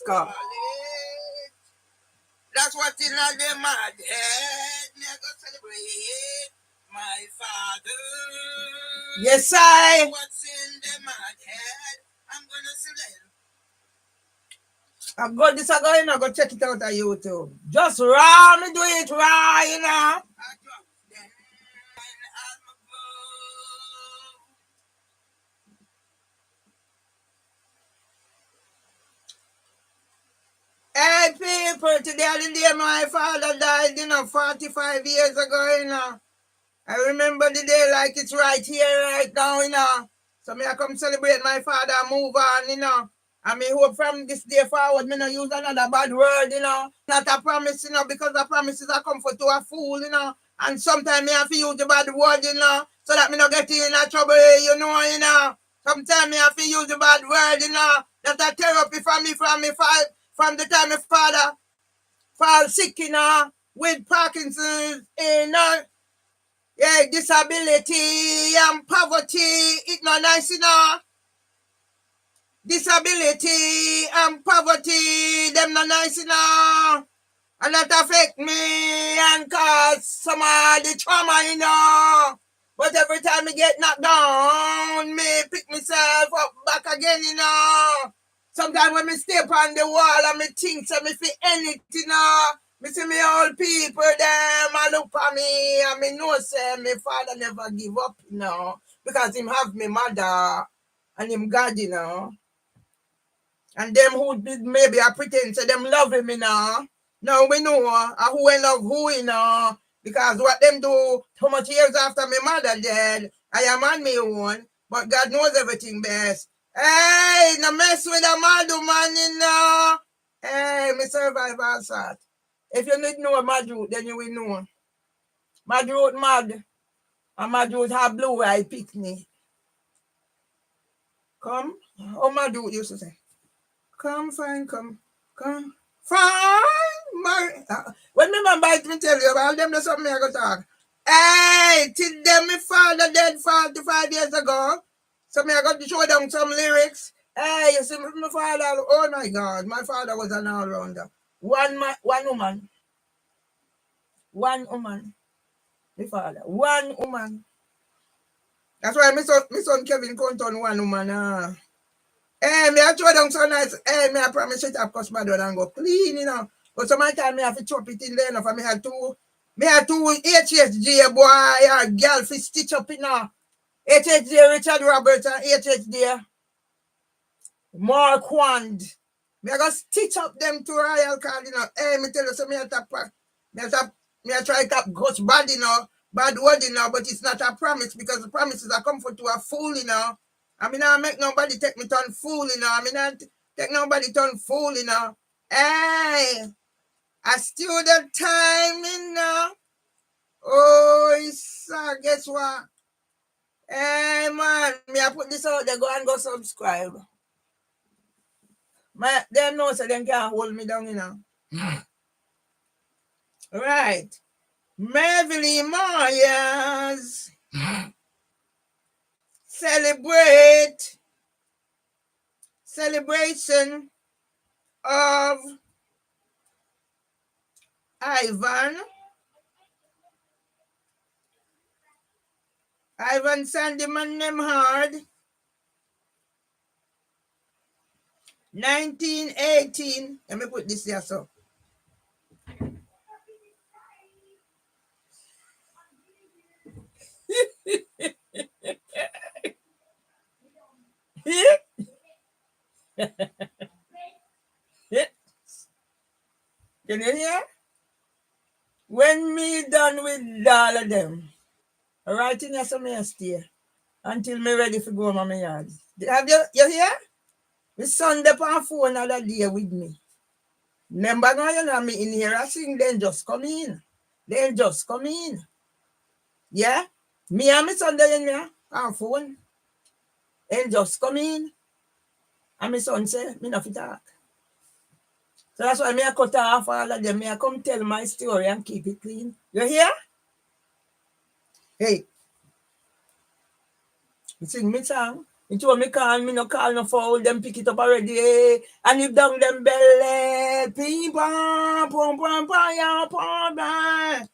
Oscar. That's what in the mad head. Me go celebrate my father. Yes, I. What's in the mad head? I'm gonna celebrate. I've got this, I go in, I go check it out on YouTube. Just raw, me do it raw, you know. Hey people, today the day my father died, 45 years ago, I remember the day like it's right here, right now, So me I come celebrate my father and move on, And me hope from this day forward, me no use another bad word, Not a promise, because the promises are comfort to a fool, And sometimes me have to use the bad word, So that me no get in trouble, Sometimes me have to use the bad word, That a therapy from the time my father fall sick, with Parkinson's, Yeah, disability and poverty, it's not nice, Disability and poverty, them not nice, And that affect me and cause some of the trauma, But every time I get knocked down, me pick myself up back again, Sometimes when me step on the wall and me think so me feel anything, Me see me old people, them, I look at me, and me know say my father never give up, Because him have me mother and him God, And them who did maybe I pretend say them love him, Now we know who I love who, Because what them do, how much years after my mother dead, I am on my own, but God knows everything best. Hey, no mess with a mad man, Hey, me survive assault. If you need know Madroot, then you will know. Madroot mad. And Madroot have blue eye picnic. Come. Oh, Madroot used to say. Come, fine, come. Fine. When me man bite me tell you about them, there's something I go talk. Hey, till them my father dead 45 years ago. So me I got to show them some lyrics. Hey, you see my father, oh my God, my father was an all-rounder. One woman. My father. One woman. That's why my son Kevin couldn't turn one woman. Hey, me I throw down so nice. Hey, me I promise it up customer door and go clean, But sometimes me have to chop it in there, For me had two HHG boy, girl fi stitch up, HHG Richard Roberts and HHG Mark Wand. Me I go stitch up them two royal card, Hey, me tell you, so me I try to ghost bad, bad word, but it's not a promise because the promises are comfort to a fool, I mean, I make nobody take me turn fool, I mean, I take nobody turn fool, Hey, a student time, Oh, guess what? Hey, man, me I put this out there, go and go subscribe. Them know so they can't hold me down, Right. Mervily Myers. Celebration of Ivan Sandyman Nemhard, 1918. Let me put this here so. Can you hear? When me done with all of them, writing here some stay until me ready for go on my yard. Have you hear? My son dey on phone all day with me. Remember now, me in here I sing, then just come in. Yeah? Me and my son there in here on phone. Then just come in. And my son say, me not fit talk. So that's why me I cut off all of them. Me I come tell my story and keep it clean. You hear? Hey. You sing me song. Me told me call, me no call no foul, them pick it up already, eh? And if down them belly, ping pong, pom pom pom, ya pom pom.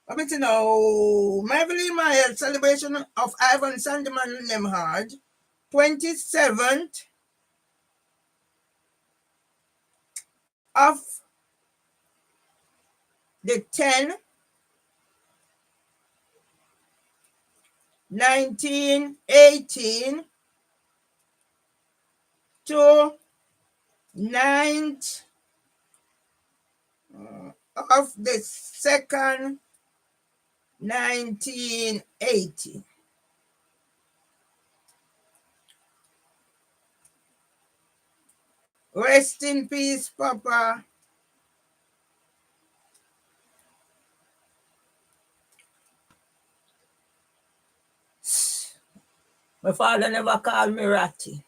But me to know, Maybelline my celebration of Ivan Sandeman Lemhard, 27th of the 10, 1918 to 9th of the 2nd, 1980. Rest in peace, Papa. My father never called me Ratty.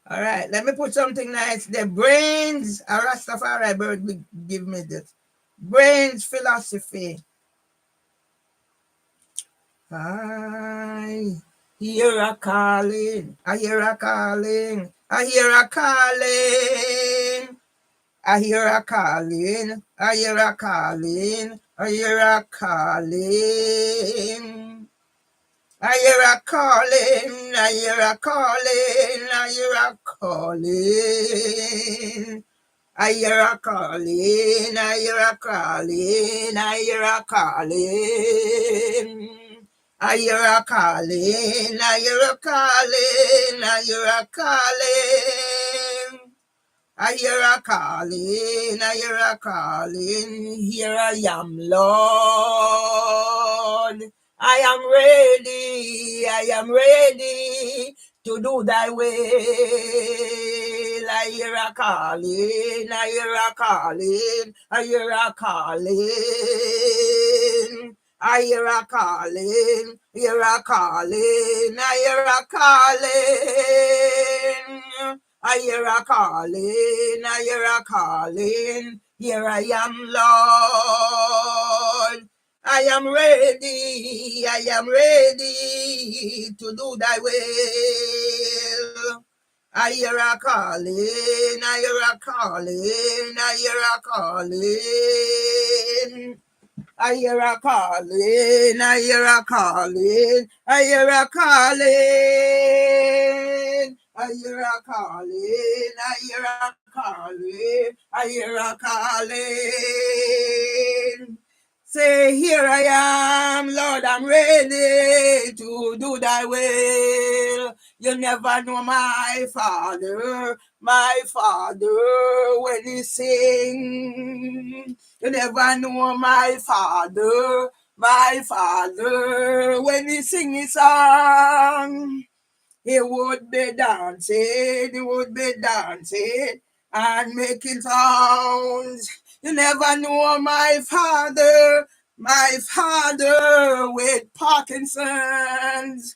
All right, let me put something nice. The brains, a Rastafari bird give me this. Brains philosophy. I hear a calling, I hear a calling, I hear a calling. I hear a calling, I hear a calling, I hear a calling. I hear a calling, I hear a calling, I hear a calling. I hear a calling, I hear a calling, I hear a calling. I hear a calling, I hear a calling, I hear a calling. I hear a calling, I hear a calling, here I am, Lord. I am ready to do thy will. I hear a calling, I hear a calling, I hear a calling. I hear a calling, hear a calling, I hear a calling. I hear a calling, I hear a calling, here I am, Lord. I am ready to do thy will. I hear a calling, I hear a calling, I hear a calling. I hear a calling, I hear a calling, I hear a calling. I hear a calling, I hear a calling, I hear a calling. Say, here I am, Lord, I'm ready to do thy will. You never know my Father, when he sing. You never know my Father, when he sing his song. He would be dancing, and making sounds. You never know my Father, with Parkinson's.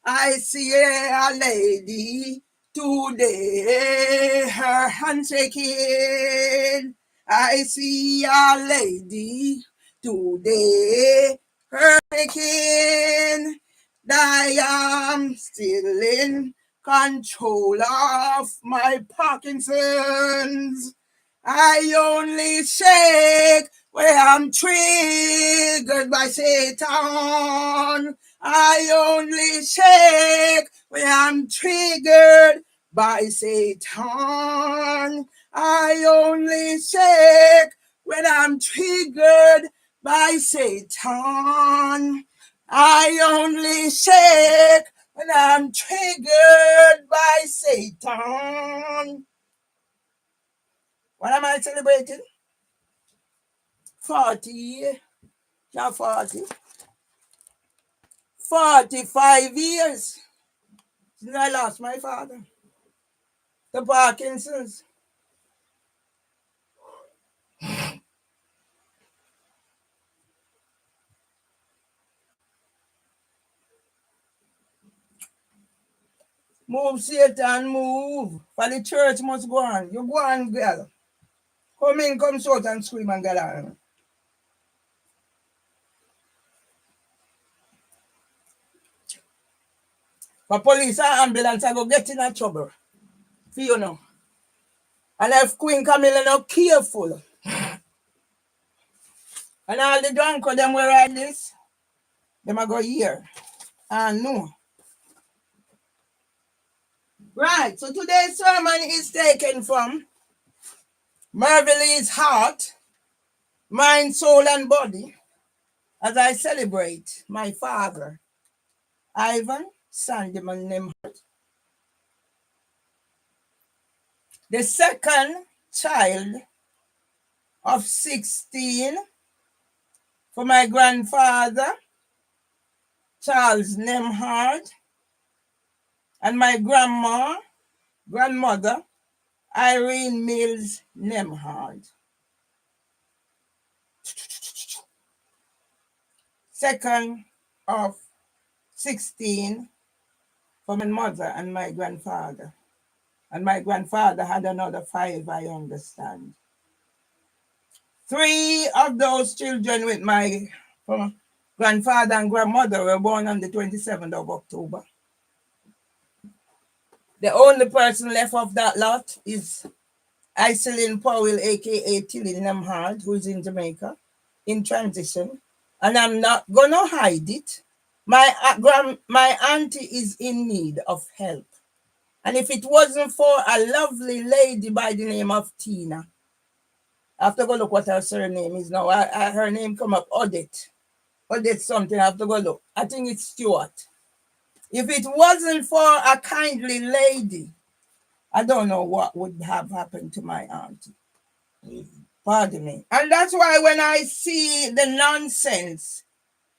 I see a lady today, her hand shaking. I see a lady today, her shaking. I am still in control of my Parkinson's. I only shake where I'm triggered by Satan. I only shake when I'm triggered by Satan. I only shake when I'm triggered by Satan. I only shake when I'm triggered by Satan. What am I celebrating? 40, not 40. 45 years since I lost my father. The Parkinson's. Move, Satan, move. For the church must go on. You go on, girl. Come in, come shout and scream and get on. For police and ambulance, I go get in a trouble. For you know. And if Queen Camilla not careful, and all the drunk them will ride this, them I go here. And no. Right, so today's sermon is taken from Marvelous Heart, Mind, Soul, and Body, as I celebrate my father, Ivan Sandeman Nemhart, the second child of 16 for my grandfather, Charles Nemhart, and my grandmother, Irene Mills Nemhart. Second of 16 for my mother and my grandfather. And my grandfather had another 5, I understand. 3 of those children with my grandfather and grandmother were born on the 27th of October. The only person left of that lot is Iselin Powell, a.k.a. Tilly Nemhart, who is in Jamaica, in transition. And I'm not going to hide it. My auntie is in need of help. And if it wasn't for a lovely lady by the name of Tina, I have to go look what her surname is now. Her name come up, Odette. Odette something, I have to go look. I think it's Stewart. If it wasn't for a kindly lady, I don't know what would have happened to my auntie. Pardon me. And that's why when I see the nonsense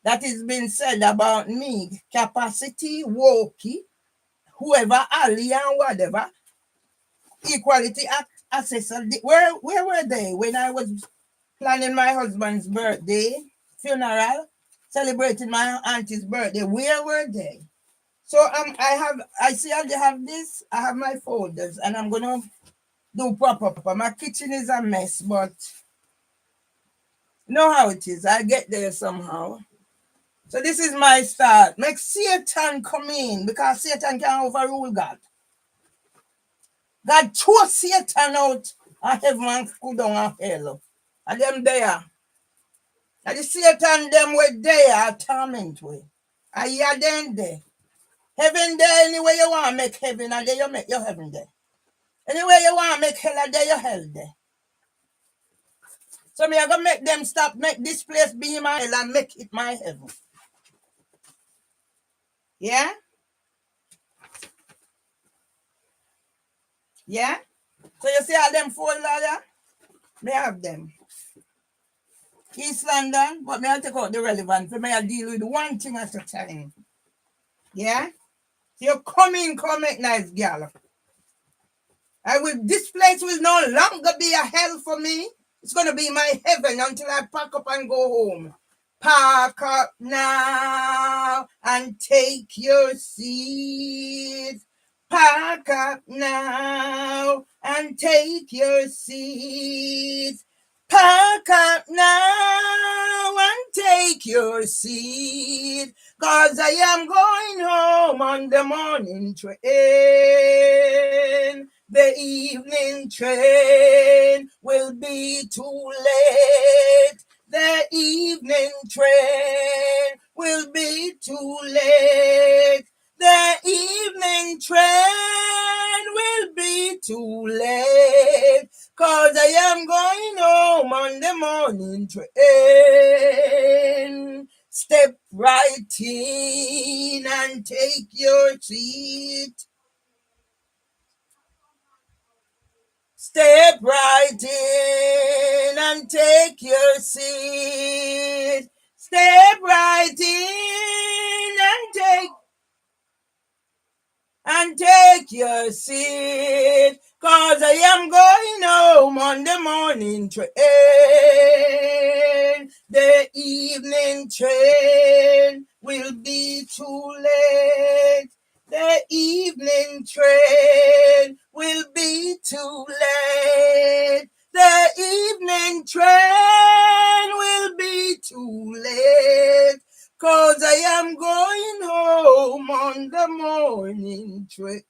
that is being said about me, capacity, wokey, whoever, Ali and whatever, equality assessor, where were they when I was planning my husband's birthday, funeral, celebrating my auntie's birthday? Where were they? So I see I have this, I have my folders, and I'm gonna do proper. My kitchen is a mess, but you know how it is. I get there somehow. So this is my start. Make Satan come in, because Satan can overrule God. God threw Satan out of heaven and cool down of hell. And them there. And the Satan them were there, torment way. And you are then there. Heaven there anyway you want to make heaven, and there you make your heaven there. Anyway you want to make hell, and there you hell there. So me I gonna make them stop, make this place be my hell and make it my heaven. Yeah? Yeah? So you see all them folders there? Me have them. East London, but me I take out the relevant, for me I deal with one thing at a time. Yeah? So you come make nice girl. This place will no longer be a hell for me. It's gonna be my heaven until I pack up and go home. Pack up now and take your seat. Pack up now and take your seat. Pack up now and take your seat. 'Cause I am going home on the morning train. The evening train will be too late. The evening train will be too late. The evening train will be too late. 'Cause I am going home on the morning train. Step right in and take your seat. Step right in and take your seat. Step right in and take your seat. 'Cause I am going home on the morning train. The evening train will be too late. The evening train will be too late. The evening train will be too late. 'Cause I am going home on the morning train.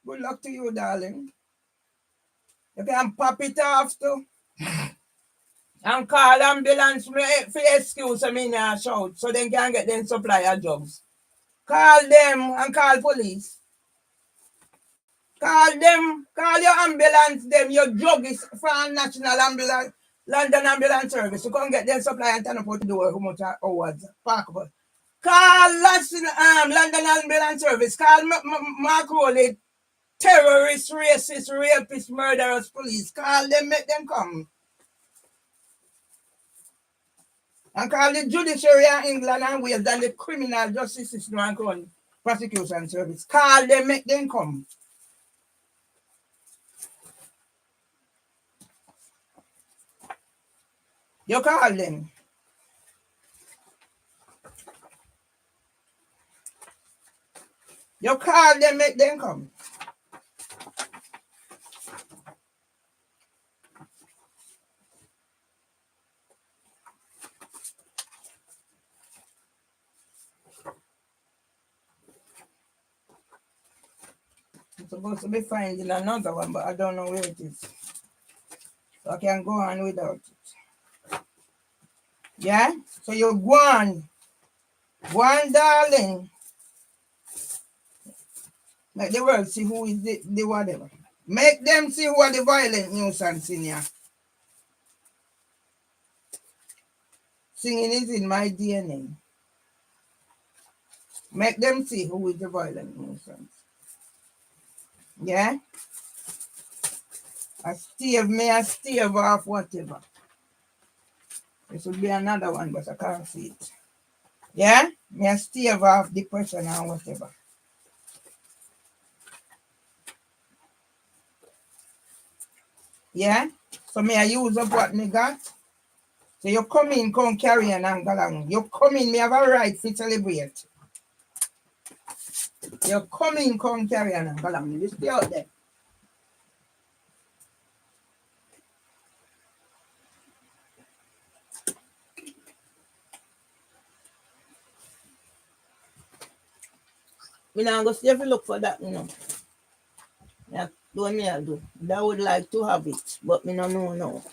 Good luck to you, darling. You can pop it off too. And call ambulance for excuse me now shout so they can get them supply of jobs. Call them and call police. Call them, call your ambulance, them, your druggies from National Ambulance, London Ambulance Service. You can't get them supply and turn up out the door how much hours. Parkable. Call London Ambulance Service. Call Mark Rowley, terrorists, racists, rapists, murderers, police. Call them, make them come. And call the judiciary in England and Wales and the criminal justice system and call prosecution service. Call them, make them come. You call them. You call them, make them come. I'm supposed to be finding another one, but I don't know where it is. So I can go on without it. Yeah? So you go on. Go on, darling. Make the world see who is the whatever. Make them see who are the violent nuisance in here. Singing is in my DNA. Make them see who is the violent nuisance. Yeah? I stave off whatever. This would be another one, but I can't see it. Yeah? I stave off depression and whatever. Yeah? So I use up what me got. So you come in, come carry on and go along. You come in, me have a right to celebrate. You come in, come carry on and go along. You stay out there. We now go see if you look for that, you know. Yeah, do what me I do. I would like to have it, but me no know now.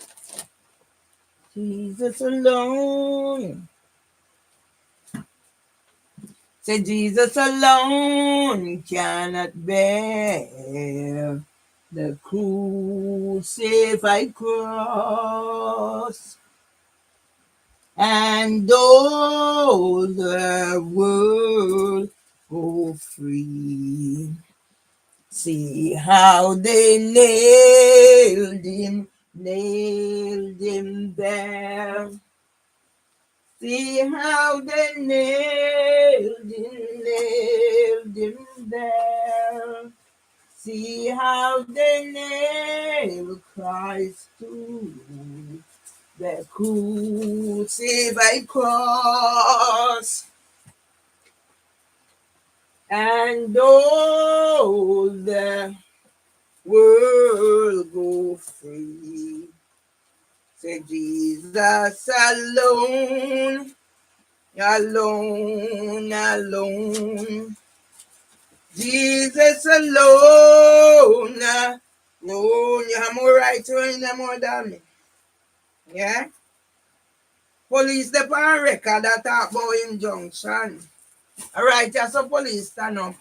Jesus alone. Say Jesus alone cannot bear the crucified cross, and all the world go free. See how they nailed him there. See how they nailed him there. See how they nailed Christ to the crucified cross, and all the world go free. Say Jesus alone, alone, alone. Jesus alone, alone. You have more right to in them more than me. Yeah? Police the on record that talk about injunction. Alright, yes, so police stand up.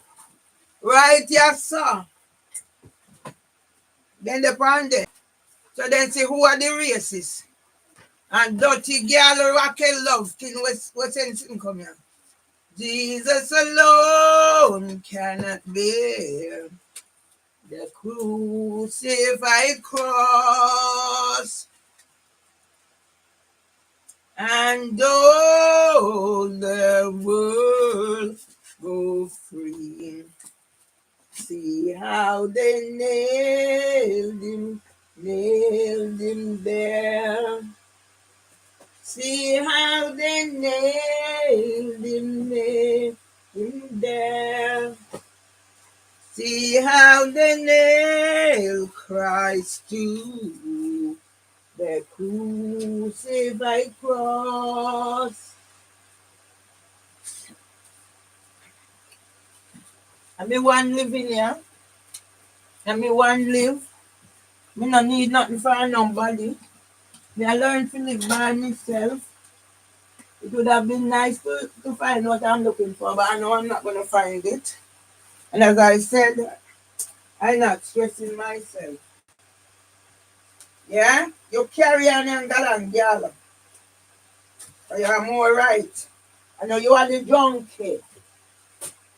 Right, yes, sir. Then the on there. So then see who are the racists. And dirty girl Raquel love king what's anything come here. Jesus alone cannot bear the crucified cross, and all the world go free. See how they nailed him there. See how they nailed him there. See how they nailed Christ to The crucified cross. And me one living here. And me one live. Me no need nothing for nobody. Me I learn to live by myself. It would have been nice to find what I'm looking for, but I know I'm not going to find it. And as I said, I'm not stressing myself. Yeah? You carry on and galang, girl. So you are more right. I know you are the junkie.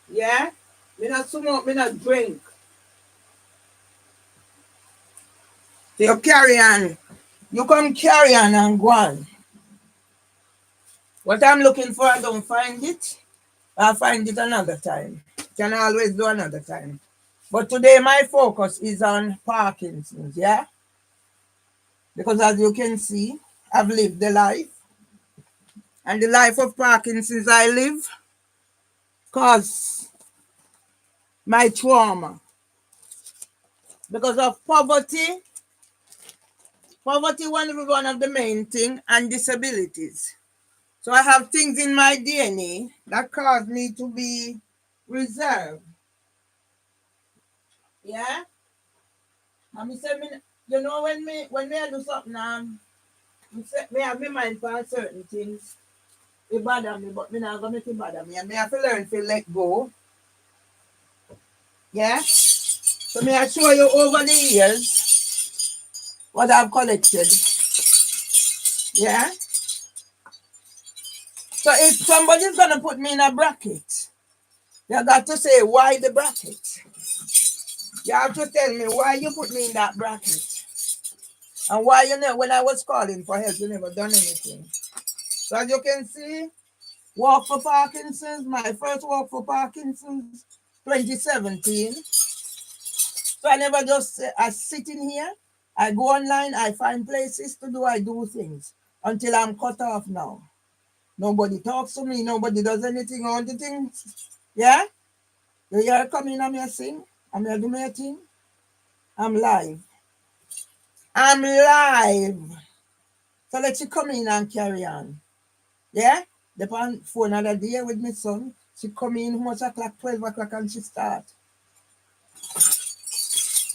Yeah? Me not smoke, me not drink. So you carry on. You come carry on and go on. What I'm looking for, I don't find it. I'll find it another time. Can always do another time. But today my focus is on Parkinson's, yeah? Because as you can see, I've lived the life. And the life of Parkinson's I live because my trauma. Because of poverty. Poverty one of the main thing, and disabilities. So I have things in my DNA that cause me to be reserved. Yeah? And me say, you know, when me I do something, me have my mind for certain things. It bother me, but me not gonna make it bother me. And me have to learn to let go. Yeah? So me I show you over the years what I've collected. Yeah? So if somebody's gonna put me in a bracket, you got to say why the bracket. You have to tell me why you put me in that bracket. And why you know when I was calling for help, you never done anything. So as you can see, walk for Parkinson's, my first walk for Parkinson's, 2017. So I never just I sit in here, I go online, I find places to do, I do things until I'm cut off now. Nobody talks to me, nobody does anything on the things. Yeah? You hear coming, I'm here sing, I'm here do my thing. I'm live. I'm live. So let you come in and carry on. Yeah? The phone another day with my son. She come in much o'clock, 12 o'clock, and she start.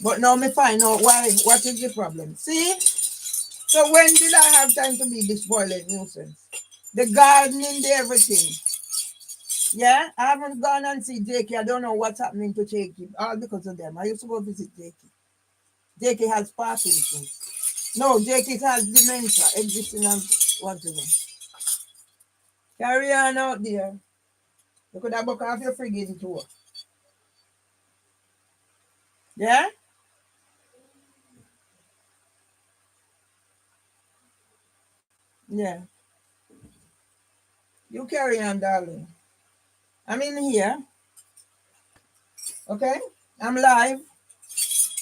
But now me find out why, what is the problem. See? So when did I have time to be this violent nuisance? The gardening, the everything. Yeah? I haven't gone and see Jakey. I don't know what's happening to Jakey. All because of them. I used to go visit Jakey. Jakey has Parkinson's. No, Jakey has dementia, existing and whatever. Carry on out there. You could have book off your friggin' tour. Yeah? Yeah. You carry on, darling. I'm in here. Okay? I'm live.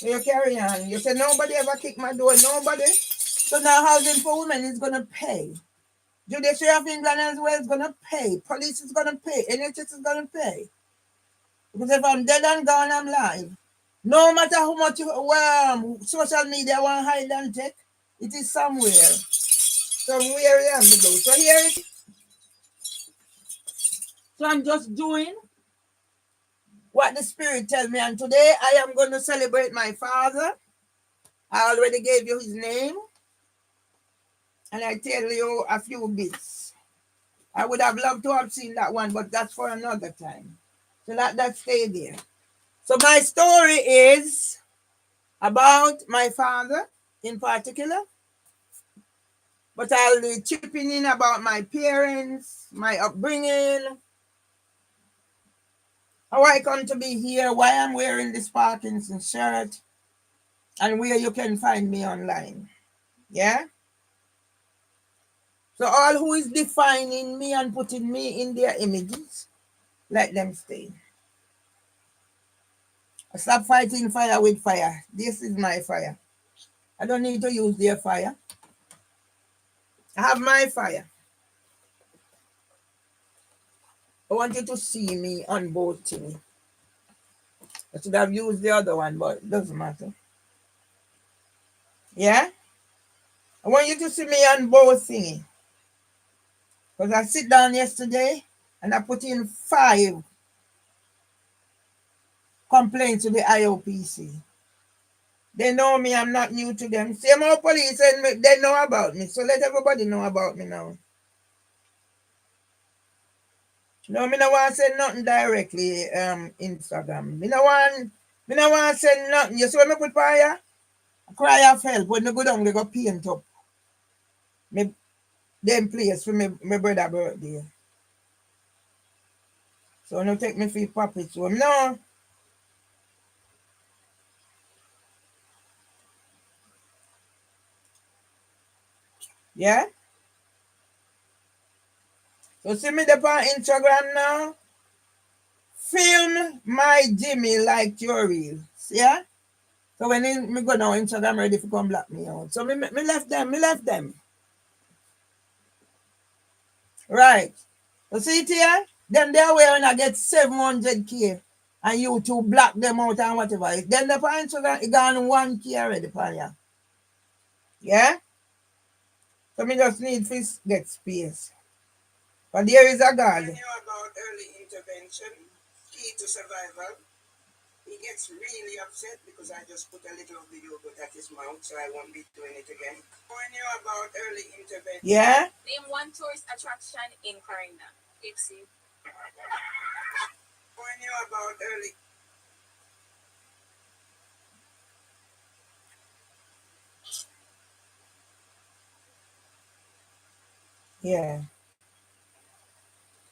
You carry on. You say nobody ever kicked my door. Nobody. So now Housing for Women is gonna pay. Judiciary of England as well is gonna pay. Police is gonna pay. NHS is gonna pay. Because if I'm dead and gone, I'm live. No matter how much social media want hide and take, it is somewhere. Somewhere I am to go. So here it is. So I'm just doing what the Spirit tells me. And today I am going to celebrate my father. I already gave you his name. And I tell you a few bits. I would have loved to have seen that one, but that's for another time. So let that stay there. So my story is about my father in particular. But I'll be chipping in about my parents, my upbringing, how I come to be here, why I'm wearing this Parkinson shirt, and where you can find me online. Yeah? So all who is defining me and putting me in their images, let them stay. I stop fighting fire with fire. This is my fire. I don't need to use their fire. I have my fire. I want you to see me on both things. I should have used the other one, but it doesn't matter. Yeah? I want you to see me on both thingy. Because I sit down yesterday and I put in 5 complaints to the IOPC. They know me, I'm not new to them. Same old police, and they know about me. So let everybody know about me now. No, me no want to say nothing directly, Instagram. Me no want to say nothing. You see when me put fire? I cry of help. When me go down, they go paint up. Me, them place for my brother birthday. So no take me for puppets. So no. Yeah? So see me there on Instagram now. Film my Jimmy like your real. Yeah? So when me go down Instagram ready for come block me out. So me left them. Right. So see it here? Them there where when I get 700k and YouTube block them out and whatever. Then the on Instagram it gone 1k already for ya. Yeah? So me just need to get space. But there is a God. When you're about early intervention, key to survival, he gets really upset because I just put a little of the yogurt at his mouth, so I won't be doing it again. When you're about early intervention, Yeah? Name one tourist attraction in Karina. Ipsy. when you're about early, Yeah.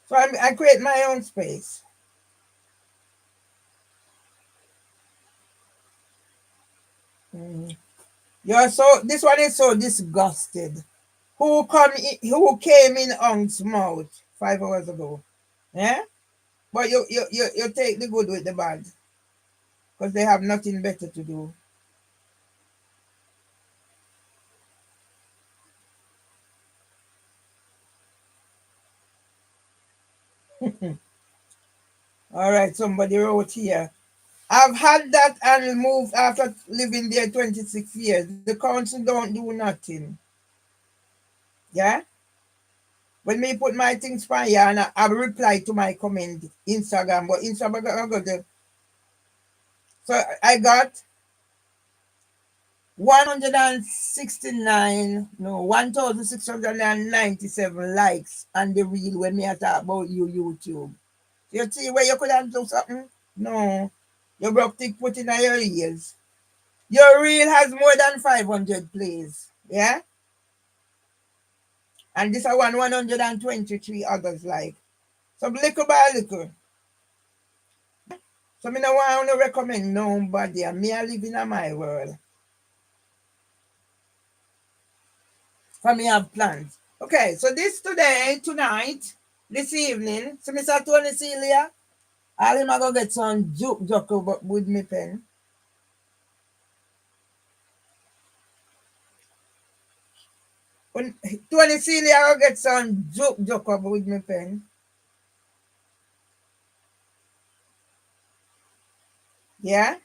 So I create my own space. You're so this one is so disgusted. Who came in Ong's mouth 5 hours ago? Yeah? But you take the good with the bad. Because they have nothing better to do. All right, somebody wrote here. I've had that and moved after living there 26 years. The council don't do nothing. Yeah? When me put my things for here and I reply to my comment Instagram, but Instagram I got the so I got 1,697 likes on the reel when me I talk about YouTube. You see where you could have do something? No. You broke tick put in your ears. Your reel has more than 500 plays. Yeah? And this one 123 others like. So little by little. So me no want to recommend nobody. Me I live in my world. For me have plans. Okay, so this tonight, this evening, so Mr. Tony Celia, I'll him go get some juke joke with me pen. When Tony Celia I'll get some juke joke with me pen. Yeah?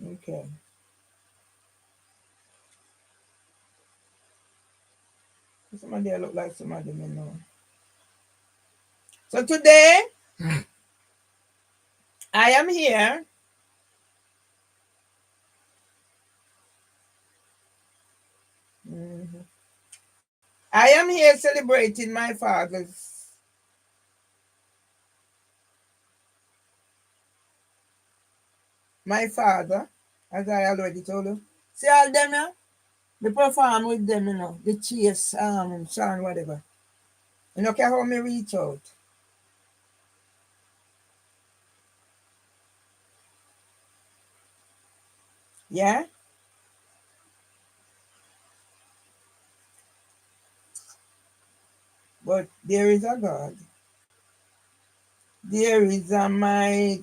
Okay. Somebody look like somebody me know. So today, I am here. I am here celebrating my father, as I already told you. See all them now? Me perform with them, the Chase, Sean, whatever. You know, care how me reach out. Yeah? But there is a God. There is a might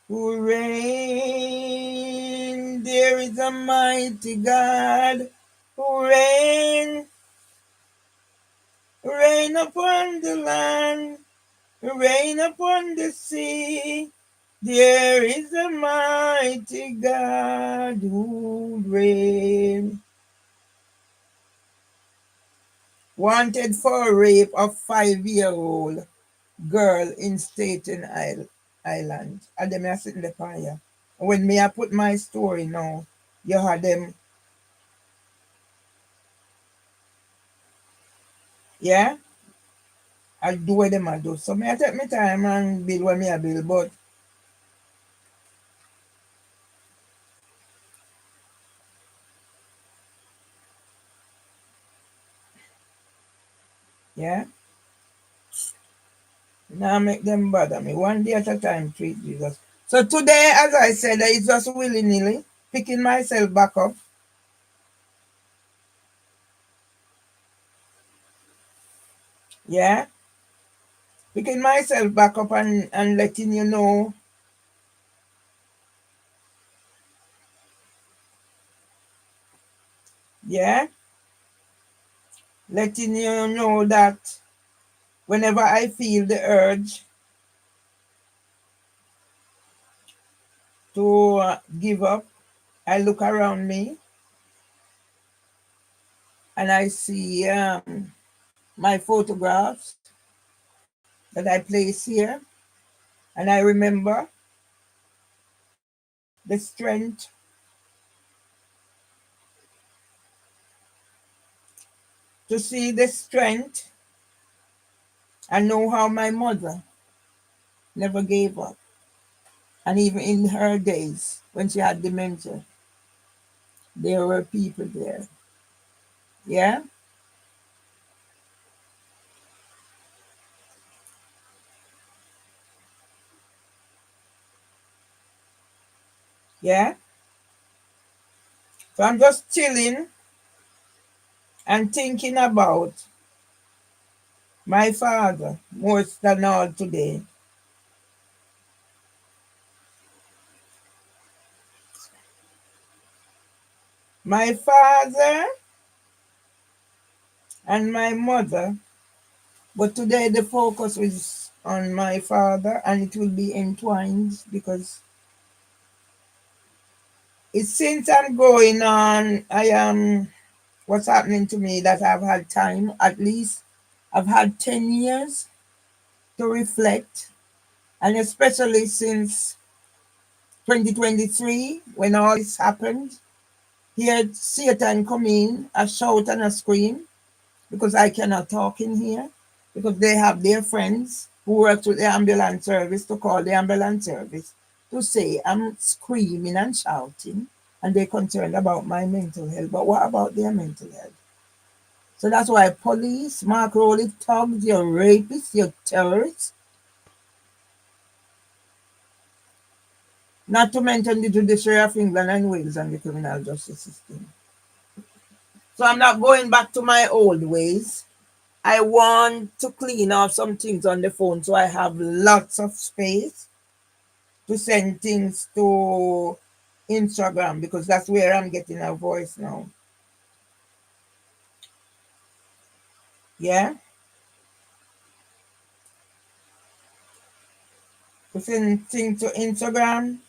who reign. There is a mighty God who reign. Rain upon the land, rain upon the sea. There is a mighty God who reigns. Wanted for rape of 5-year-old girl in Staten Island. And them are sitting the fire. When me I put my story now, you had them, yeah? I'll do what them I do. So me I take my time and build what me I build, but yeah, now make them bother me. One day at a time, treat Jesus. So today, as I said, it's just willy-nilly, picking myself back up. Yeah, picking myself back up and letting you know, yeah, letting you know that whenever I feel the urge to give up, I look around me and I see my photographs that I place here, and I remember the strength to see the strength and know how my mother never gave up. And even in her days when she had dementia, there were people there. Yeah? Yeah? So I'm just chilling and thinking about my father more than all today. My father and my mother, but today the focus is on my father and it will be entwined because it's since I'm going on, I am what's happening to me that I've had time, at least I've had 10 years to reflect, and especially since 2023 when all this happened, here Satan come in, a shout and a scream because I cannot talk in here because they have their friends who work with the ambulance service to call the ambulance service to say I'm screaming and shouting and they're concerned about my mental health. But what about their mental health? So that's why police, Mark Rowley, thugs, you're rapists, you're terrorists, not to mention the judiciary of England and Wales and the criminal justice system. So I'm not going back to my old ways. I want to clean off some things on the phone so I have lots of space to send things to Instagram because that's where I'm getting a voice now. Yeah? To send things to Instagram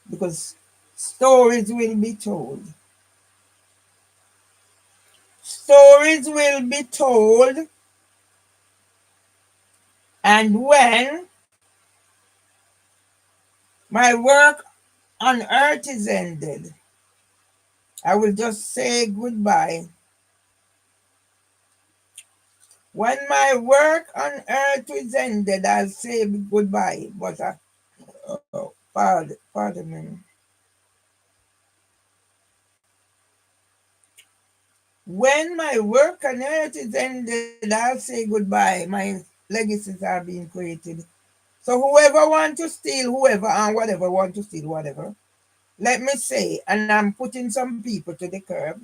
because stories will be told. Stories will be told, and when my work on earth is ended, I will just say goodbye. When my work on earth is ended, I'll say goodbye. But pardon me. When my work on earth is ended, I'll say goodbye. My legacies are being created. So whoever want to steal whoever and whatever want to steal whatever, let me say, and I'm putting some people to the curb.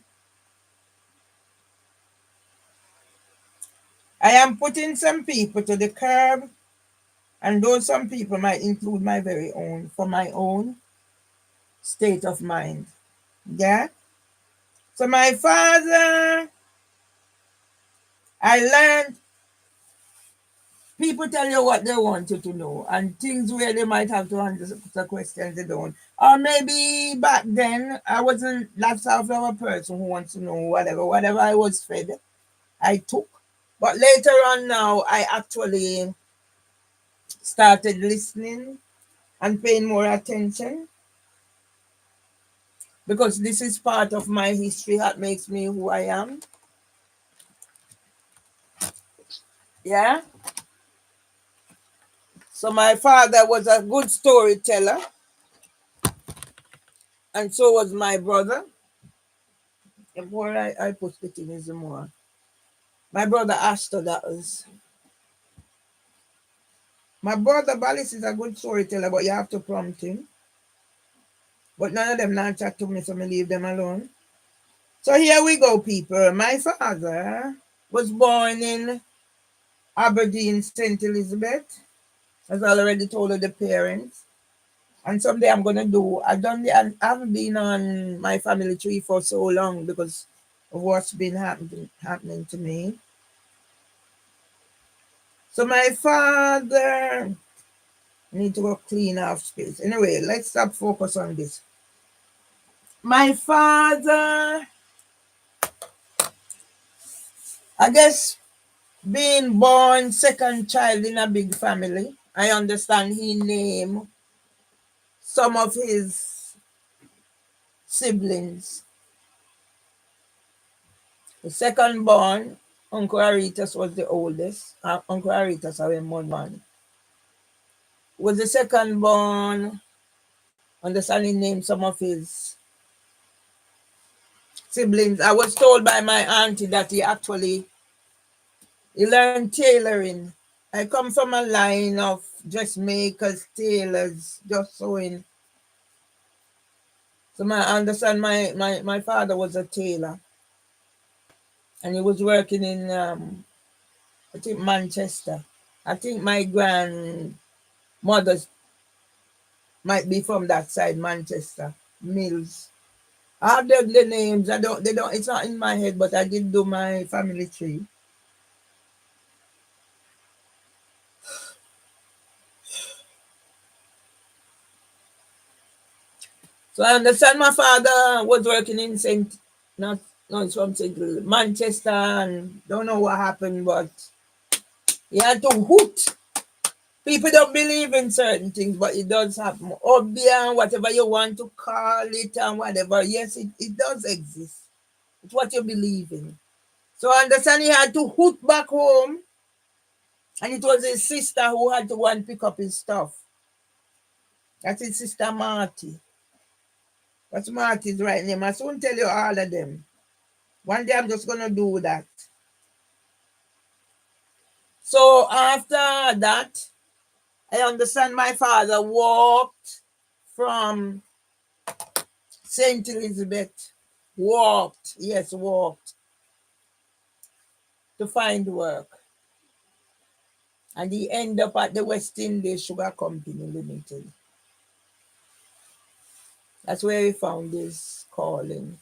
I am putting some people to the curb, and those some people might include my very own, for my own state of mind. Yeah? So my father I learned people tell you what they want you to know, and things where they might have to answer questions they don't. Or maybe back then I wasn't that sort of a person who wants to know whatever I was fed, I took. But later on now, I actually started listening and paying more attention because this is part of my history that makes me who I am. Yeah. So my father was a good storyteller, and so was my brother. The more I put the things, the more. My brother Ashton, that was. My brother Ballis is a good storyteller, but you have to prompt him. But none of them not chat to me, so me leave them alone. So here we go, people. My father was born in Aberdeen, St. Elizabeth, as I already told the parents. And someday I'm gonna do. I haven't been on my family tree for so long because of what's been happening to me. So my father need to go clean off space. Anyway, let's stop focus on this. My father, I guess, being born second child in a big family, I understand he named some of his siblings. The second born, Uncle Aritas was the oldest. Uncle Aritas, our one, was the second born. Understand he named some of his siblings. I was told by my auntie that he learned tailoring. I come from a line of dressmakers, tailors, just sewing. So I understand my father was a tailor, and he was working in I think Manchester. I think my grandmother's might be from that side, Manchester, Mills. I have the names. They don't. It's not in my head, but I did do my family tree. So I understand my father was working in not no, it's from Manchester, and don't know what happened, but he had to hoot. People don't believe in certain things, but it does happen. Obia, whatever you want to call it, and whatever. Yes, it does exist. It's what you believe in. So I understand he had to hoot back home, and it was his sister who had to go and pick up his stuff. That's his sister Marty. That's Marty's right name. I soon tell you all of them. One day I'm just gonna do that. So after that, I understand my father walked from St. Elizabeth, walked to find work. And he ended up at the West Indies Sugar Company Limited. That's where he found his calling.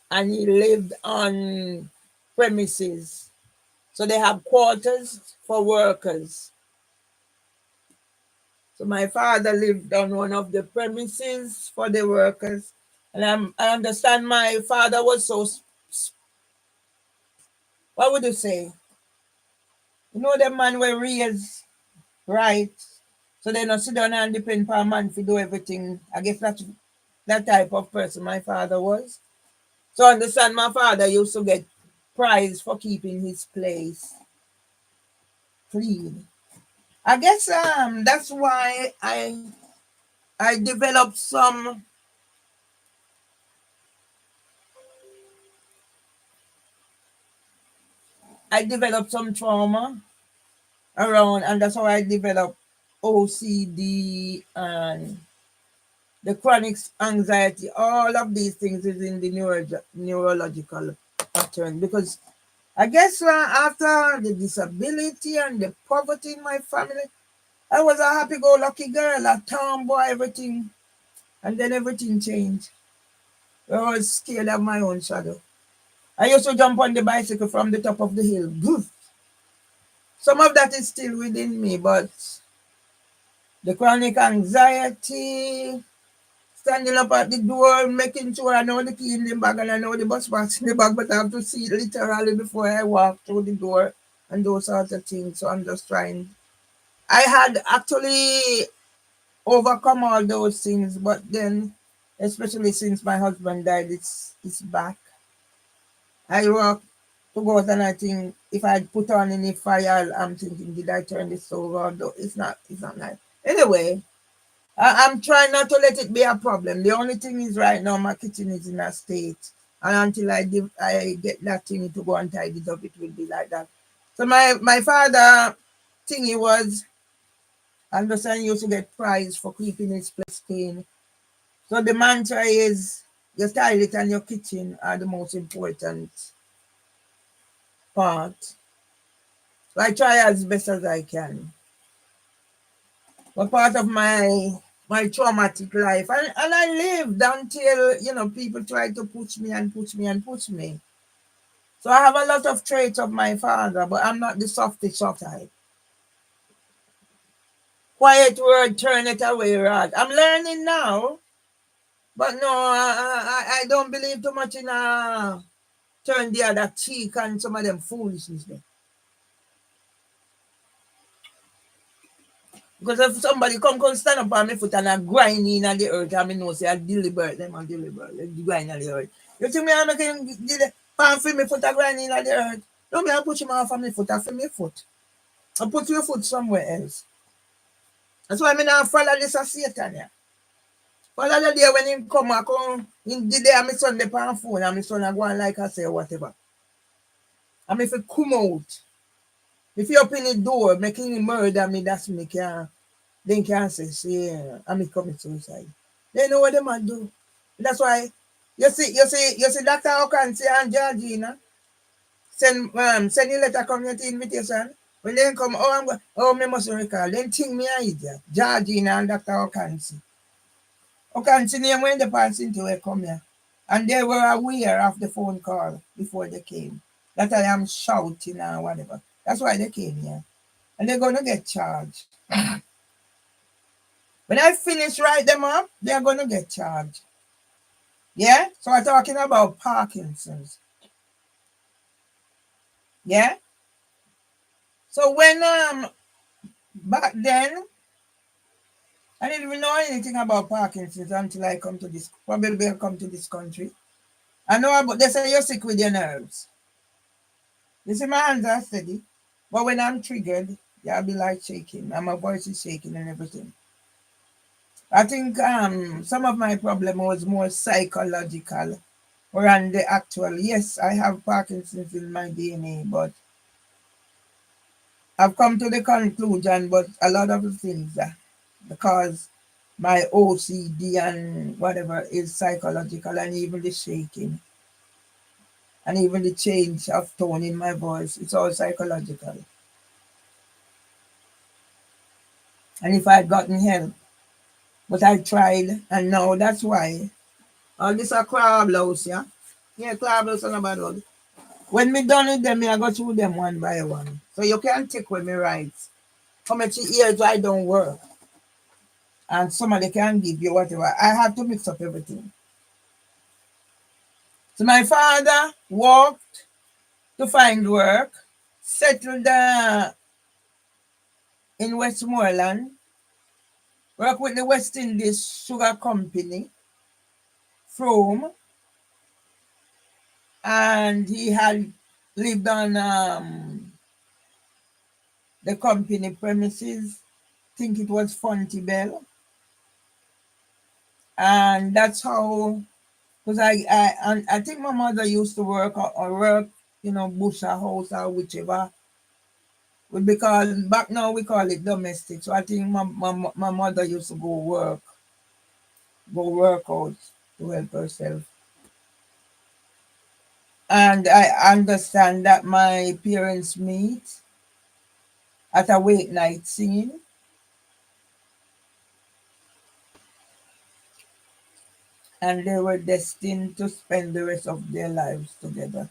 And he lived on premises. So they have quarters for workers. So my father lived on one of the premises for the workers. And I understand my father was so, what would you say? You know, the man were raised right. So they not sit down and depend on a man to do everything. I guess that's that type of person my father was. So I understand my father used to get prize for keeping his place clean. I guess that's why I developed some trauma around, and that's how I developed OCD and the chronic anxiety. All of these things is in the neurological pattern because I guess after the disability and the poverty in my family, I was a happy-go-lucky girl, a tomboy, everything, and then everything changed. I was scared of my own shadow. I used to jump on the bicycle from the top of the hill. Boof. Some of that is still within me, but the chronic anxiety, standing up at the door, making sure I know the key in the bag and I know the bus pass in the bag, but I have to see it literally before I walk through the door and those sorts of things. So I'm just trying. I had actually overcome all those things, but then, especially since my husband died, it's back. I walk to go out and I think if I put on any fire, I'm thinking, did I turn this over? Though it's not nice. Anyway, I'm trying not to let it be a problem. The only thing is right now my kitchen is in a state. And until I get that thing to go and tidy it up, it will be like that. So my father thingy was, I understand he used to get prize for keeping his place clean. So the mantra is your toilet and your kitchen are the most important part. So I try as best as I can. But part of my traumatic life, and I lived until people tried to push me and push me and push me. So I have a lot of traits of my father, but I'm not the softest soft type. Quiet word, turn it away, rod. I'm learning now, but no, I don't believe too much in turn the other cheek and some of them foolishness. Because if somebody come stand up on my foot and I grind in the earth, I mean, no, say I deliberate them and deliberate, they grind in the earth. You think me, I'm making the palm for me foot, I grind in the earth. Don't me, I push him off of my foot, I feel my foot. I put your foot somewhere else. That's why I mean, I follow this as Satan, yeah. Follow the day when him come, I come, in the day, my son, the palm phone, and my son, I go on like I say, whatever. And if he come out, if he open the door, making him murder me, that's me, can then can say, I'm commit suicide. They know what they might do. That's why you see Dr. Okansi and Georgina send you letter community invitation. When they come, me must recall. Then think me an idiot. Georgina and Dr. Okansi. Okansi name when the person to come here. And they were aware of the phone call before they came. That I am shouting or whatever. That's why they came here. And they're gonna get charged. When I finish write them up, they're gonna get charged. Yeah? So I'm talking about Parkinson's. Yeah? So when back then I didn't even know anything about Parkinson's until I come to this country. I know about they say you're sick with your nerves. You see my hands are steady. But when I'm triggered, yeah, I'll be like shaking and my voice is shaking and everything. I think some of my problem was more psychological or on the actual. Yes, I have Parkinson's in my DNA, but I've come to the conclusion, but a lot of the things because my OCD and whatever is psychological, and even the shaking, and even the change of tone in my voice, it's all psychological. And if I'd gotten help, but I tried, and now that's why all this a crab house, yeah? Yeah, crab house and about all. When me done with them, me I go through them one by one. So you can take with me rights. How much years I don't work. And somebody can give you whatever. I have to mix up everything. So my father worked to find work, settled in Westmoreland, worked with the West Indies Sugar Company, Frome, and he had lived on the company premises. Think it was Fontibel, and that's how. Because I think my mother used to work or work, bush or house or whichever. Because back now we call it domestic. So I think my mother used to go work out to help herself. And I understand that my parents meet at a wake night scene, and they were destined to spend the rest of their lives together.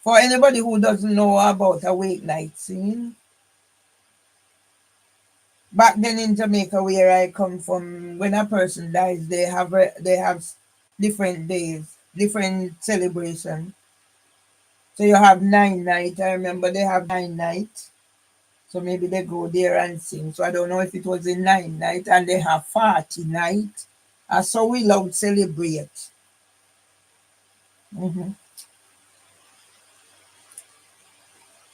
For anybody who doesn't know about awake night singing, back then in Jamaica, where I come from, when a person dies, they have different days, different celebration. So you have 9 night. I remember they have 9 night. So maybe they go there and sing. So I don't know if it was a 9 night and they have 40 night. So we love celebrate. Mhm.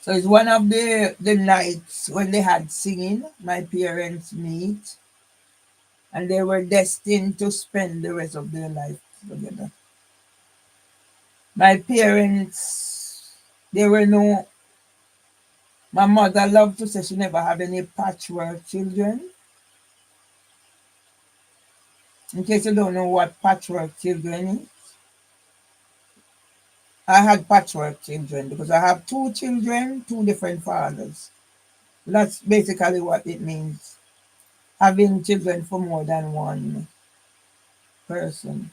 So it's one of the nights when they had singing. My parents meet, and they were destined to spend the rest of their life together. My parents, they were no. My mother loved to say she never had any patchwork children. In case you don't know what patchwork children is, I had patchwork children because I have two children, two different fathers. That's basically what it means, having children for more than one person.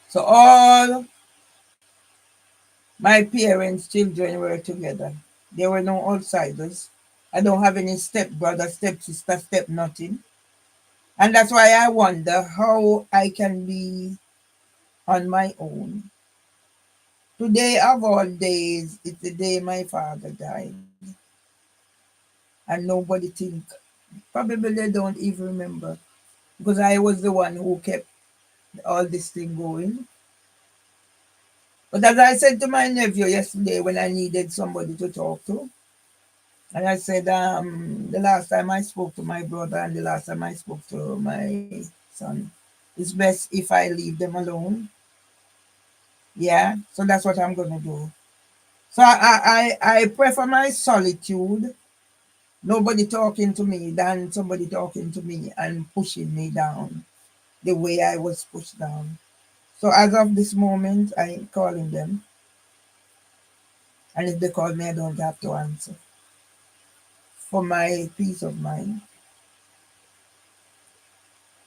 So all my parents' children were together. There were no outsiders. I don't have any step brother, step sister, step nothing. And that's why I wonder how I can be on my own. Today of all days, it's the day my father died. And nobody think. Probably they don't even remember. Because I was the one who kept all this thing going. But as I said to my nephew yesterday when I needed somebody to talk to, and I said, the last time I spoke to my brother and the last time I spoke to my son, it's best if I leave them alone. Yeah, so that's what I'm gonna do. So I prefer my solitude, nobody talking to me, than somebody talking to me and pushing me down the way I was pushed down. So as of this moment, I ain't calling them, and if they call me, I don't have to answer for my peace of mind.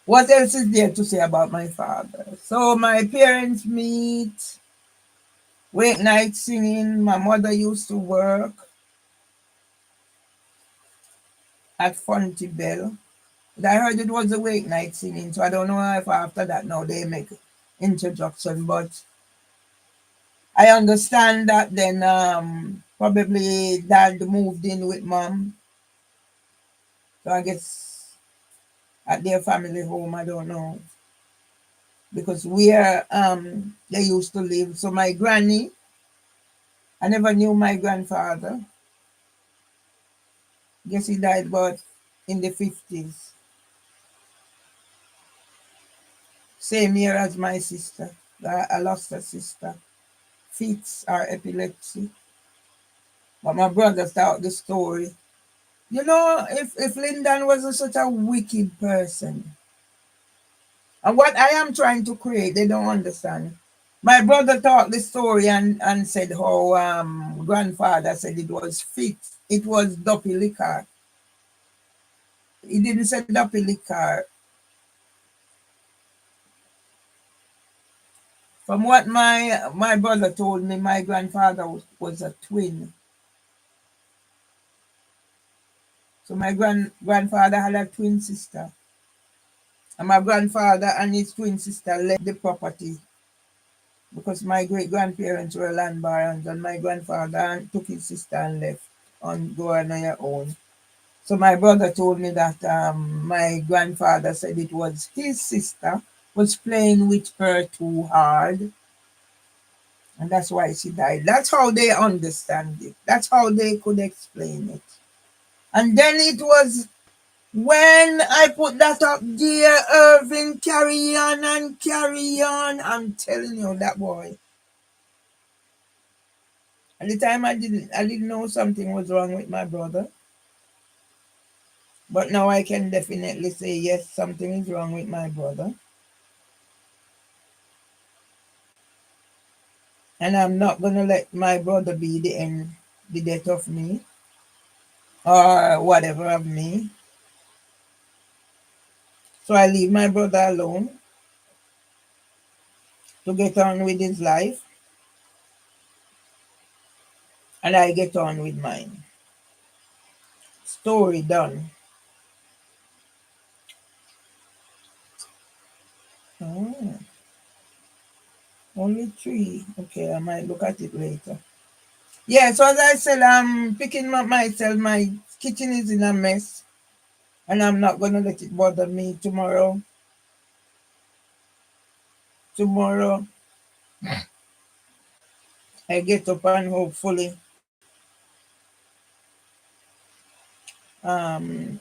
What else is there to say about my father? So my parents meet, wake night singing. My mother used to work at Funty Bell. But I heard it was a wake night singing, so I don't know if after that now they make introduction. But I understand that then probably dad moved in with mom. So I guess at their family home, I don't know. Because where they used to live. So my granny, I never knew my grandfather. Guess he died about in the 50s. Same year as my sister. I lost a sister. Fits or epilepsy. But my brother thought the story. You know, if Lyndon wasn't such a wicked person, and what I am trying to create, they don't understand. My brother thought the story and said how grandfather said it was fit. It was Duppy Liquor. He didn't say Duppy Liquor. From what my brother told me, my grandfather was a twin. So my grandfather had a twin sister. And my grandfather and his twin sister left the property because my great grandparents were land barons, and my grandfather took his sister and left on go on your own. So my brother told me that my grandfather said it was his sister was playing with her too hard, and that's why she died. That's how they understand it. That's how they could explain it. And then it was when I put that up there, Irving, carry on and carry on. I'm telling you, that boy. At the time, I didn't know something was wrong with my brother, but now I can definitely say yes, something is wrong with my brother, and I'm not gonna let my brother be the end, the death of me, or whatever of me. So I leave my brother alone to get on with his life. and I get on with mine. Story done. Oh, only 3. Okay, I might look at it later. Yeah, so as I said, I'm picking up myself. My kitchen is in a mess, and I'm not gonna let it bother me tomorrow. Tomorrow, I get up and hopefully, I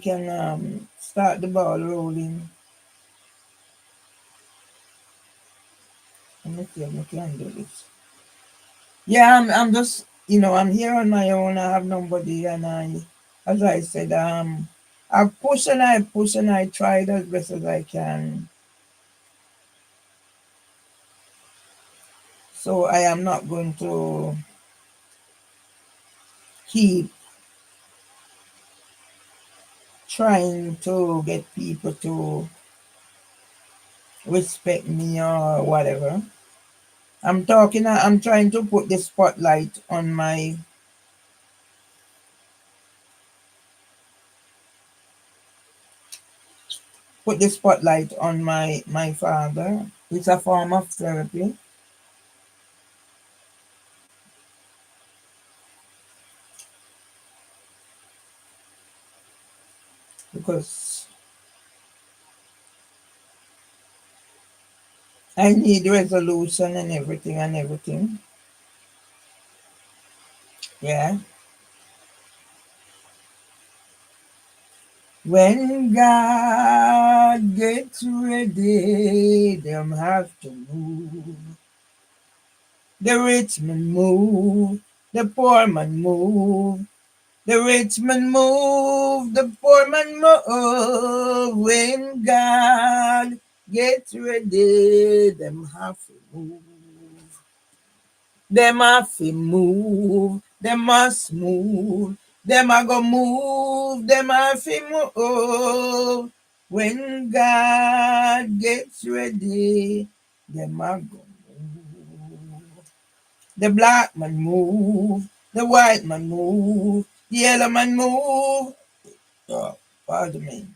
can start the ball rolling. Let me see if I can do this. Yeah, I'm just, I'm here on my own. I have nobody, and as I said, I push and I tried as best as I can. So I am not going to keep trying to get people to respect me or whatever. I'm trying to put the spotlight on my father. It's a form of therapy because I need resolution and everything and everything. Yeah. When God gets ready, them have to move. The rich man move, the poor man move. The rich man move, the poor man move. When God gets ready, them have to move. Them have to move. Them must move. Them a go move. Them have to move. When God gets ready, them a go move. The black man move. The white man move. The yellow man move. Oh, pardon me.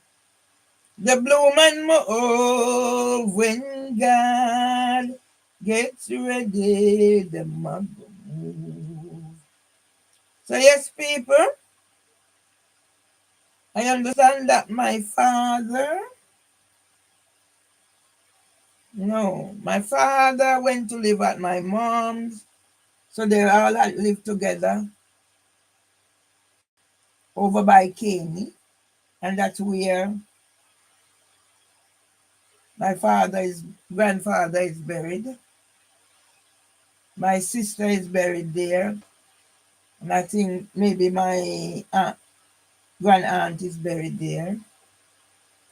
The blue man move. When God gets ready, the man go move. So yes, people, I understand that my father, no, my father went to live at my mom's. So they all had lived together over by Caney. And that's where my grandfather is buried. My sister is buried there. And I think maybe my grand aunt is buried there.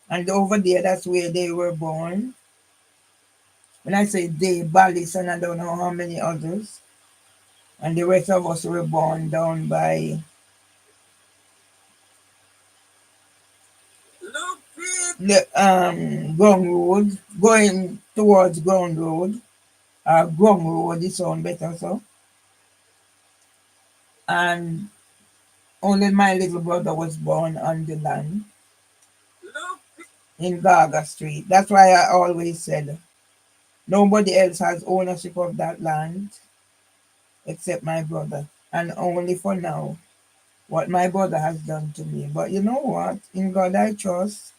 And over there, that's where they were born. When I say they, Ballis and I don't know how many others. And the rest of us were born down by the Gong Road, going towards Gong Road. Gong Road is sound better so. And only my little brother was born on the land in Gaga Street. That's why I always said nobody else has ownership of that land except my brother. And only for now, what my brother has done to me. But you know what? In God I trust.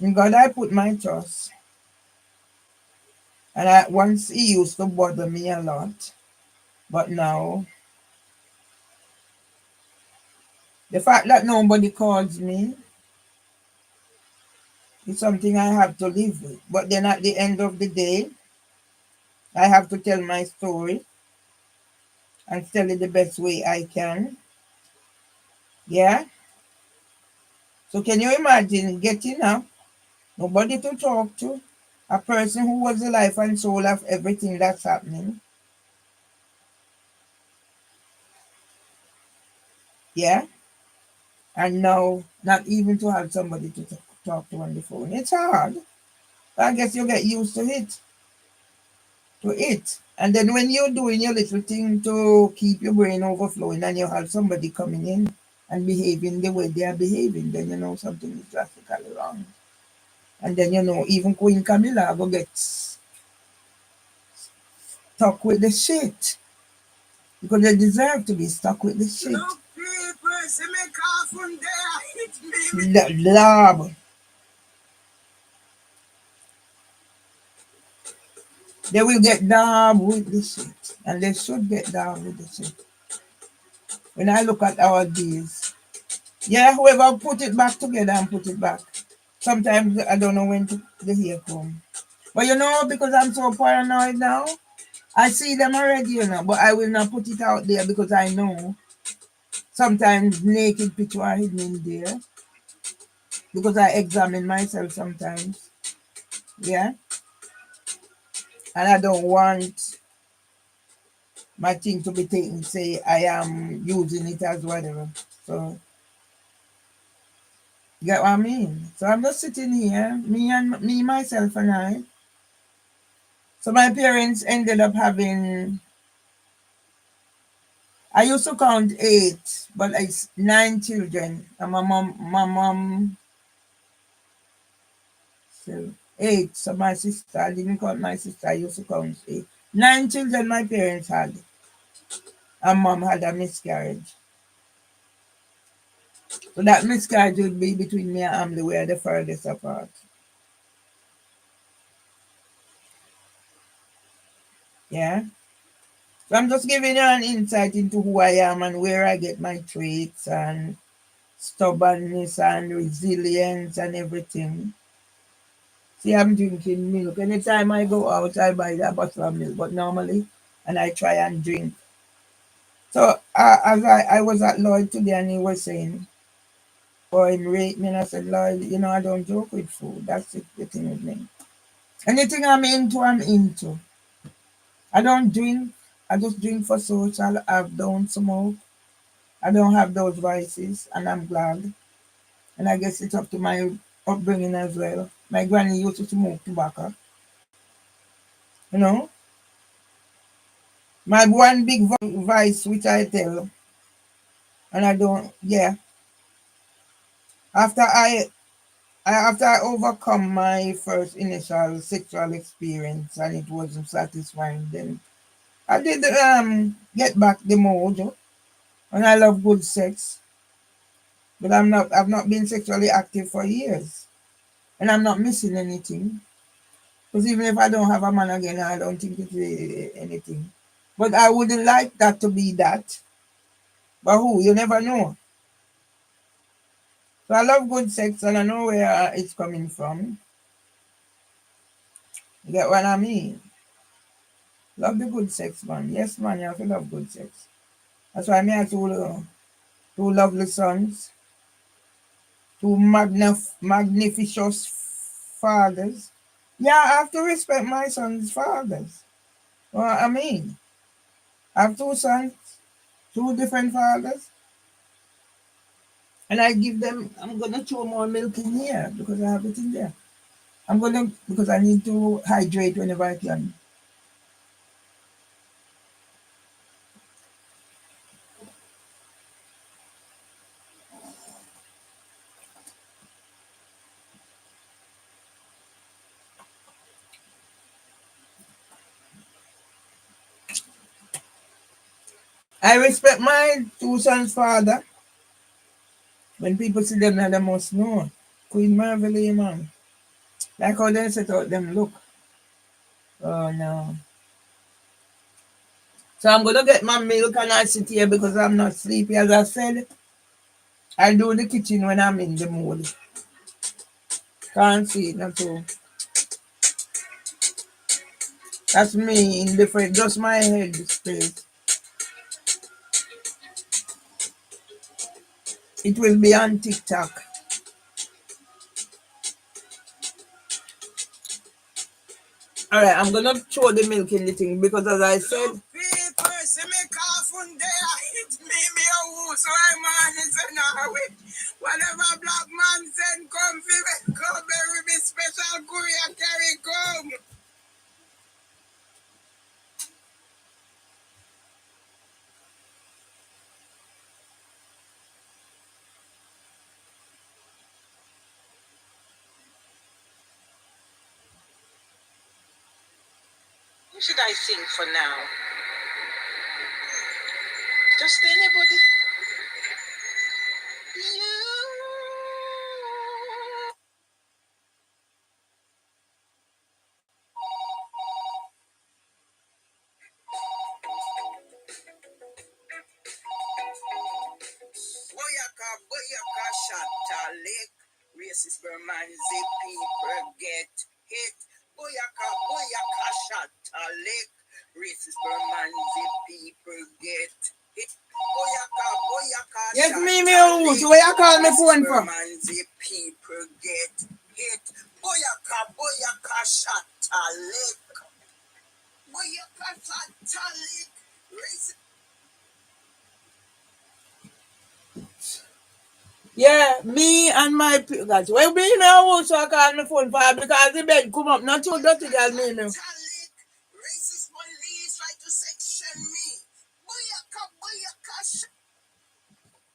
In God I put my trust. And once he used to bother me a lot. But now, the fact that nobody calls me is something I have to live with. But then at the end of the day, I have to tell my story and tell it the best way I can. Yeah? So can you imagine getting up, nobody to talk to, a person who was the life and soul of everything that's happening? Yeah? And now, not even to have somebody to talk to on the phone. It's hard. I guess you get used to it. to it. And then when you're doing your little thing to keep your brain overflowing and you have somebody coming in and behaving the way they are behaving, then you know something is drastically wrong. And then you know even Queen Camilla will get stuck with the shit. Because they deserve to be stuck with the shit. No people, see me cough from there, hit me. The lab. They will get down with the shit. And they should get down with the shit. When I look at our days, yeah, whoever put it back together and put it back. Sometimes I don't know when the hair come. But you know, because I'm so paranoid now, I see them already, you know, but I will not put it out there because I know sometimes naked picture are hidden in there. Because I examine myself sometimes. Yeah. And I don't want my thing to be taken, say I am using it as whatever. So you get what I mean? So I'm just sitting here, me, myself and I. So my parents ended up having, I used to count 8, but it's 9 children. And my mom, so 8. So my sister, I didn't count my sister, I used to count 8. 9 children my parents had. And mom had a miscarriage. So that miscarriage would be between me and Amli, we are the furthest apart. Yeah. So I'm just giving you an insight into who I am and where I get my traits and stubbornness and resilience and everything. See, I'm drinking milk. Anytime I go out, I buy that bottle of milk, but normally, and I try and drink. So as I was at Lloyd today and he was saying, for him rate me, and I said, Lloyd, you know, I don't joke with food. That's the thing with me. Anything I'm into, I'm into. I don't drink. I just drink for social. I don't smoke. I don't have those vices, and I'm glad. And I guess it's up to my upbringing as well. My granny used to smoke tobacco. You know, my one big vice, which I tell, and I don't. Yeah, after after I overcome my first initial sexual experience and it wasn't satisfying, then I did get back the mojo, and I love good sex. But I've not been sexually active for years. And I'm not missing anything. Because even if I don't have a man again, I don't think it's anything. But I wouldn't like that to be that. But who? You never know. So I love good sex and I know where it's coming from. You get what I mean? Love the good sex, man. Yes, man, you have to love good sex. That's why me have two lovely sons, two magnificent fathers. Yeah, I have to respect my son's fathers. Well, I mean, I have two sons, two different fathers, and I give them, I'm going to throw more milk in here because I have it in there. I'm going to, because I need to hydrate whenever I can. I respect my two sons' father. When people see them now, they must know. Queen Marvelly, man. Like how they set out them look. Oh, no. So I'm going to get my milk and I sit here because I'm not sleepy. As I said, I do the kitchen when I'm in the mood. Can't see it, not all. That's me in different, just my head space. It will be on TikTok. Alright, I'm gonna throw the milk in the thing because as I said, People, see me cough from there, hit me a who, so I'm on it, so now whatever black man send come for come bury me special courier carry come. should I sing for now? Just anybody? You. Boyaka, Shatalik. Racist Bermanzi people get hit. Boyaka, Shatalik. Racist Bermanzi people get hit. Boyaka, Yes, me, who? Where you call me phone from? Bermanzi people get hit. Boyaka, Shatalik. Boyaka, Shatalik. Racist. Yeah, me and my guys. Well, me now also I call my phone for because the bed come up. Not too dirty, girl, me now. Racist police try to section me. Boyaka.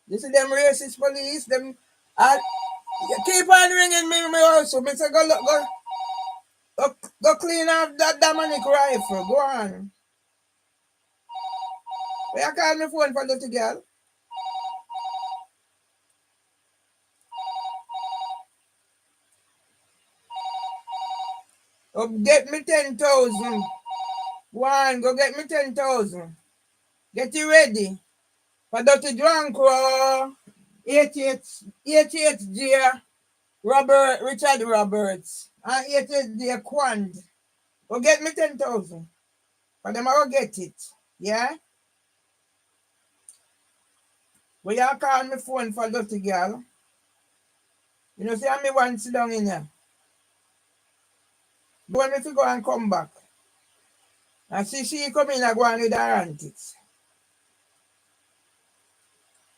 You see them racist police, them keep on ringing me also. Me say go clean up that Dominic rifle. Go on. Where you call my phone for dirty girl? Go get me 10,000. Go on, go get me 10,000. Get you ready. For dirty drunk 88 year Richard Roberts and 88 year Quand. Go get me 10,000. For them I go get it. Yeah? When you call me phone for dirty girl, you know, see, me want to sit down in here. Go on me to go and come back. And see she come in and go on with her antics.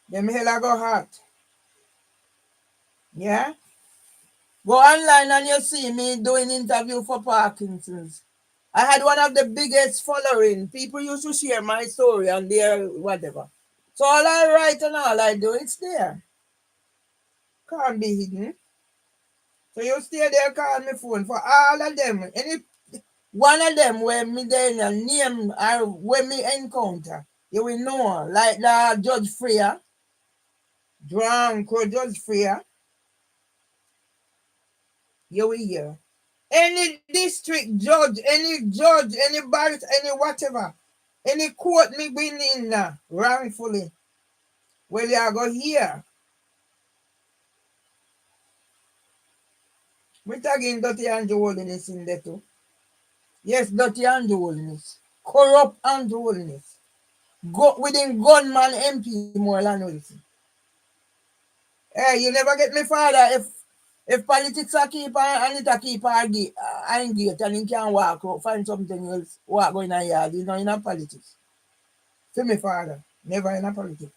Then me hell go hot. Yeah? Go online and you see me doing interview for Parkinson's. I had one of the biggest following. People used to share my story on their whatever. So all I write and all I do, it's there. Can't be hidden. So you stay there, call me phone for all of them. Any one of them where me there name or where me encounter, you will know. Like the Judge Freya, drunk or Judge Freya, you will hear. Any district judge, any barrister, any whatever, any court me been in wrongfully, well, you are go here. We talking dirty Andrew Holiness in there too. Yes, dirty Andrew Holiness. Corrupt Andrew Holiness. Go within gunman MP more than Wilson. Hey, you never get me father if politics are keep and it a keep engaged and he can walk out, find something else, walk go in a yard, you know, in a politics. See me father, never in a politics.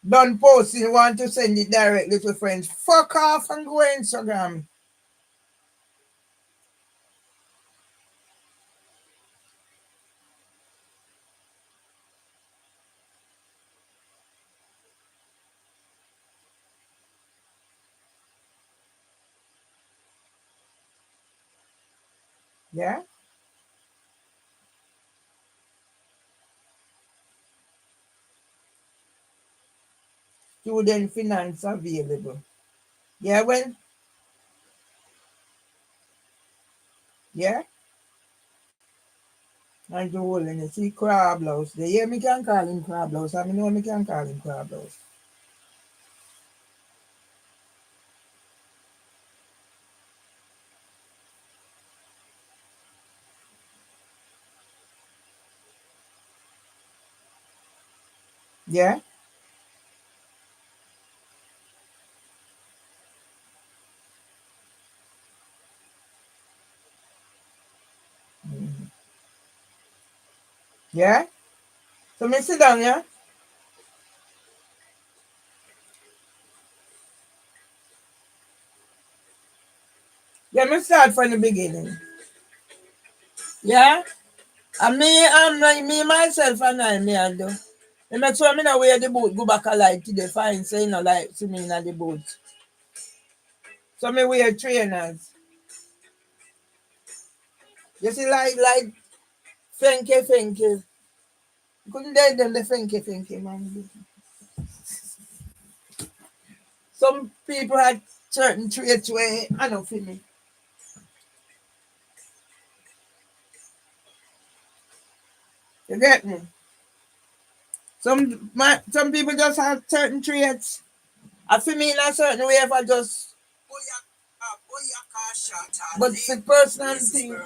Done posting, want to send it directly to friends. Fuck off and go Instagram. Yeah? Student finance available. Yeah, well? Yeah? And the whole and you see crab house. They hear me can call him crab house. I know me can call him crab house. Yeah? Mm-hmm. Yeah? So me sit down, yeah? Yeah, me start from the beginning. Yeah? And me myself and I do. Me make sure me not wear the boat, go back alive till they find say no like to me in the boat. So me wear trainers. You see, like Fenke. You couldn't date them the Fenke, man. Some people had certain traits where I don't feel me. You get me? Some people just have certain traits. I feel me in a certain way if I just but the personal thing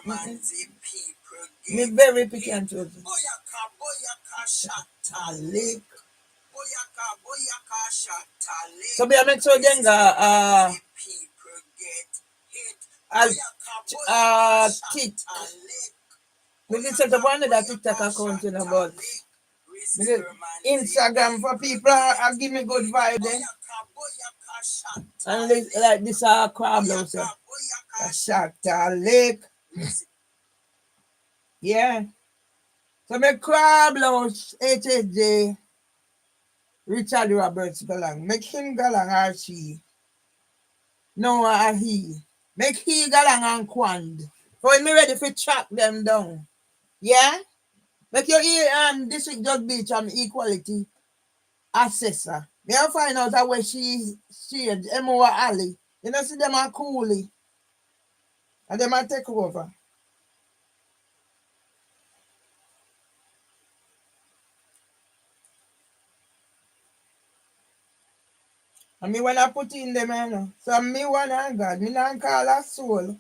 me very picky and choosy. So be I make sure then tick. We can set up another TikTok account in about Instagram for people give me good vibe then. And like this crab house. Shatta Lake. Yeah. So my crab house HJ Richard Roberts galang. Make him galang or she. No he. Make he galang and quand. For me ready to track them down. Yeah? Make your ear district judge beach equality assessor. Me I find out that where she and Emoa Ali. You know see them are coolie. And them are take over. And me when I put in them, you know. So me one and God, me not call a soul.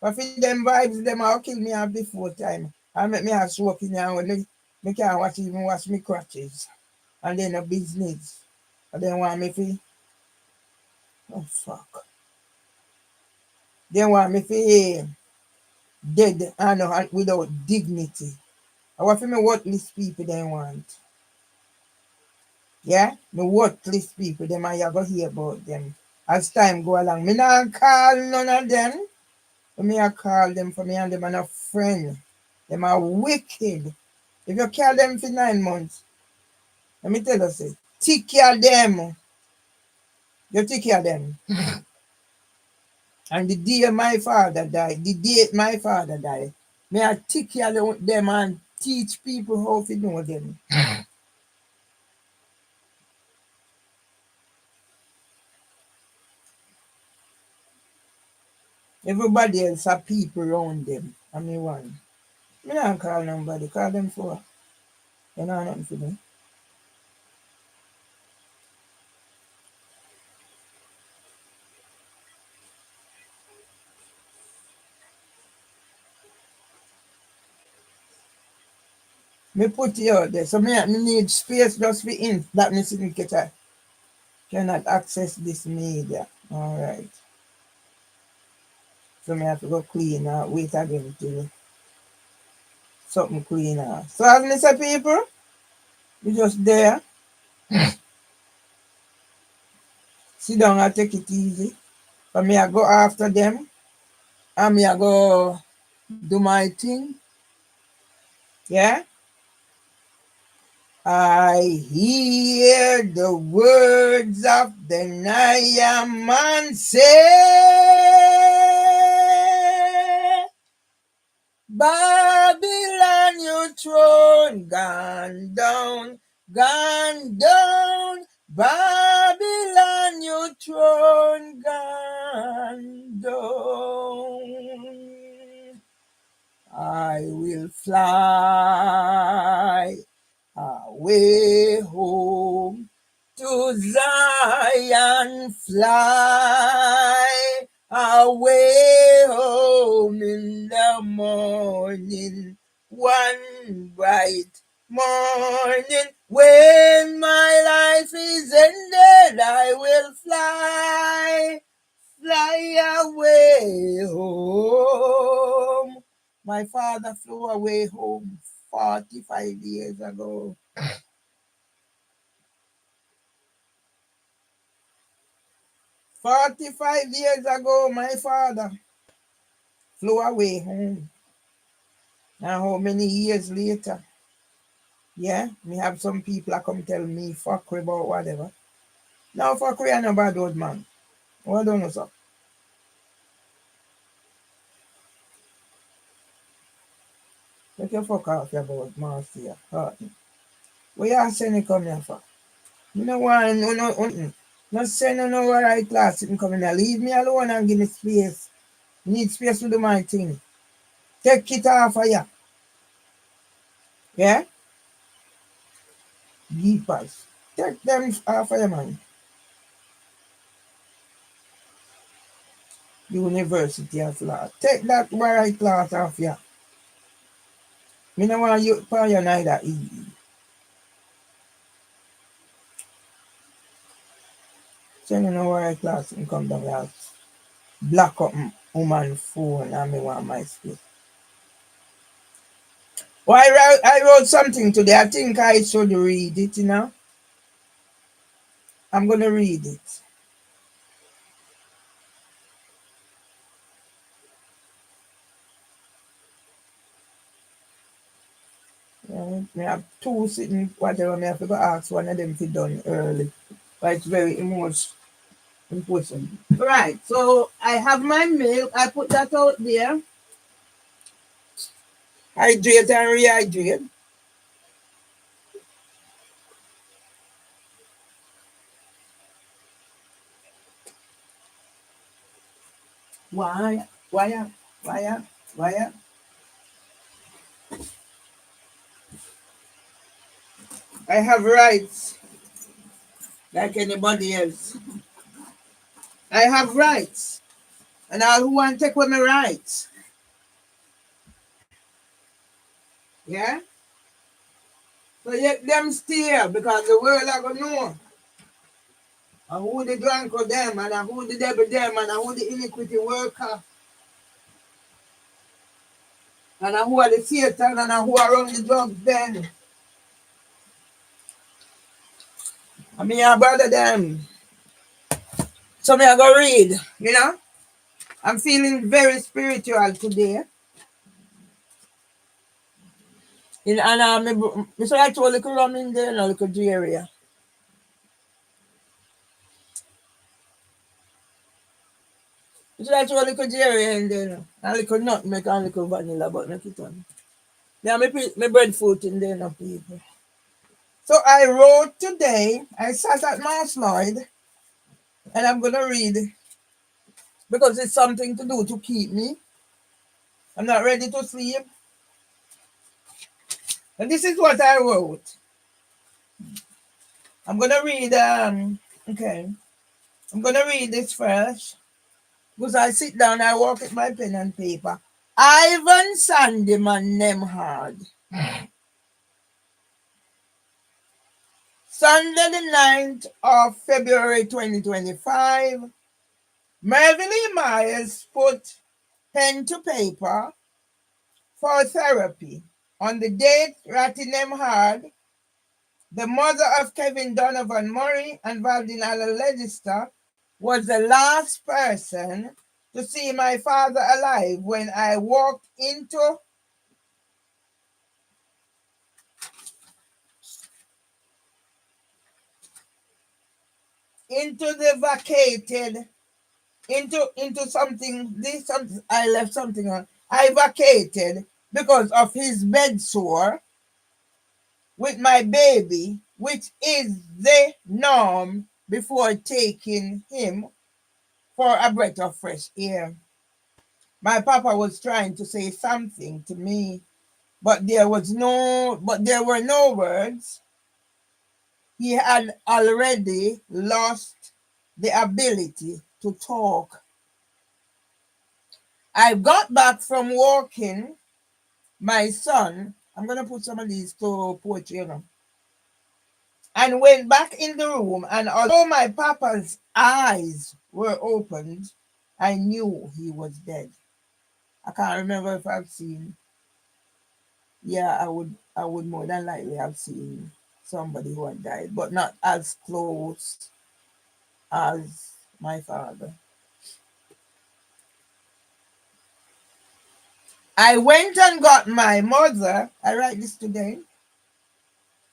But for them vibes, them will kill me off before time. I make me a smoke in here when me can't watch me crutches. And then a business. And then want me to, oh fuck. They want me to dead and without dignity. I want for me worthless people they want. Yeah? Me worthless people, them I go hear about them. As time go along. Me not call none of them. Me I call them for me and them are no friend. Them are wicked. If you call them for 9 months, let me tell you, say, take care of them. You take care of them. And the day my father died, me I take care of them and teach people how to know them. Everybody else have people around them. I mean one. Me not call nobody, call them for. You know nothing for them. Me put you out there. So me need space just for in that me significant cannot access this media. Alright. So me have to go clean out, wait again till something clean out. So as me say people, you just there, sit down and take it easy. For me I go after them and me I go do my thing. Yeah. I hear the words of the Naaman say, Babylon, your throne gone down, Babylon, your throne gone down. I will fly away home to Zion, fly away home in the morning, one bright morning, when my life is ended, I will fly away home. My father flew away home 45 years ago. 45 years ago, my father flew away home. Now, how many years later? Yeah, me have some people that come tell me fuckery about whatever. Now, fuckery ain't no bad old man. What don't know, sir? Make you fuck off about Marcia. Where you send it come here for? You know why no send no right class sitting coming here. Leave me alone and give me space. Need space to do my thing. Take it off of you. Yeah? Jeepers. Take them off of you, man. University of Law. Take that right class off you. Me no want you for you neither. Send no right class and come down here. Block up woman phone and me want my space. Well, I wrote something today. I think I should read it, you know. I'm going to read it. Me have two sitting, whatever, me have to go ask one of them to done early. But it's very important. Right, so I have my milk. I put that out there. Hydrate and rehydrate. Why? Why? Why? Why? I have rights like anybody else. I have rights. And all who want to take away my rights. Yeah? So let them steer because the world are gonna know. And who the drunk of them and who the devil them and who the iniquity worker. And who are the Satan and who are on the drugs then. I mean I bother them. So me I go read, you know? I'm feeling very spiritual today. And so I told a little rum in there and a little area. So I told a little area in there. A little nutmeg and a little vanilla, but make it on. Yeah, my breadfruit in there now, people. So I wrote today, I sat at Mount Lloyd, and I'm going to read because it's something to do to keep me. I'm not ready to sleep. And this is what I wrote. I'm going to read, okay. I'm going to read this first. Because I sit down, I walk with my pen and paper. Ivan Sandeman Nemhard. Sunday the 9th of February 2025. Mervyn E. Myers put pen to paper for therapy. On the date, Ratty Nemhard, the mother of Kevin Donovan Murray and Valdinala Legister, was the last person to see my father alive when I walked into the vacated into something. I left something on. I vacated because of his bed sore with my baby, which is the norm before taking him for a breath of fresh air. My papa was trying to say something to me, but there were no words. He had already lost the ability to talk. I got back from walking my son. I'm going to put some of these to poetry, and went back in the room. And although my papa's eyes were opened, I knew he was dead. I can't remember if I've seen. Yeah, I would more than likely have seen somebody who had died, but not as close as my father. I went and got my mother. I write this today.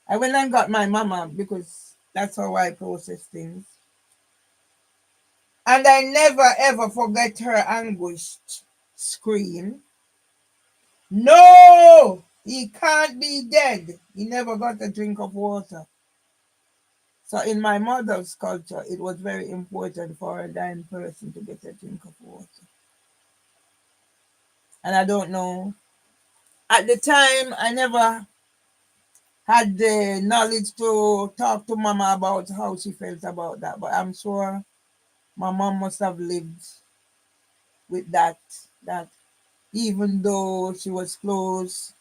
I went and got my mama because that's how I process things. And I never ever forget her anguished scream. No! He can't be dead. He never got a drink of water. So in my mother's culture, it was very important for a dying person to get a drink of water. And I don't know. At the time, I never had the knowledge to talk to Mama about how she felt about that. But I'm sure my mom must have lived with that. That even though she was close,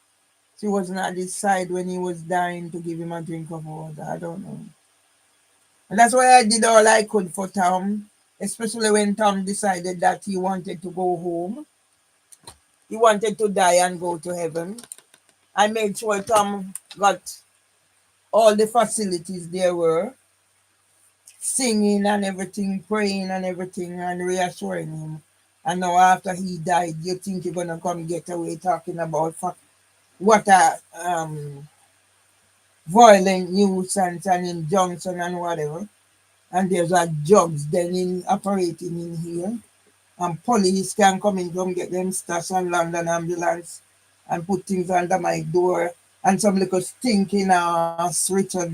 she wasn't at his side when he was dying to give him a drink of water. I don't know. And that's why I did all I could for Tom, especially when Tom decided that he wanted to go home. He wanted to die and go to heaven. I made sure Tom got all the facilities there were, singing and everything, praying and everything, and reassuring him. And now after he died, you think you're gonna come get away talking about what a violent nuisance and injunction and whatever. And there's a jobs then in operating in here. And police can come in, come get them stash and London ambulance and put things under my door. And some little stinking ass Richard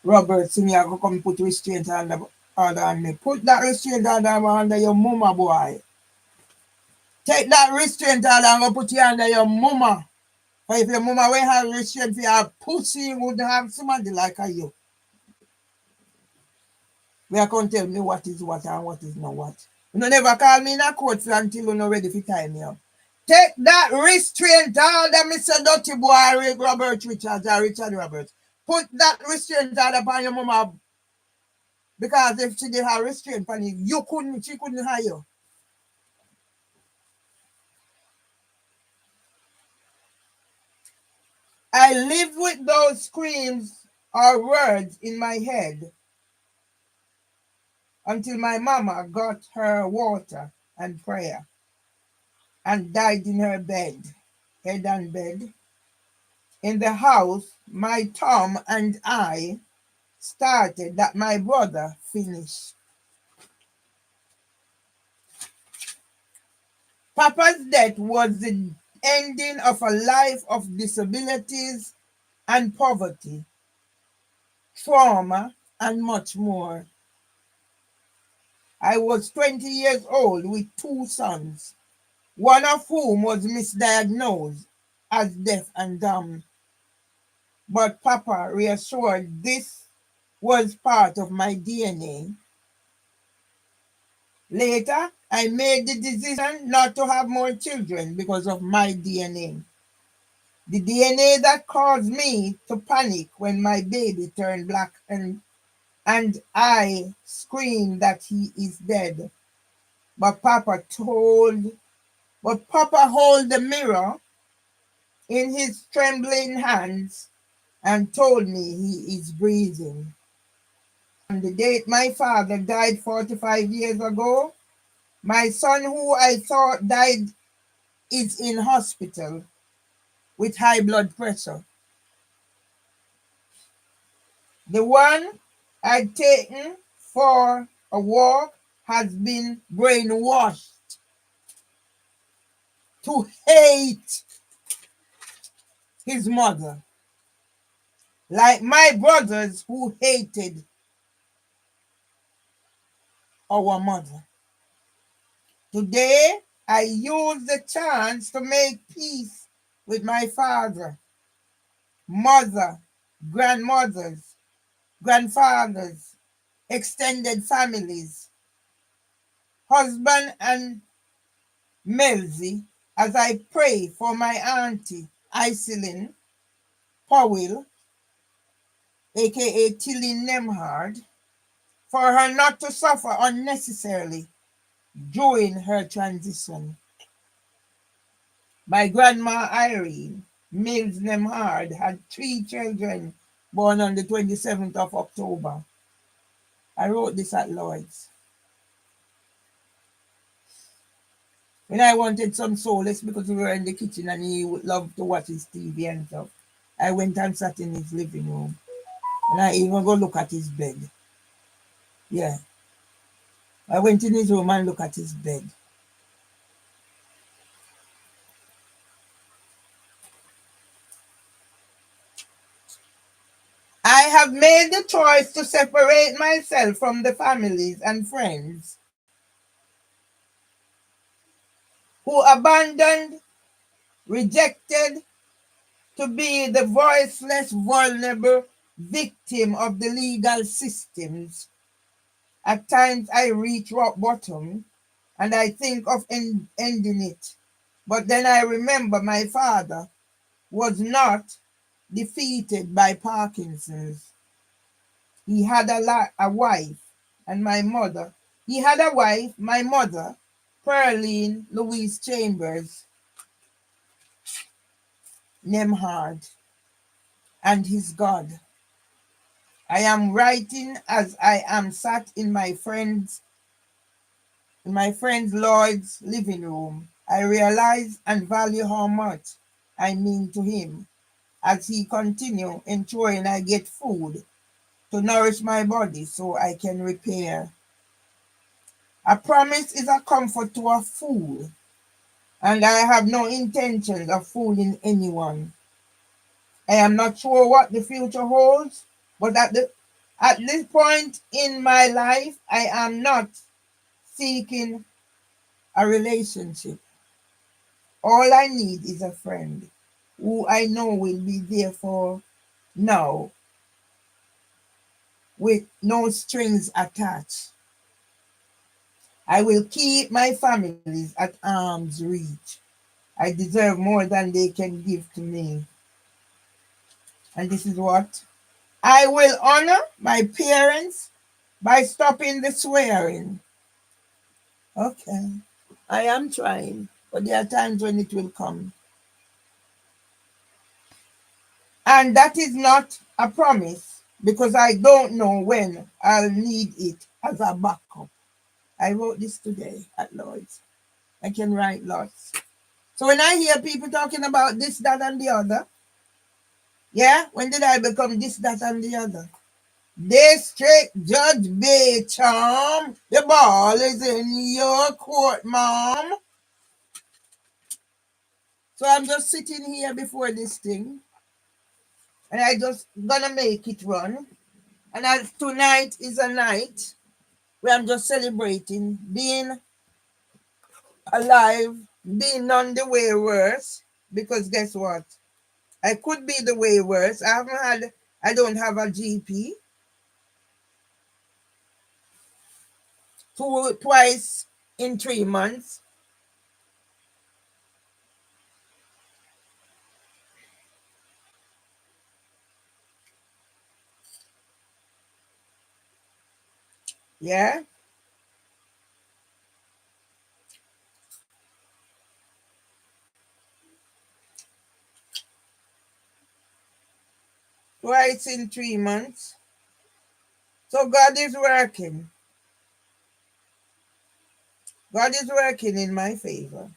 Roberts in here go come put restraint order on me. Put that restraint order under your mama, boy. Take that restraint order and go put it under your mama. For if your mama will have restraint for your pussy, you would have somebody like you. We are going to tell me what is what and what is not what. You know, never call me in a court until you're not ready for time me up. Take that restraint order, Mr. Dirty Boy, Robert Richards or Richard Roberts. Put that restraint order upon your mama. Because if she did have restraint on you, she couldn't hire you. I lived with those screams or words in my head until my mama got her water and prayer and died in her bed, head and bed. In the house, my Tom and I started that my brother finished. Papa's death was the ending of a life of disabilities and poverty, trauma, and much more. I was 20 years old with two sons, one of whom was misdiagnosed as deaf and dumb. But Papa reassured this was part of my DNA. Later, I made the decision not to have more children because of my DNA. The DNA that caused me to panic when my baby turned black and I screamed that he is dead. But Papa held the mirror in his trembling hands and told me he is breathing. On the date my father died 45 years ago, my son, who I thought died, is in hospital with high blood pressure. The one I'd taken for a walk has been brainwashed to hate his mother, like my brothers who hated our mother. Today, I use the chance to make peace with my father, mother, grandmothers, grandfathers, extended families, husband and Melzi, as I pray for my auntie, Iselin Powell, aka Tilly Nemhard, for her not to suffer unnecessarily during her transition. My grandma Irene Mills Nemhard had 3 children born on the 27th of October. I wrote this at Lloyd's. When I wanted some solace because we were in the kitchen and he would love to watch his TV and stuff, I went and sat in his living room. And I even go look at his bed. Yeah. I went in his room and looked at his bed. I have made the choice to separate myself from the families and friends who abandoned, rejected, to be the voiceless, vulnerable victim of the legal systems. At times I reach rock bottom and I think of ending it. But then I remember my father was not defeated by Parkinson's. He had a wife, and my mother. He had a wife, my mother, Pearline Louise Chambers Nemhard, and his God. I am writing as I am sat in my friend Lloyd's living room. I realize and value how much I mean to him as he continue ensuring I get food to nourish my body so I can repair. A promise is a comfort to a fool, and I have no intentions of fooling anyone. I am not sure what the future holds, but at this point in my life, I am not seeking a relationship. All I need is a friend who I know will be there for now with no strings attached. I will keep my families at arm's reach. I deserve more than they can give to me. And this is what? I will honor my parents by stopping the swearing. Okay. I am trying, but there are times when it will come. And that is not a promise because I don't know when I'll need it as a backup. I wrote this today at Lloyd's. I can write lots. So when I hear people talking about this, that, and the other, yeah, when did I become this, that, and the other? District Judge Baycham, the ball is in your court, mom. So I'm just sitting here before this thing, and I just gonna make it run. And as tonight is a night where I'm just celebrating being alive, being none the way worse. Because guess what? I could be the way worse. I don't have a GP. Twice in 3 months. Yeah. Twice in 3 months. So God is working. God is working in my favor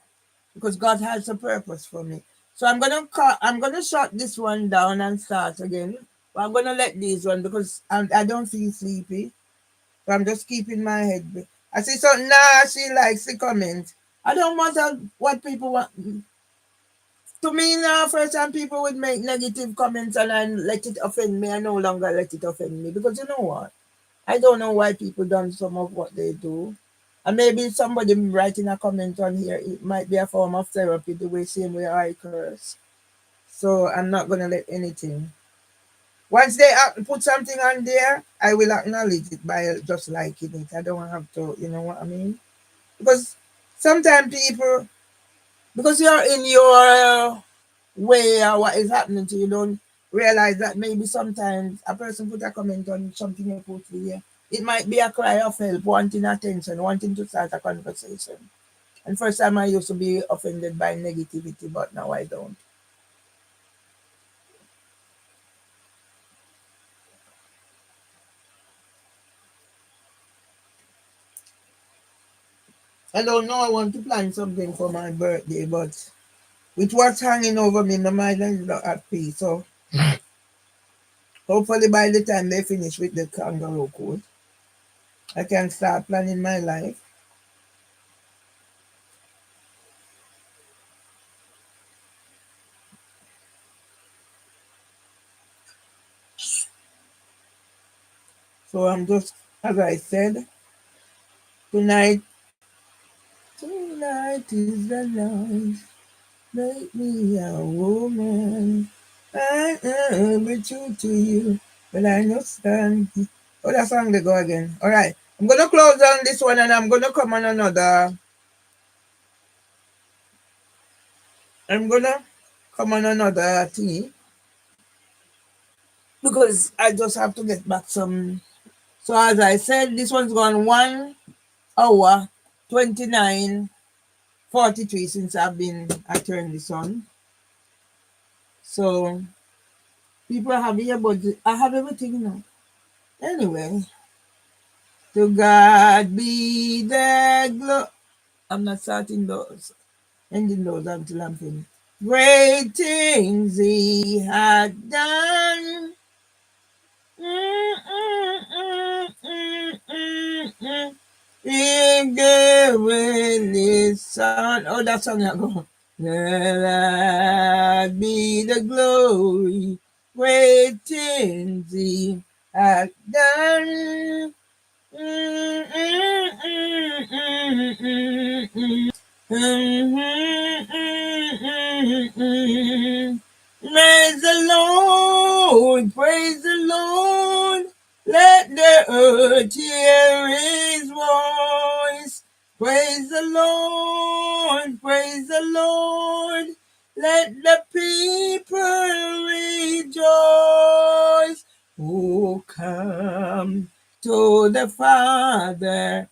because God has a purpose for me. So I'm gonna shut this one down and start again. But I'm gonna let these one because I don't feel sleepy. So I'm just keeping my head. I see something now. She likes the comment. I don't matter what people want. To me now, first time people would make negative comments and I let it offend me. I no longer let it offend me because you know what? I don't know why people done some of what they do. And maybe somebody writing a comment on here, it might be a form of therapy, the way same way I curse. So I'm not gonna let anything. Once they put something on there, I will acknowledge it by just liking it. I don't have to, you know what I mean? Because sometimes people, because you're in your way or what is happening to you, don't realize that maybe sometimes a person put a comment on something you put here. It might be a cry of help, wanting attention, wanting to start a conversation. And first time I used to be offended by negativity, but now I don't. I don't know, I want to plan something for my birthday, but with what's hanging over me, my mind is not at peace. So hopefully by the time they finish with the kangaroo court, I can start planning my life. So I'm just, as I said, tonight is the night. Make me a woman. I'll be true to you, but I know stand. Oh, that song they go again. All right, I'm gonna close down this one, and I'm gonna come on another. I'm gonna come on another thing because I just have to get back some. So as I said, this one's gone 1 hour 29:43 since I turned this on. So people have here, but I have everything now. Anyway, to God be the glory. I'm not starting those, ending those until I'm finished. Great things He had done. He gave His Son. Oh, that song I go. Let be the glory. Great things He had done. Praise the Lord, praise the Lord. Let the earth hear His voice. Praise the Lord, praise the Lord. Let the people rejoice. Oh, come to the Father,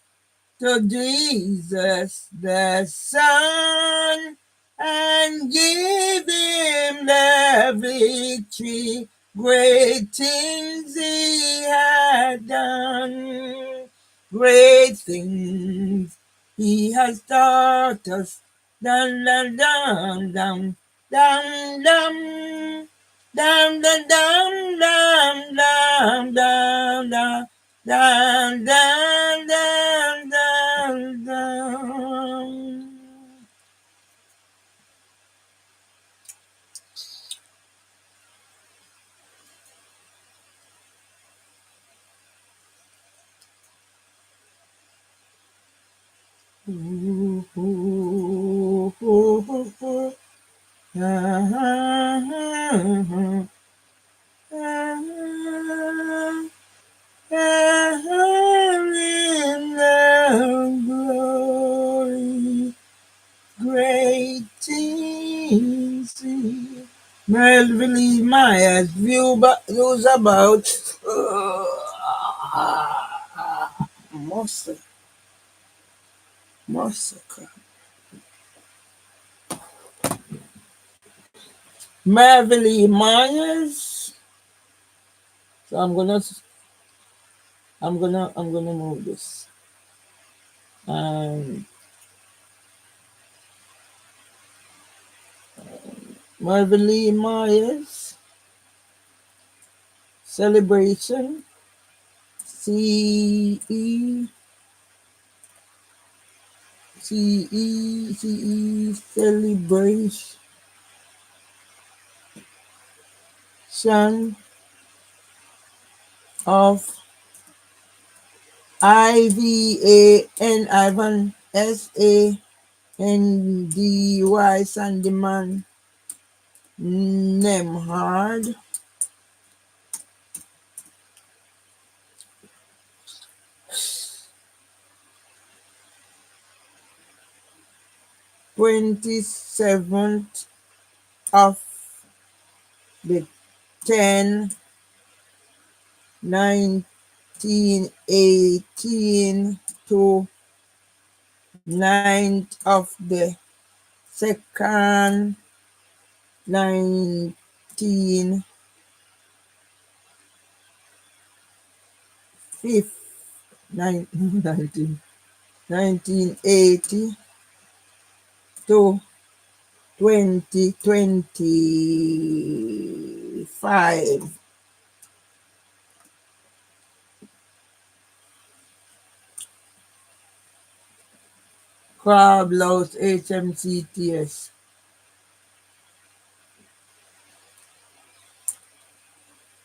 to Jesus the Son, and give Him the victory. Great things He had done. Great things He has taught us. Dum dum dum dum dum dum. Dum dum dum dum dum dum dum. Dun, dun, dun, dun, dun. Ooh, ooh, ooh, ooh. Ah, ah, ah, in the glory, great things. Melville Myers views about massacre. Melville Myers. So I'm gonna move this. Melville Myers celebration. CE celebration of Ivan SANDY Sandyman Nemhard 27th of the 10 1918 to 9th of the 2nd 19 5th 19 1980 to 2025. Crab Louse HMCTS.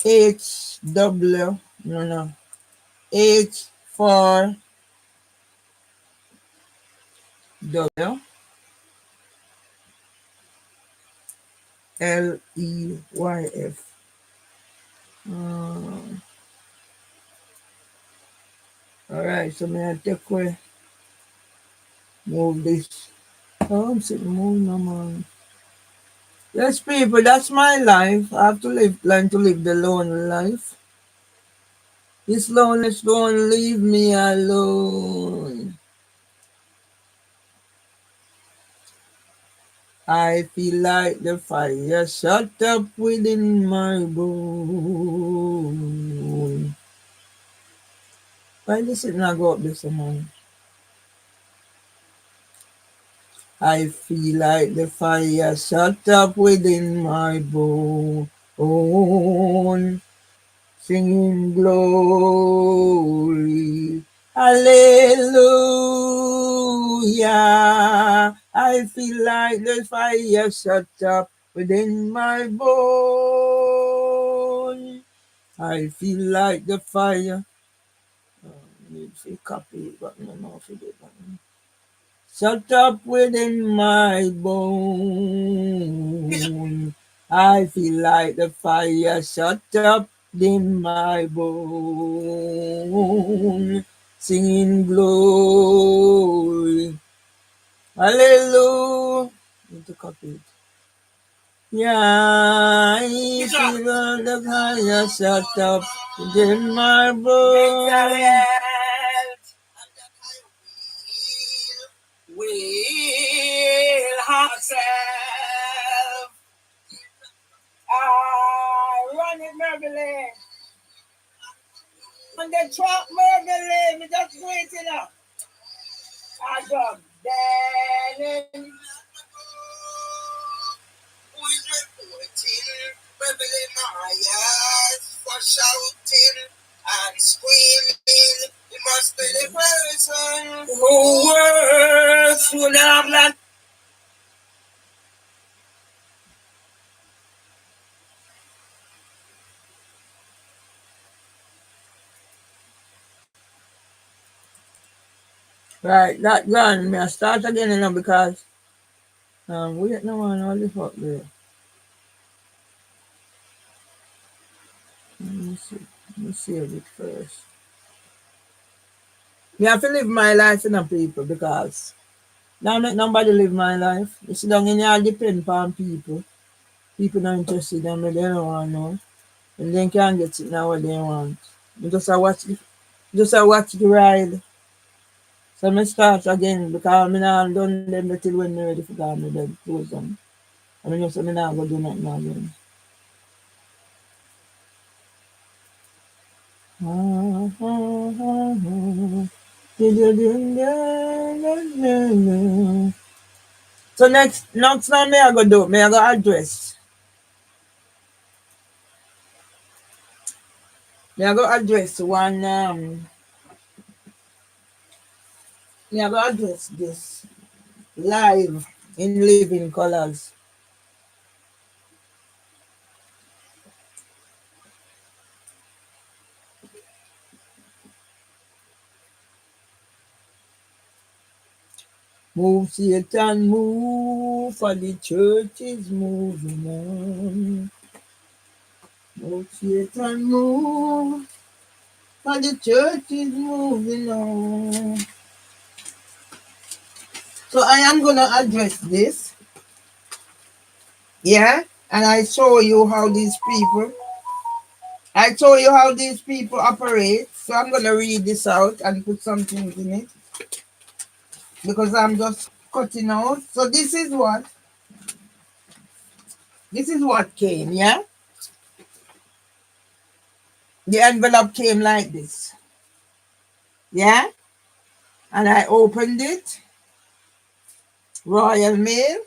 HW, no, H for W, LEYF. Alright, so may I take away, move this. Oh, I'm sitting move no man. Yes, people, that's my life. I have to learn to live the lonely life. This loneliness don't leave me alone. I feel like the fire shut up within my bone. Why this is not go up this morning? I feel like the fire shut up within my bone. Singing glory, hallelujah. I feel like the fire shut up within my bone. I feel like the fire. Need to copy it, but no know if it did. Shut up within my bone. I feel like the fire shut up in my bone. Singing glory. Hallelujah. Need to copy it. Yeah, I feel the fire shut up within my bone. Will herself. Run it, Merville. On the truck, Merville. Me just waiting up. I got Danny. Who is reporting? Merville Myers for shouting and screaming. It must be the person who works would have that. Right, that gone. Me I start again you know because wait no man, all this up there. Let me see. Let me save it first. Me have to live my life in a people because now make nobody live my life. You sit down in here depend upon people. People not interested in me, they don't want to know. And they can't get it now what they want. You just a watch the ride. So me start again because me not done them till when me ready for God me then close them. I mean so me not go do nothing again. So next time me I go do, me I go address. Me I go address one me I go address this live in living colors. Move Satan, move, for the church is moving on. Move Satan, move, for the church is moving on. So I am gonna address this, yeah, and I show you how these people. I show you how these people operate. So I'm gonna read this out and put some things in it because I'm just cutting out. So this is what came, yeah. The envelope came like this, yeah, and I opened it, Royal Mail,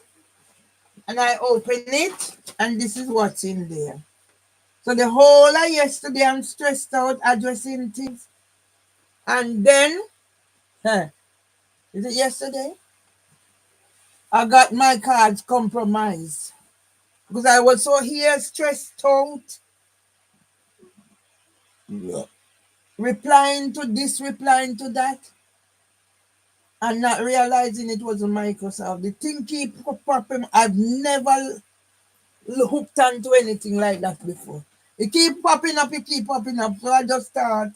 and I open it, and this is what's in there. So the whole of yesterday, I'm stressed out addressing things, and then, is it yesterday? I got my cards compromised because I was so here stressed out. Yeah. replying to this, replying to that, and not realizing it was Microsoft. The thing keep popping. I've never hooked onto anything like that before. It keep popping up, it keep popping up. So I just thought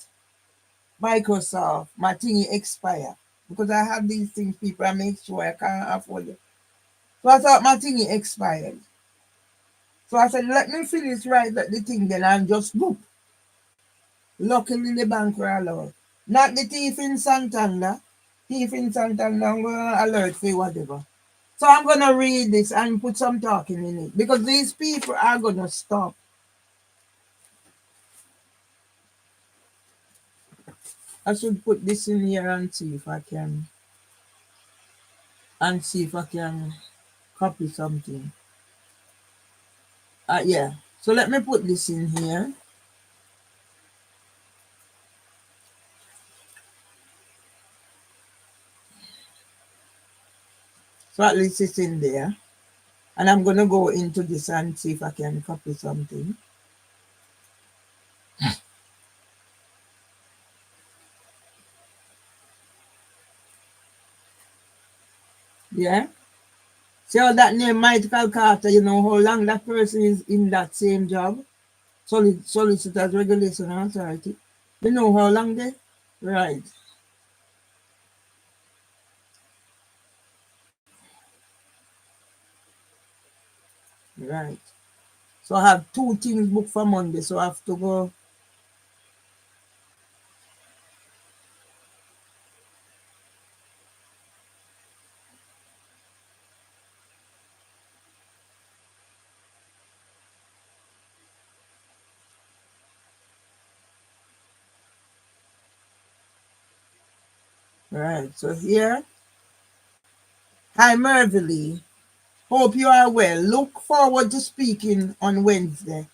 Microsoft, my thingy expire. Because I have these things, people, I make sure I can't afford it. So I thought my thingy expired. So I said, let me finish right the thing then and just boop. Luckily the bank were allowed. Not the thief in Santander. Thief in Santander, I'm gonna alert for whatever. So I'm gonna read this and put some talking in it. Because these people are gonna stop. I should put this in here and see if I can copy something. Yeah. So let me put this in here. So at least it's in there. And I'm gonna go into this and see if I can copy something. Yeah. See how that name Michael Carter, you know how long that person is in that same job? Solicitors Regulation Authority. You know how long they? Right. Right. So I have 2 things booked for Monday, so I have to go. Right. So here, hi Mervily. Hope you are well. Look forward to speaking on Wednesday.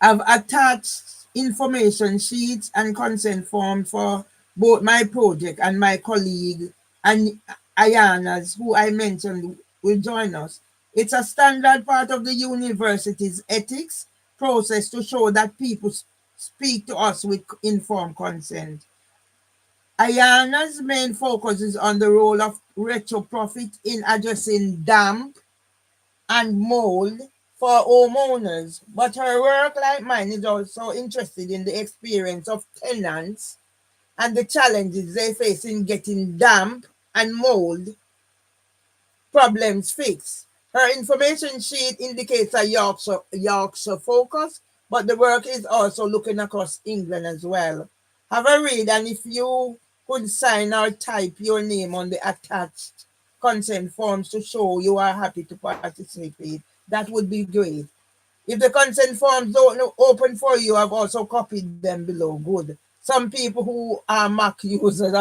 I've attached information sheets and consent form for both my project and my colleague and Ayana's, who I mentioned will join us. It's a standard part of the university's ethics process to show that people speak to us with informed consent. Ayana's main focus is on the role of retroprofit in addressing damp and mold for homeowners, but her work, like mine, is also interested in the experience of tenants and the challenges they face in getting damp and mold problems fixed. Her information sheet indicates a Yorkshire focus, but the work is also looking across England as well. Have a read, and if you could sign or type your name on the attached consent forms to show you are happy to participate, that would be great. If the consent forms don't open for you, I've also copied them below. Good. Some people who are Mac users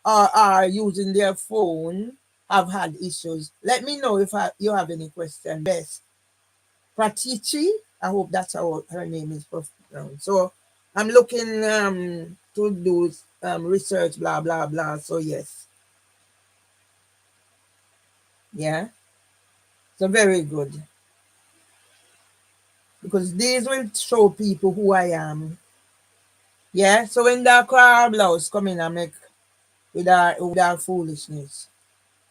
are using their phone have had issues. Let me know if you have any question. Best Pratici, I hope that's how her name is pronounced. So I'm looking to do research, blah blah blah. So yes, yeah. So very good, because these will show people who I am. Yeah. So when that car blouse come in, I make with our foolishness.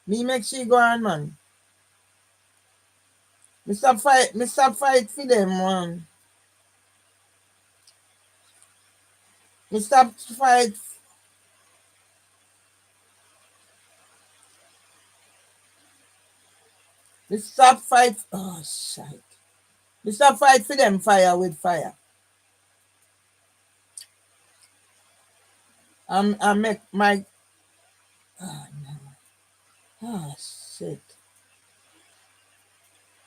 Me make she go on, man. Me stop fight for them, man. Me stop fight. Me stop fight. Oh shit. Me stop fight for them fire with fire. I make my. Oh no. Oh shit.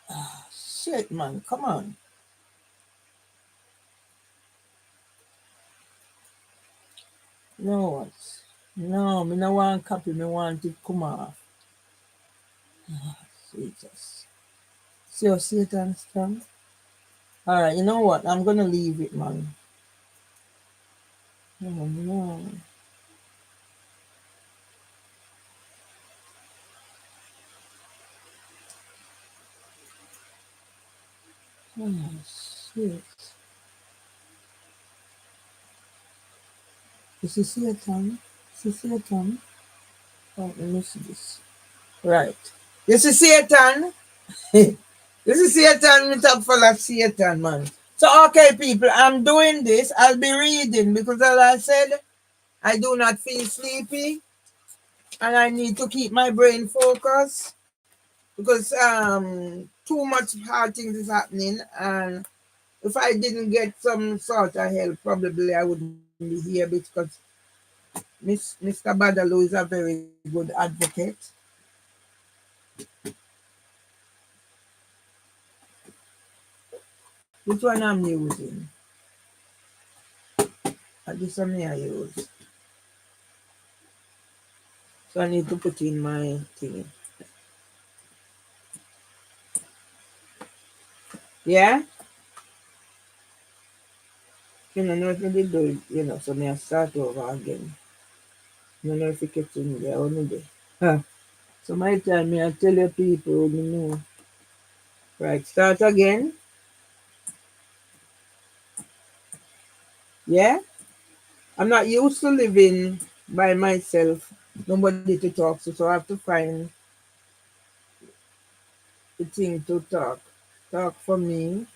Oh shit, man. Come on. No what? No, me no want copy. Me want it come off. Oh, Jesus. See how Satan strong? Alright, you know what? I'm gonna leave it, man. Oh no. Oh shit. This is Satan. This is Satan. Oh, let me see this. Right. This is Satan. This is Satan. Me talk full of Satan, man. So, okay, people, I'm doing this. I'll be reading because, as I said, I do not feel sleepy and I need to keep my brain focused because too much hard things is happening, and if I didn't get some sort of help, probably I wouldn't be here because Mr. Badaloo is a very good advocate. Which one I'm using? This one I use. So I need to put in my thing. Yeah? You know if I did do it, so may I start over again. You know if it gets in there only day. Huh. So my time, may I tell you people, Right, start again. Yeah? I'm not used to living by myself, nobody to talk to, so I have to find the thing to talk. Talk for me.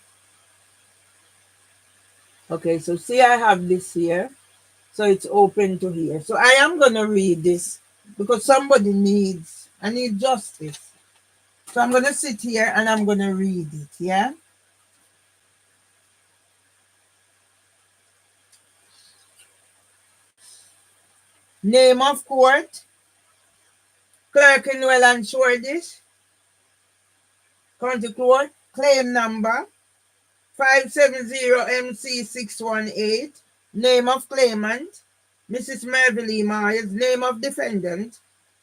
Okay, so see, I have this here, so it's open to here. So I am going to read this because I need justice. So I'm going to sit here and I'm going to read it, yeah? Name of court, Clerkenwell and Shoreditch, County Court, claim number 570MC618, name of claimant, Mrs. Merville Myers, name of defendant,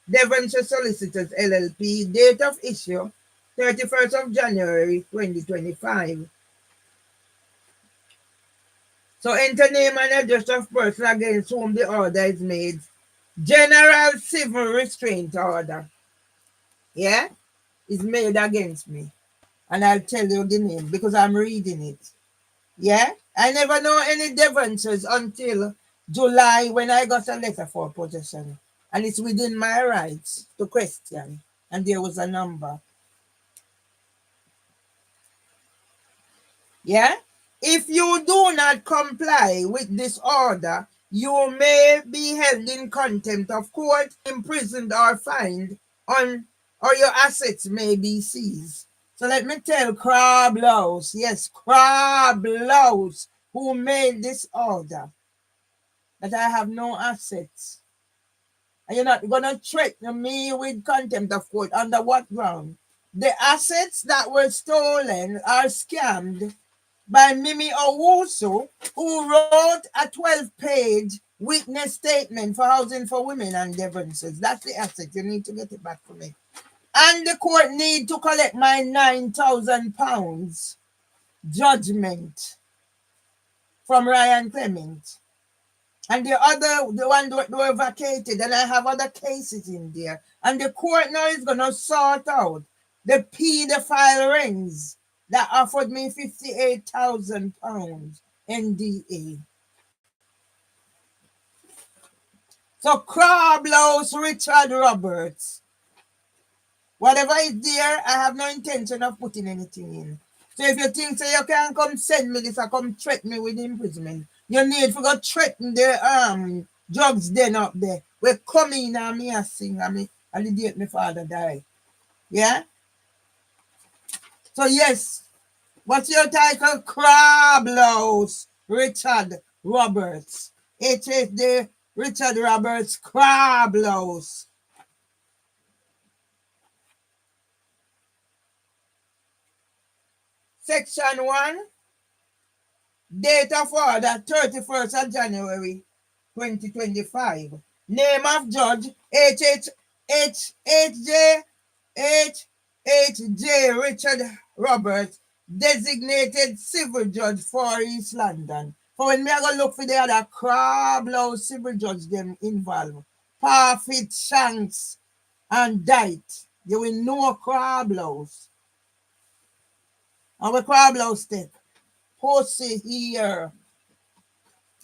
Devonshire Solicitors LLP, date of issue, 31st of January 2025. So enter name and address of person against whom the order is made. General Civil Restraint Order. Yeah? Is made against me. And I'll tell you the name because I'm reading it. Yeah? I never know any Devonshires until July when I got a letter for possession. And it's within my rights to question. And there was a number. Yeah? If you do not comply with this order, you may be held in contempt of court, imprisoned, or fined, or your assets may be seized. So let me tell Crablows, yes, Crablows, who made this order, that I have no assets. And you're not going to threaten me with contempt of court. Under what ground? The assets that were stolen are scammed by Mimi Owusu, who wrote a 12-page witness statement for Housing for Women and Devonshires. That's the asset. You need to get it back for me. And the court need to collect my £9,000 judgment from Ryan Clement. And the one that were vacated, and I have other cases in there. And the court now is going to sort out the pedophile rings that offered me £58,000 NDA. So Crablows Richard Roberts, whatever is there, I have no intention of putting anything in. So if you think so you can come send me this or come threaten me with imprisonment, you need to go threaten the drugs then up there. We come in and me a sing and the date my father died. Yeah? So yes, what's your title? Crablows Richard Roberts. It is the Richard Roberts Crablows. Section 1, date of order 31st of January 2025. Name of judge H.J. Richard Roberts, designated civil judge for East London. For when me I go look for the other Crablows civil judge them involved, Parfit, Shanks, and Dite, you will know Crablows. And we Crablows take. Pussy here.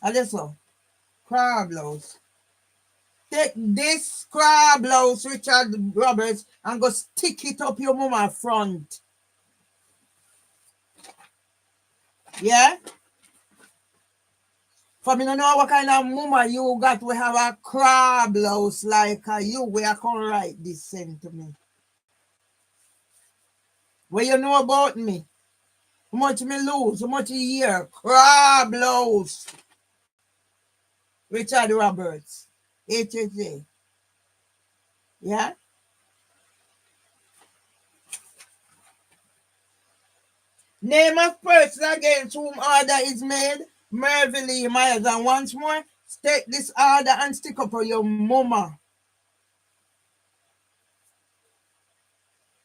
And that's all. Crab blouse. Take this crab blouse, Richard Roberts, and go stick it up your mama front. Yeah? For me to know what kind of mama you got, we have a crab blouse like you. We are going to write this sent to me. What you know about me? How much me lose? How much a year? Crab blouse. Richard Roberts. HHA. Yeah? Name of person against whom order is made. Mervyn Lee Myers. And once more, take this order and stick up for your mama.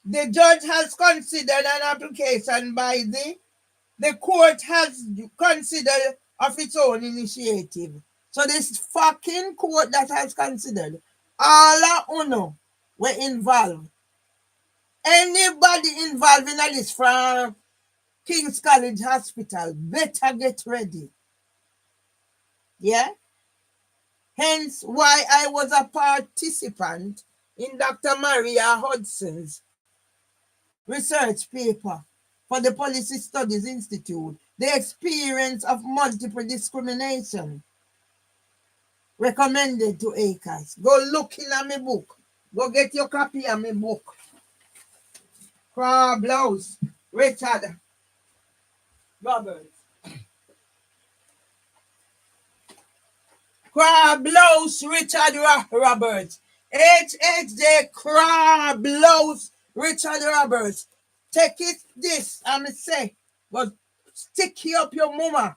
The judge has considered an application by the court has considered of its own initiative. So this fucking court that has considered, all of uno were involved. Anybody involved in this from King's College Hospital better get ready. Yeah? Hence why I was a participant in Dr. Maria Hudson's research paper for the Policy Studies Institute, The Experience of Multiple Discrimination, recommended to ACAS. Go look in at my book. Go get your copy of my book. Crab blouse, Richard Roberts. Crab blouse, Richard Roberts. HHJ crab blouse, Richard Roberts. Take it this, and say, but stick you up your mama.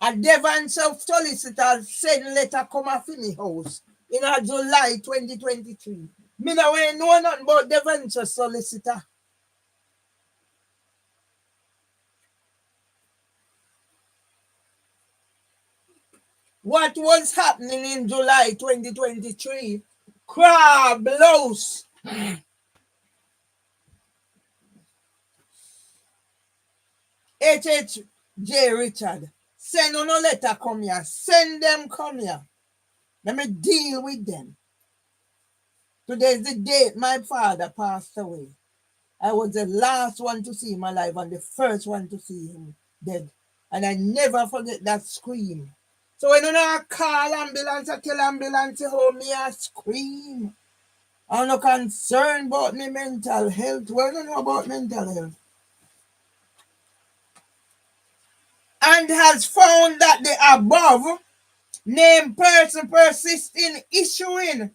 A Devon South solicitor send letter come off in the house in July 2023. Me no know nothing about Devon solicitor. What was happening in July 2023? Crab blouse. HHJ Richard. Send no letter come here. Send them come here. Let me deal with them. Today's the date my father passed away. I was the last one to see him alive and the first one to see him dead. And I never forget that scream. So when you call ambulance, I tell ambulance, oh, me I scream. I'm not concerned about my mental health. What do you know about mental health? And has found that the above named person persists in issuing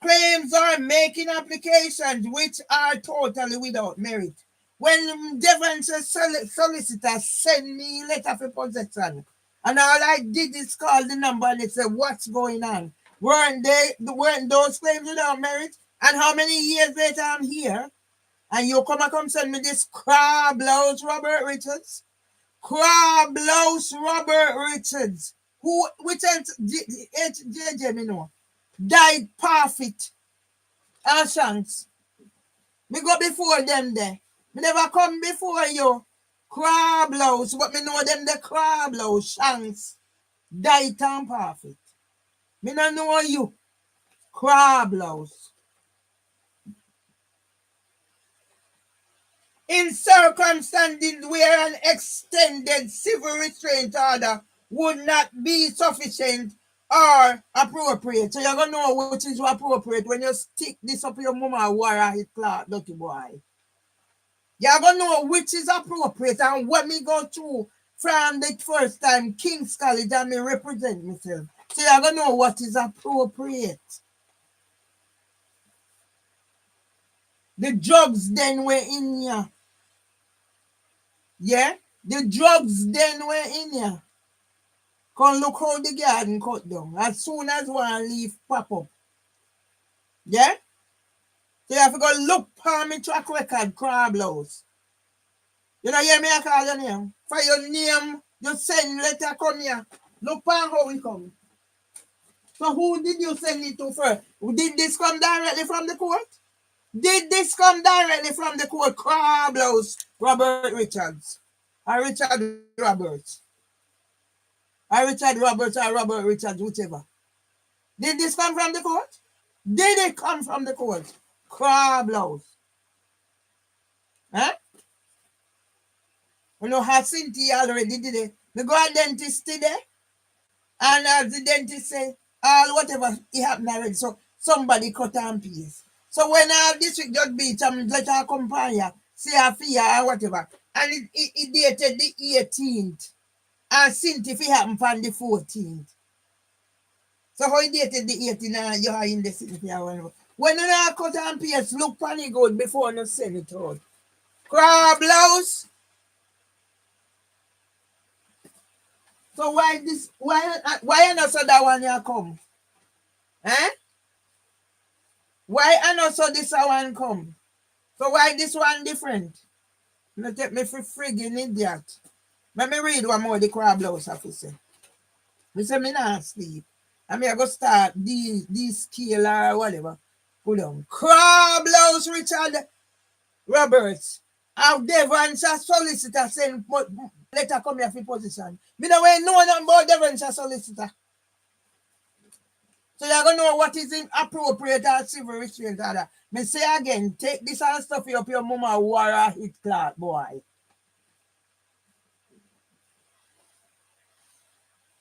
claims or making applications which are totally without merit. When Devon's solicitor sent me a letter for possession, and all I did is call the number and they said, what's going on? Weren't those claims without merit? And how many years later I'm here? And you come send me this crab blouse, Robert Richards? Crab blouse, Robert Richards. Which HJJ me know? Died perfect. And Shanks. Me go before them there. Me never come before you. Crab blouse, but me know them the crab blouse, Shanks. Died and perfect. Me no know you. Crab blouse. In circumstances where an extended civil restraint order would not be sufficient or appropriate. So you're going to know which is appropriate when you stick this up your mama war hit clock, dirty boy. You're going to know which is appropriate and when me go through from the first time King's College and me represent myself. So you're going to know what is appropriate. The drugs then were in here. Yeah? The drugs then were in here. Come look how the garden cut down. As soon as one leaf pop up. Yeah? So you have to go look for me track record, crab blouse. You know, hear me I call your name. For your name, you send letter come here. Look for how it come. So who did you send it to first? Did this come directly from the court? Did this come directly from the court? Crablows, Robert Richards, or Richard Roberts, or Richard Roberts, or Robert Richards, whichever. Did this come from the court? Did it come from the court? Crablows. Huh? You know, how Cynthia already did it. We go to dentist today, and as the dentist say, all whatever it happened already, so somebody cut and paste. So when our district judge beat and let our companion say a fee or whatever, and it dated the 18th, and Cynthia if it happened on the 14th. So how it dated the 18th and you are in the Cynthia one. When you know cut and paste, look on it good before you send it out. Crablouse. So why this? Why not so that one you come? Eh? Why not so this one come? So why this one different? You take me for friggin' idiot. Let me read one more the Crablouse officer. Me say me not sleep. I mean I go start these scale or whatever. Put on. Crablouse Richard Roberts. How Devon's solicitor send letter come here for position. Me don't know nothing about Devon's solicitor. So you're gonna know what is inappropriate or civil restraint order. Me say again, take this and stuff up your mama war a hit clock, boy.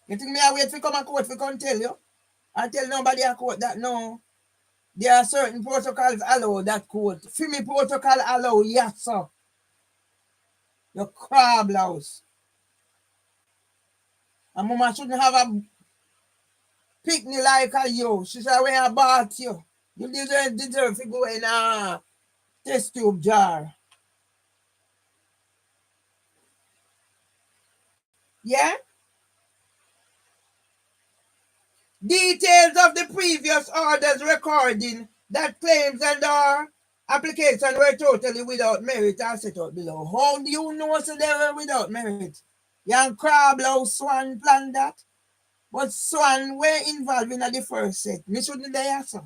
You think me I wait for come and court for come tell you? I tell nobody at court that no. There are certain protocols allow that court. FIMI protocol allow, yes, sir. Your Crablouse. And mama shouldn't have a picnic like you. She said when I bought you. You didn't deserve to go in a test tube jar. Yeah? Details of the previous orders recording that claims and our application were totally without merit are set out below. How do you know so they were without merit? Young Crablouse Swan planned that. But Swan were involved in the first set. Me shouldn't they answer.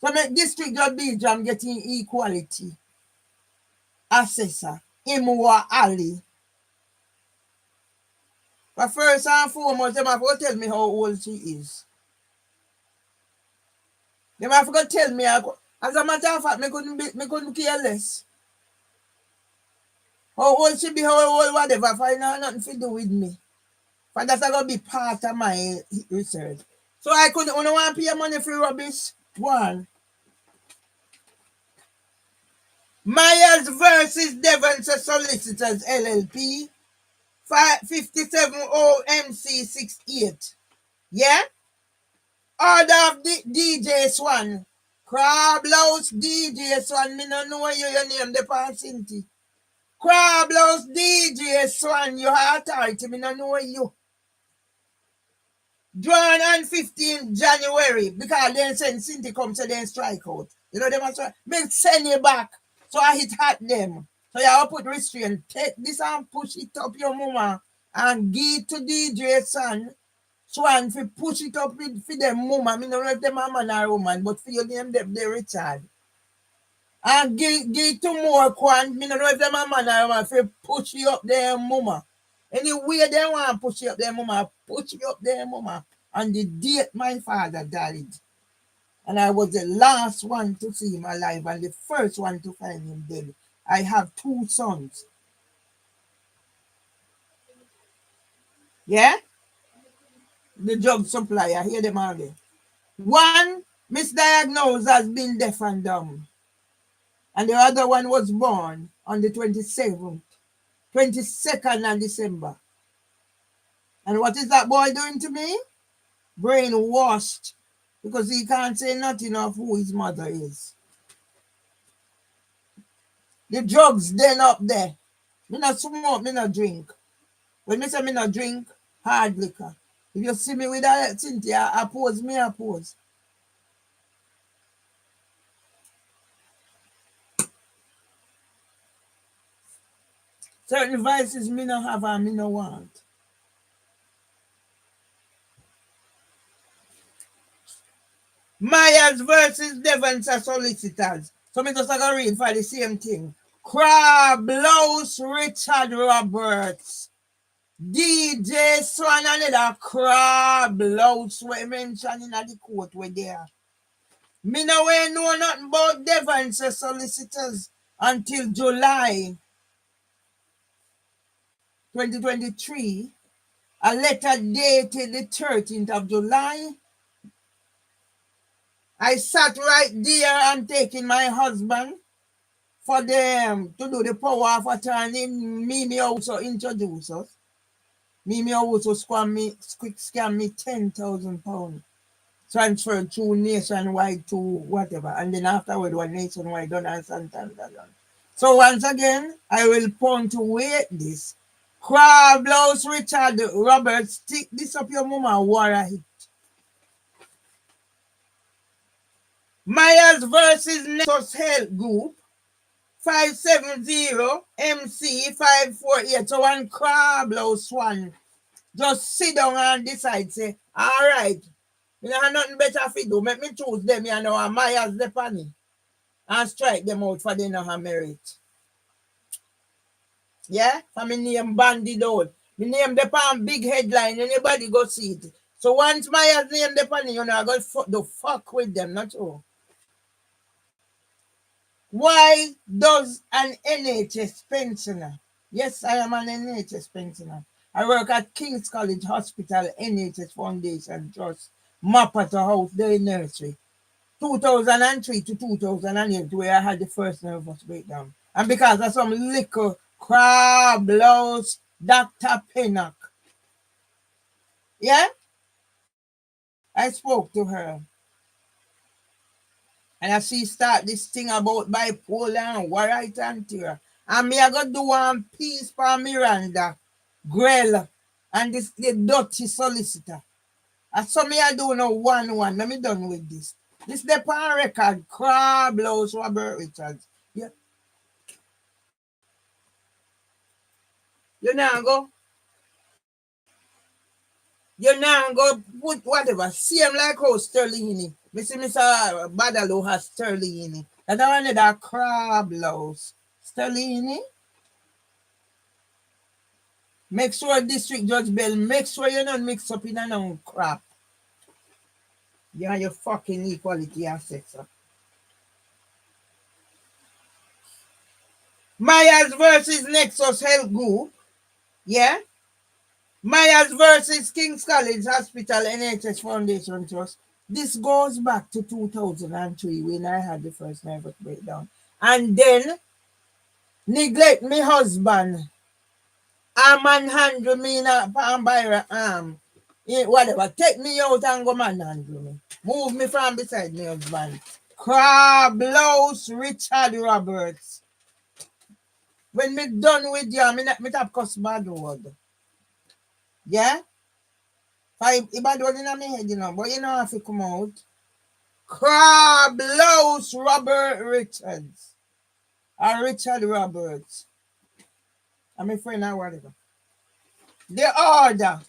So make district judge Bijam getting equality. Assessor. Imwa Ali. But first and foremost, they have to tell me how old she is. They have to tell me. As a matter of fact, me couldn't care less. How old she be, how old, whatever. For nothing to do with me. But that's going to be part of my research. So I couldn't want to pay money for rubbish. One. Myers versus Devon's Solicitors LLP 57 OMC 68. Yeah? Order of the DJ Swan. Crablouse DJ Swan. Me no know your name the Cinti. Crablouse DJ Swan. You have authority. Me no know you. Drawn on 15 January. Because then send Cinti come so then strike out. You know them as well. Me send you back. So I hit at them. So you have to put restraint. Take this and push it up your mama. And give it to DJ Swan for push it up for them mama. I don't know if them a man or woman, but for your name they Richard. And give it to more Kwan. I don't know if them a man or woman for push you up their mama. Anyway they want to push you up their mama, push you up their mama. On the date my father died. And I was the last one to see him alive and the first one to find him dead. I have 2 sons. Yeah? The drug supplier, hear them all there. One misdiagnosed as being deaf and dumb. And the other one was born on the 22nd of December. And what is that boy doing to me? Brainwashed. Because he can't say nothing of who his mother is. The drugs then up there. Me not smoke, me not drink. When me say me not drink, hard liquor. If you see me with that Cynthia, oppose me, oppose. Certain vices me no have and me no want. Myers versus Devonshire solicitors. So me just gonna read for the same thing. Crab Blouse Richard Roberts. DJ Swan another Crab Blouse we mentioned in the court we there. Me no way know nothing about Devonshire solicitors until July 2023. A letter dated the 13th of July. I sat right there and taking my husband for them to do the power of attorney. Mimi also introduce us. Mimi also scam me £10,000. Transferred to Nationwide to whatever. And then afterward, when Nationwide done and Santander done. So once again, I will punctuate this. Crab Blouse Richard Roberts, stick this up your mama war hit. Myers versus Nexus Health Group 570 MC 548. So one Crab Blouse one just sit down and decide, say, all right, you have nothing better to do. Make me choose them, you know, and Myers the panny and strike them out for they no have merit. Yeah, for me name Bandit out. Me name the pan big headline, anybody go see it. So once Myers name the pan, you know, I go the fuck with them, not all. Why does an NHS pensioner? Yes, I am an NHS pensioner. I work at King's College Hospital, NHS Foundation Trust, Mapata House, the nursery. 2003 to 2008, where I had the first nervous breakdown. And because of some little Crab Blouse Dr. Pinnock. Yeah? I spoke to her. And as she start this thing about bipolar and right and terror. And me I go do one piece for Miranda, Grell, and this the dirty solicitor. And so me I do no one. Let me done with this. This the pan record, Crab Blouse Robert Richards. Yeah. You now go. You now go put whatever. Same like how Sterling. Me see Mr. Badalo has Sterling. That one that Crab Blouse. Sterling. Make sure District Judge Bell, make sure you don't mix up in no crap. You and your fucking equality assets. Myers versus Nexus Health Group. Yeah. Myers versus King's College Hospital NHS Foundation Trust. This goes back to 2003 when I had the first nervous breakdown. And then neglect my husband. I manhandle me in a palm by arm. Whatever. Take me out and go manhandle me. Move me from beside me husband. Crab Blouse Richard Roberts. When me done with you, me tap cuss bad word. Yeah? If bad word in my head, you know, but you know if it come out. Crab Blouse Robert Richards. Or Richard Roberts. I'm my friend or whatever. The order.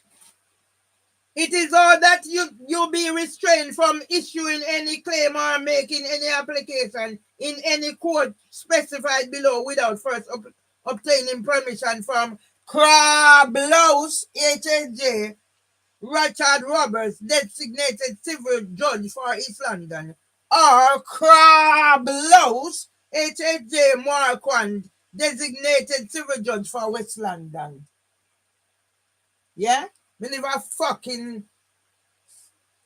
It is all that you be restrained from issuing any claim or making any application in any court specified below without first obtaining permission from Crab Blouse HSJ Richard Roberts, designated civil judge for East London, or Crab Blouse HSJ Marquand, designated civil judge for West London. Yeah? We live a fucking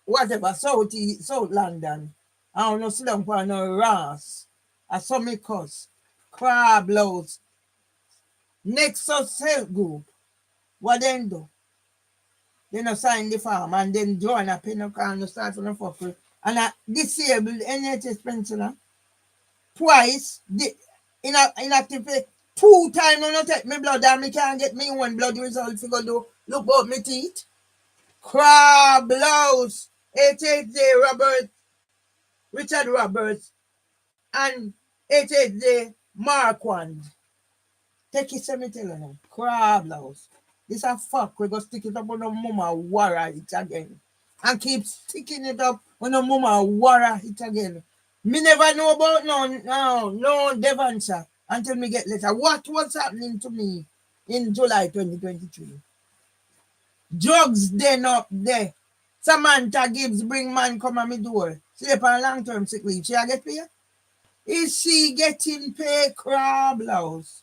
whatever, South London. I don't know, sit down for no Ross. I saw me cuss. Crab Blouse. Nexus Health Group. What then do? They no sign the form and then join a Pinnock and start from the fucker. And I disabled NHS pensioner twice. Inactive 2 times I not take me blood and me can't get me one blood result to go do look about me teeth. Crab Blouse, HHJ Roberts, Richard Roberts, and HHJ Marquand. Take it to me tell you. Crab Blouse. This a fuck. We go stick it up on the mama war it again. and keep sticking it up when the mama warra it again. Me never know about no Devonshire until me get letter. What was happening to me in July 2023? Drugs then up there. Samantha Gibbs bring man come at me door. Sleep on long-term sick leave. She a get paid? Is she getting paid, crab louse?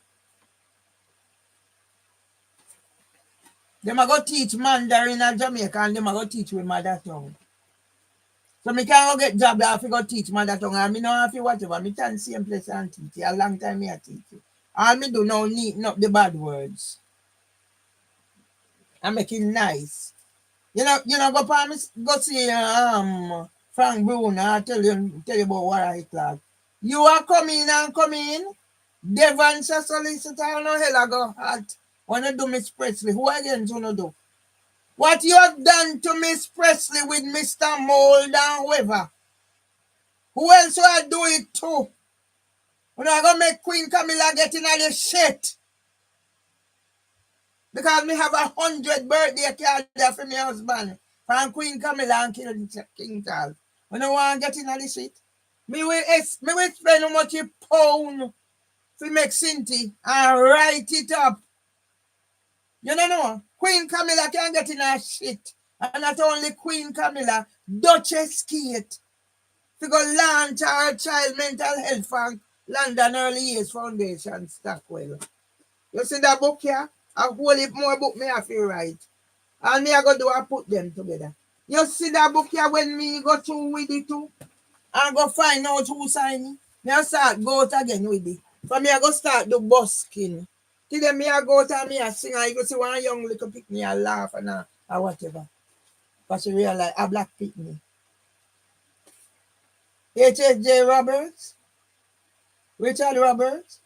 Them a go teach Mandarin in Jamaica and them a go teach with mother tongue. So me can't go get job that I go teach mother tongue and me no have to whatever. Me can same place and teach you. A long time me a teach you. All me do now neaten up the bad words. And make it nice. You know, go see Frank Bruno and tell you about what I thought. You are coming. Devonshire solicitor no hell I go hot. Wanna do Miss Presley? Who again gonna do? What you have done to Miss Presley with Mr. Mold and whoever? Who else will do it to? When I go make Queen Camilla get in all this shit. Because me have 100 birthday card there for my husband. From Queen Camilla and King Charles. When I want to get in all this shit. Me will spend how much a pound to make Cinti and write it up. You don't know. Queen Camilla can get in her shit. And not only Queen Camilla, Duchess Kate. To go launch her child mental health from London Early Years Foundation, Stockwell. You see that book here? A whole heap more book me have to write. And me I go do I put them together. You see that book here when me go through with it too? And go find out who sign it. Me I start go out again with it. So me I go start do busking. Till then me I go out and me I sing and you go see one young little pick me and laugh and or whatever. Because she realize a black pick me. H.J. Roberts, Richard Roberts,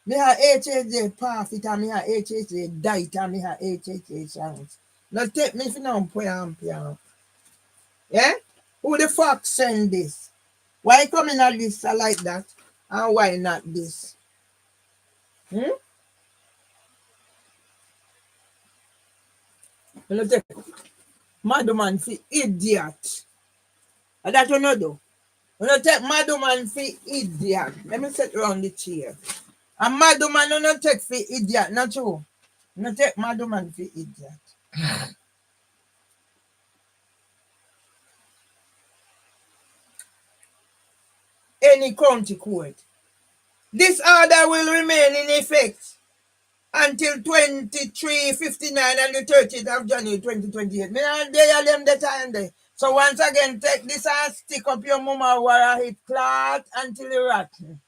me have H.J. Parfit and me have H.J. Diet and me have H.J. Songs. Now take me for now piano. Yeah? Who the fuck send this? Why coming at this like that? And why not this? You know, take Madman for idiot. And that you know do. You know, take Madman for idiot. Let me sit around the chair. And Madman you not take for idiot, not true. You know, take Madman for idiot. Any county court. This order will remain in effect until 23:59 and the 30th of January 2028. Me and they are them the time there. So once again, take this and stick up your mama wire hit clot until it rotten.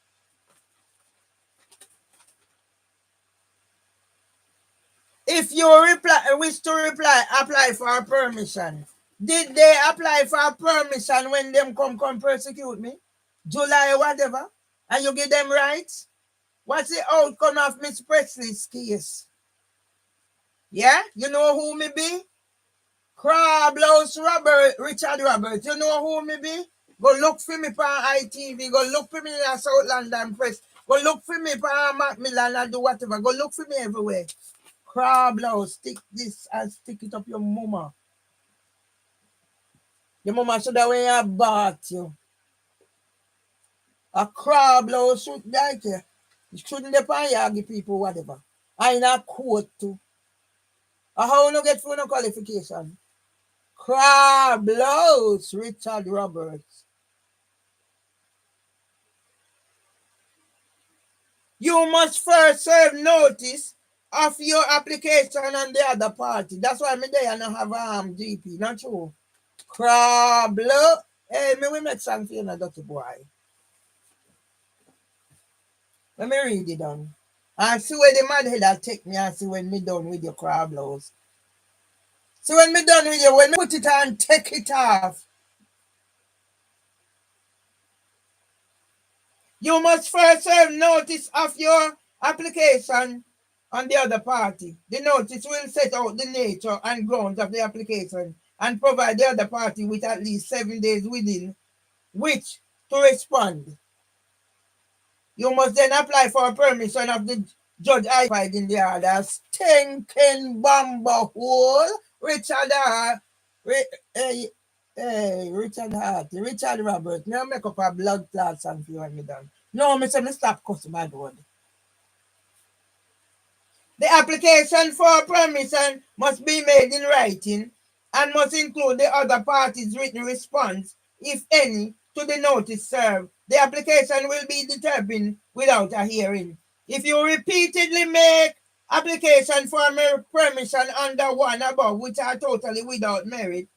If you wish to reply, apply for permission. Did they apply for permission when them come persecute me? July whatever? And you give them rights? What's the outcome of Miss Presley's case? Yeah? You know who me be? Crablouse Richard Roberts. You know who me be? Go look for me on ITV. Go look for me in South London Press. Go look for me on Macmillan and do whatever. Go look for me everywhere. Crablouse, stick this and stick it up your mama. Your mama should have wear a bath you. A Crablouse should like you. You shouldn't depend on the people, whatever. I in a court too. How you get for no qualification? Crablouse, Richard Roberts. You must first serve notice of your application on the other party. That's why me there and have GP, not true. Crablouse. Hey, me we make something for you, dirty boy. Let me read it down. And see where the mad head take me and see when me done with your Crablouse. See when me done with you, when me put it on, take it off. You must first serve notice of your application on the other party. The notice will set out the nature and grounds of the application and provide the other party with at least 7 days within which to respond. You must then apply for permission of the judge identified in the order. Stinking bamba hole, Richard R. Hey, Richard Hart, Richard Roberts, me make up a blood clot song for you when me done. No, me say me stop cussing bad word. The application for permission must be made in writing and must include the other party's written response, if any, to the notice served. The application will be determined without a hearing. If you repeatedly make application for permission under one above, which are totally without merit,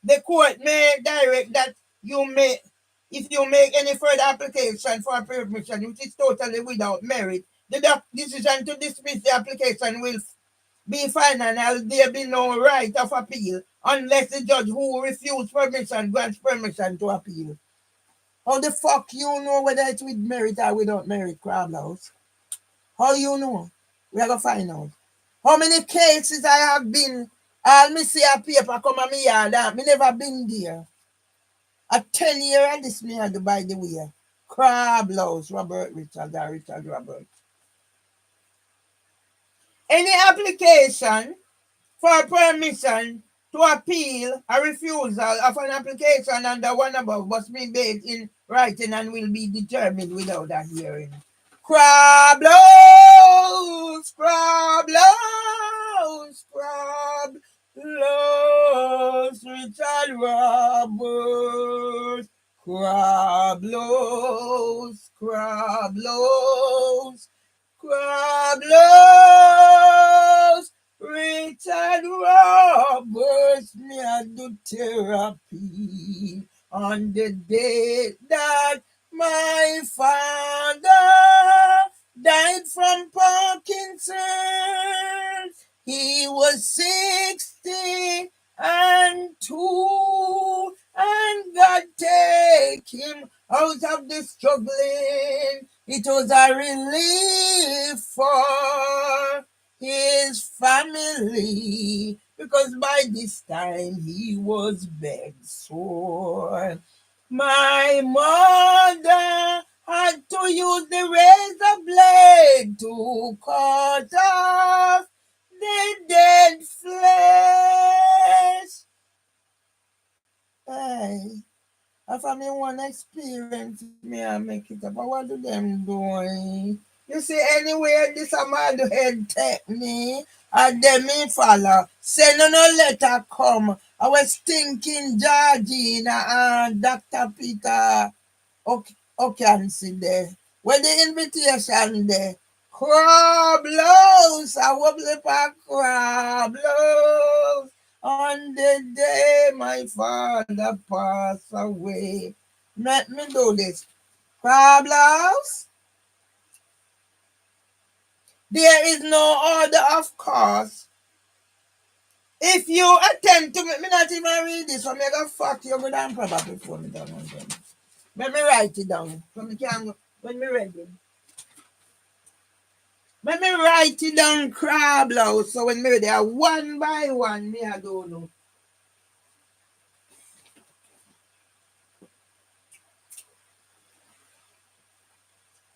the court may direct that if you make any further application for permission which is totally without merit, the decision to dismiss the application will be final and there be no right of appeal unless the judge who refused permission grants permission to appeal. How the fuck you know whether it's with merit or without merit, Crabhouse? How you know? We are gonna find out. How many cases I have been, I'll me see a paper come on me yard, me never been there. A 10-year and this me had by the way. Crabhouse, Robert Richard or Richard Robert. Any application for permission to appeal a refusal of an application under one above must be made in writing and will be determined without a hearing. Crabhouse, Crabhouse, Crabhouse, Richard Roberts, Crabhouse, Crabhouse, Crabhouse, Richard Roberts, me a do therapy on the day that my father died from Parkinson's. He was 60 and 2, and God take him out of the struggling. It was a relief for his family because by this time he was bedsore. My mother had to use the razor blade to cut off the dead flesh. Hey, after me one experience, me I make it up. But what do them doing? You see, anywhere this a mad head take me, and then me follow. Send no letter come. I was thinking Georgina and Dr. Peter O'Cancy there. When the invitation there, Crabhouse, I wobble back Crabhouse. On the day my father passed away. Let me do this. Crabhouse, there is no order of course. If you attempt to make me not even read this, I'm gonna fuck you with them probably before me done on them. Let me write it down. So me can when me ready. Let me write it down, Crabhouse. So when me ready, one by one, me I don't know.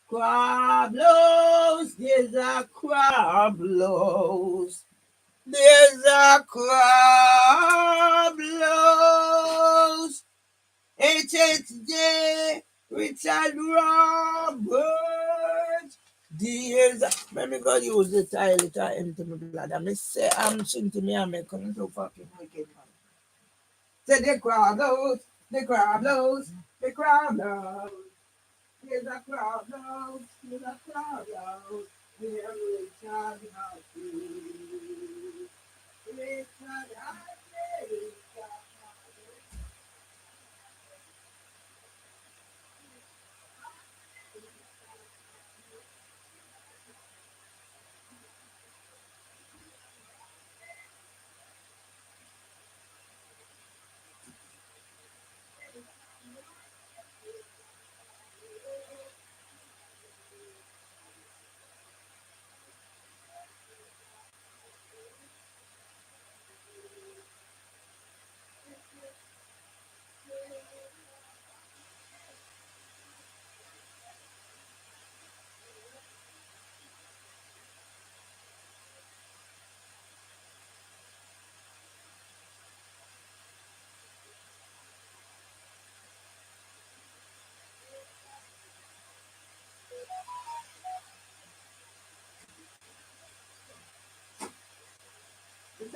Crabhouse, there's a Crabhouse. There's a Crabhouse. HHJ, Richard Roberts. There's a, let me go use the title to enter my blood. I say I'm sing to me and make it so fucking wicked, man. Say the Crabhouse, the Crabhouse, the Crabhouse. There's a Crabhouse, there's a Crabhouse. Where Richard Happy. Richard Happy.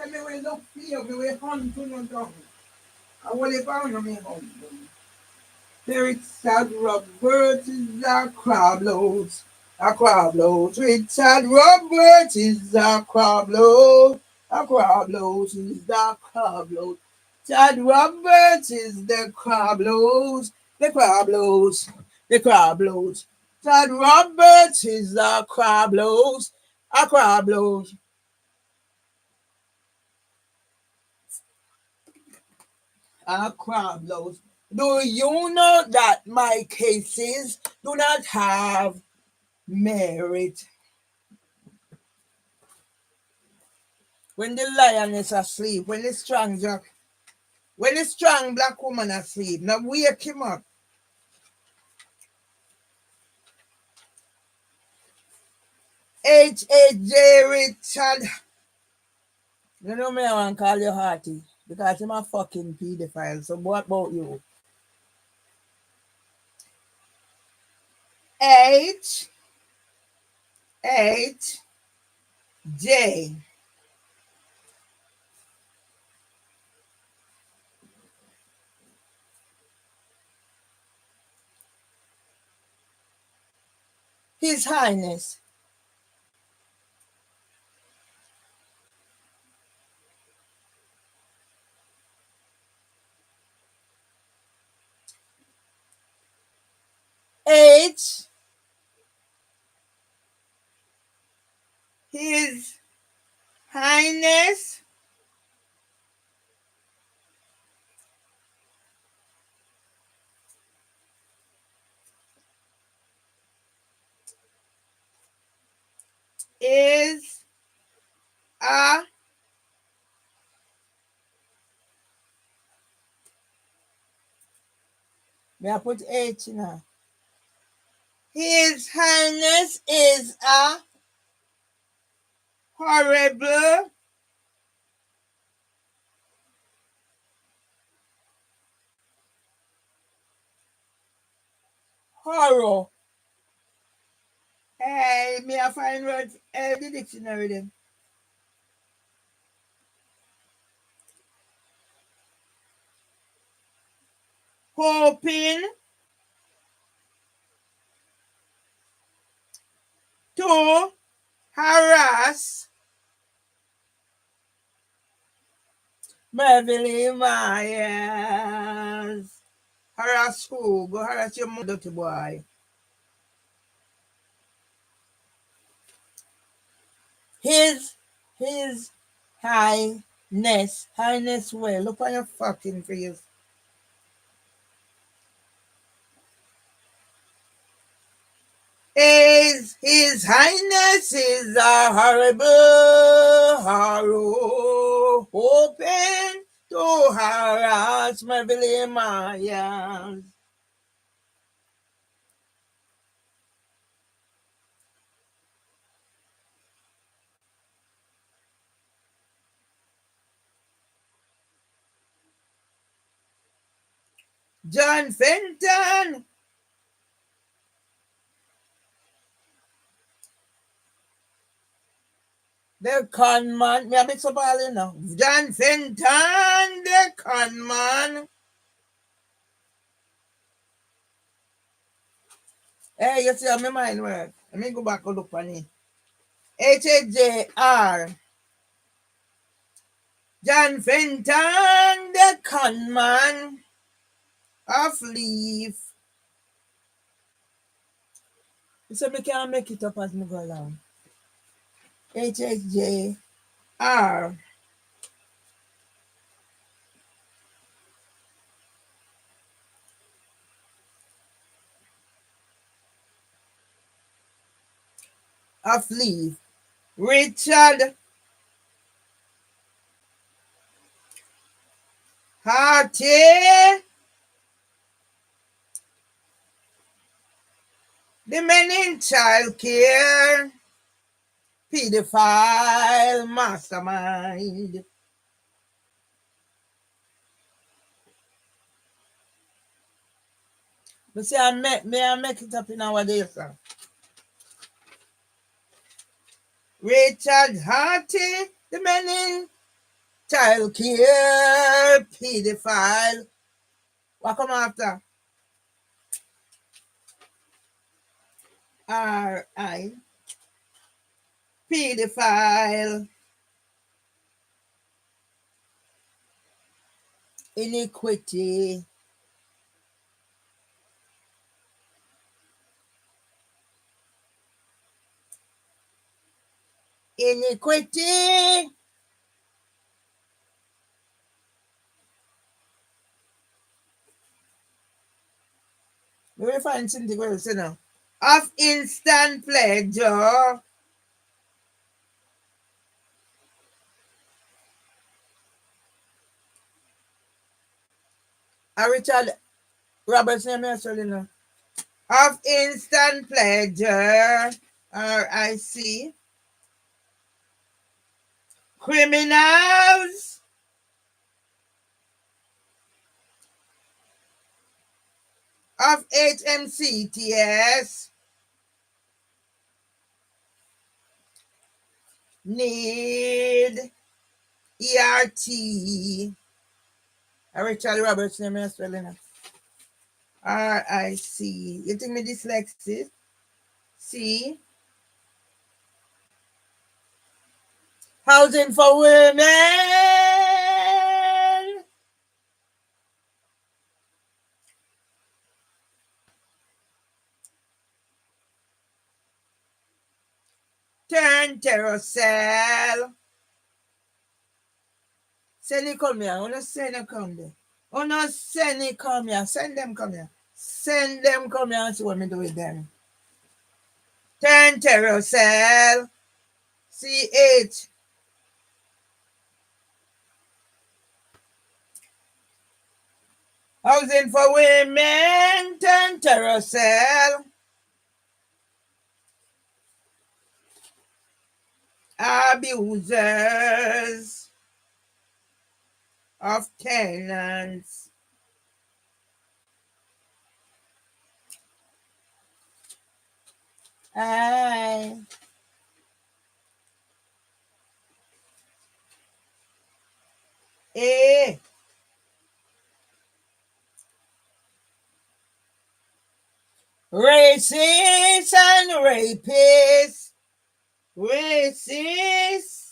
say me will look for you, me will hunt you no down. I will if I know me hunt you. Richard Robert is a crab load. A crab load. Richard Robert is a crab load. A crab load is the crab load. Richard Robert is the crab load. The crab load. The crab load. Richard Robert is a crab load. A crab load. A crab load. Do you know that my cases do not have merit? When the lion is asleep, when the strong black woman asleep, now wake him up. H.A.J. Richard. You know me, I want to call you Hearty because I'm a fucking pedophile. So what about you? H.H.J. His Highness. H. His Highness. Is a may I put H in her? His Highness is a horrible horror. Hey, may I find words the dictionary then? Hoping to harass Beverly Myers. Harass who? Go harass your mother, dirty boy. His highness well. Look on your fucking face. His Highness is a horrible horror, hoping to harass my Billy Myers. John Fenton. The con man. Me a mix up all in now. John Fenton, the con man. Hey, you see how my mind work. Let me go back and look on it. H-A-J-R. John Fenton, the con man. Off leaf. You said me can't make it up as me go along. H-H-J-R. Off leaf. Richard Hearty. The men in child care. Pedophile mastermind. But see, I make it up in our days, sir. Richard Hearty, the men in Child care, pedophile. What come after? R.I. Pedophile. Iniquity. Iniquity. We will find something else, you know. Of instant pleasure. Richard Roberts name is you know. Of instant pleasure. RIC. Criminals. Of HMCTS. Need ERT. Richard Roberts name is you know. RIC. You think me dyslexic? C. Housing for women. Turn terrocell. Send it come here. Wanna send it come there. Oh no, send it come here. Send them come here. Send them come here and see what me do with them. Turn terrocell. CH. Housing for women. Turn terrocell. Abusers of tenants. Aye. Eh. Racists and rapists. Racists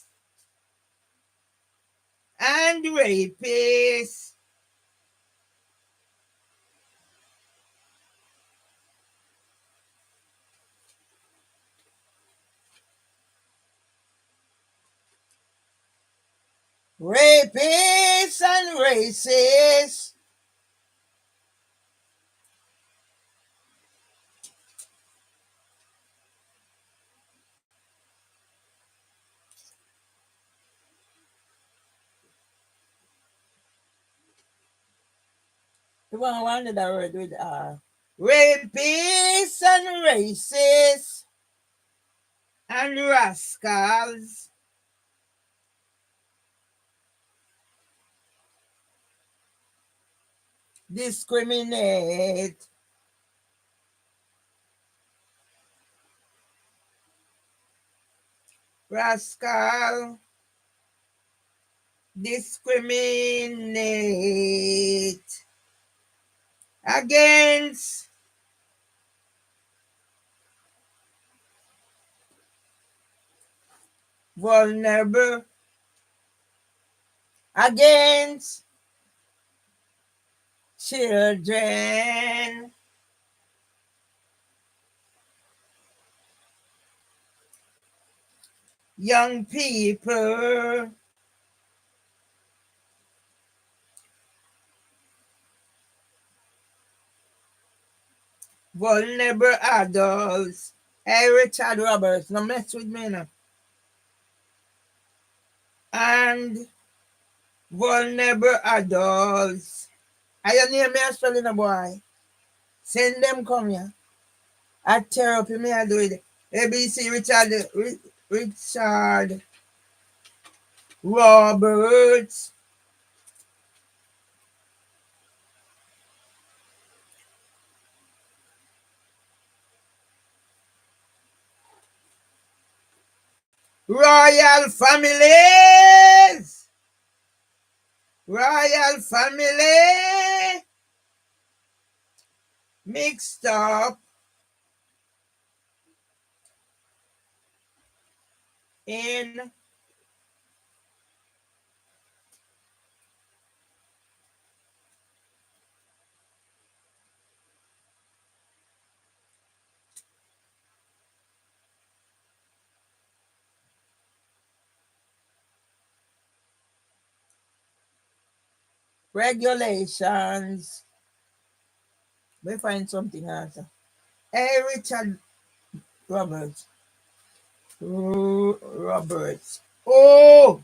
and rapists. Rapists and racists. You want to wonder that word with R. Rapists and racists and rascals. Discriminate. Rascal. Discriminate against vulnerable, against children, young people, vulnerable adults. Hey, Richard Roberts, no mess with me now. And vulnerable adults. I your name me a spelling a boy. Send them come here. I tear up me I do it. ABC Richard Roberts. Royal families. Royal family mixed up in regulations. We find something else. Hey, Richard Roberts. Roberts. Oh,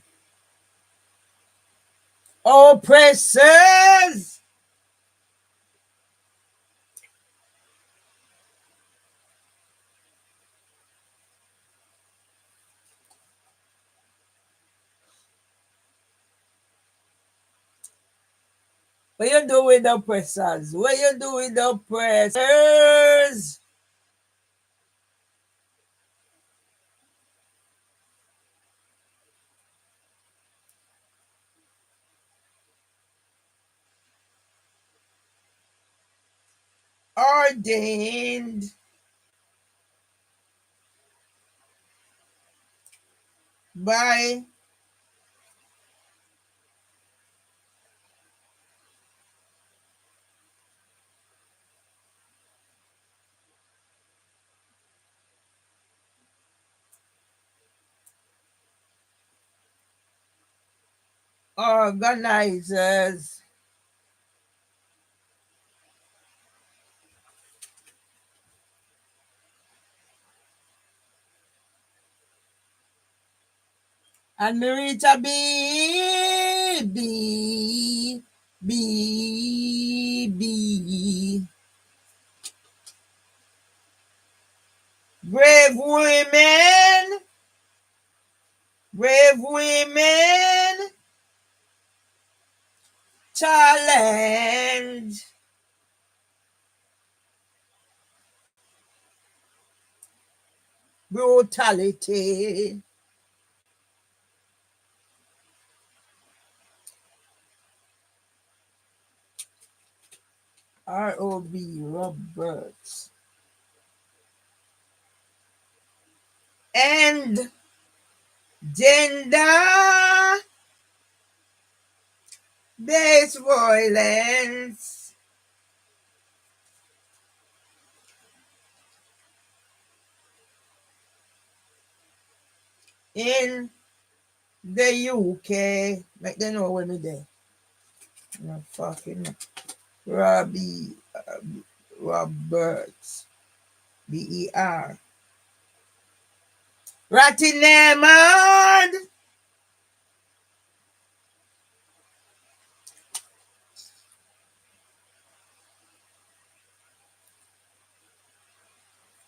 oppressors. What you do with the oppressors? What you do with the oppressors? Ordained by organizers and Marita B. Brave women challenge brutality. R.O.B. Roberts. And gender-based violence in the UK. Make them know when me there. No fucking Robbie Roberts. B-E-R. Rottingham.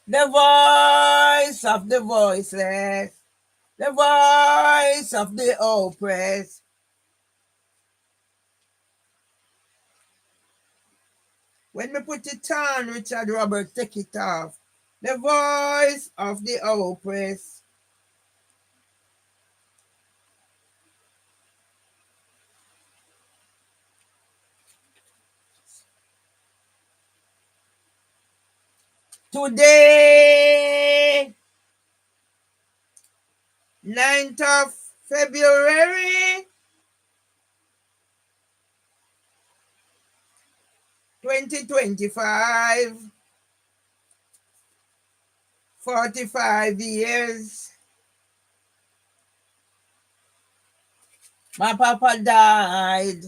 The voice of the voiceless. The voice of the oppressed. When we put it on, Richard Roberts, take it off. The voice of the oppressed. Today, 9th of February, 2025, 45 years. My papa died.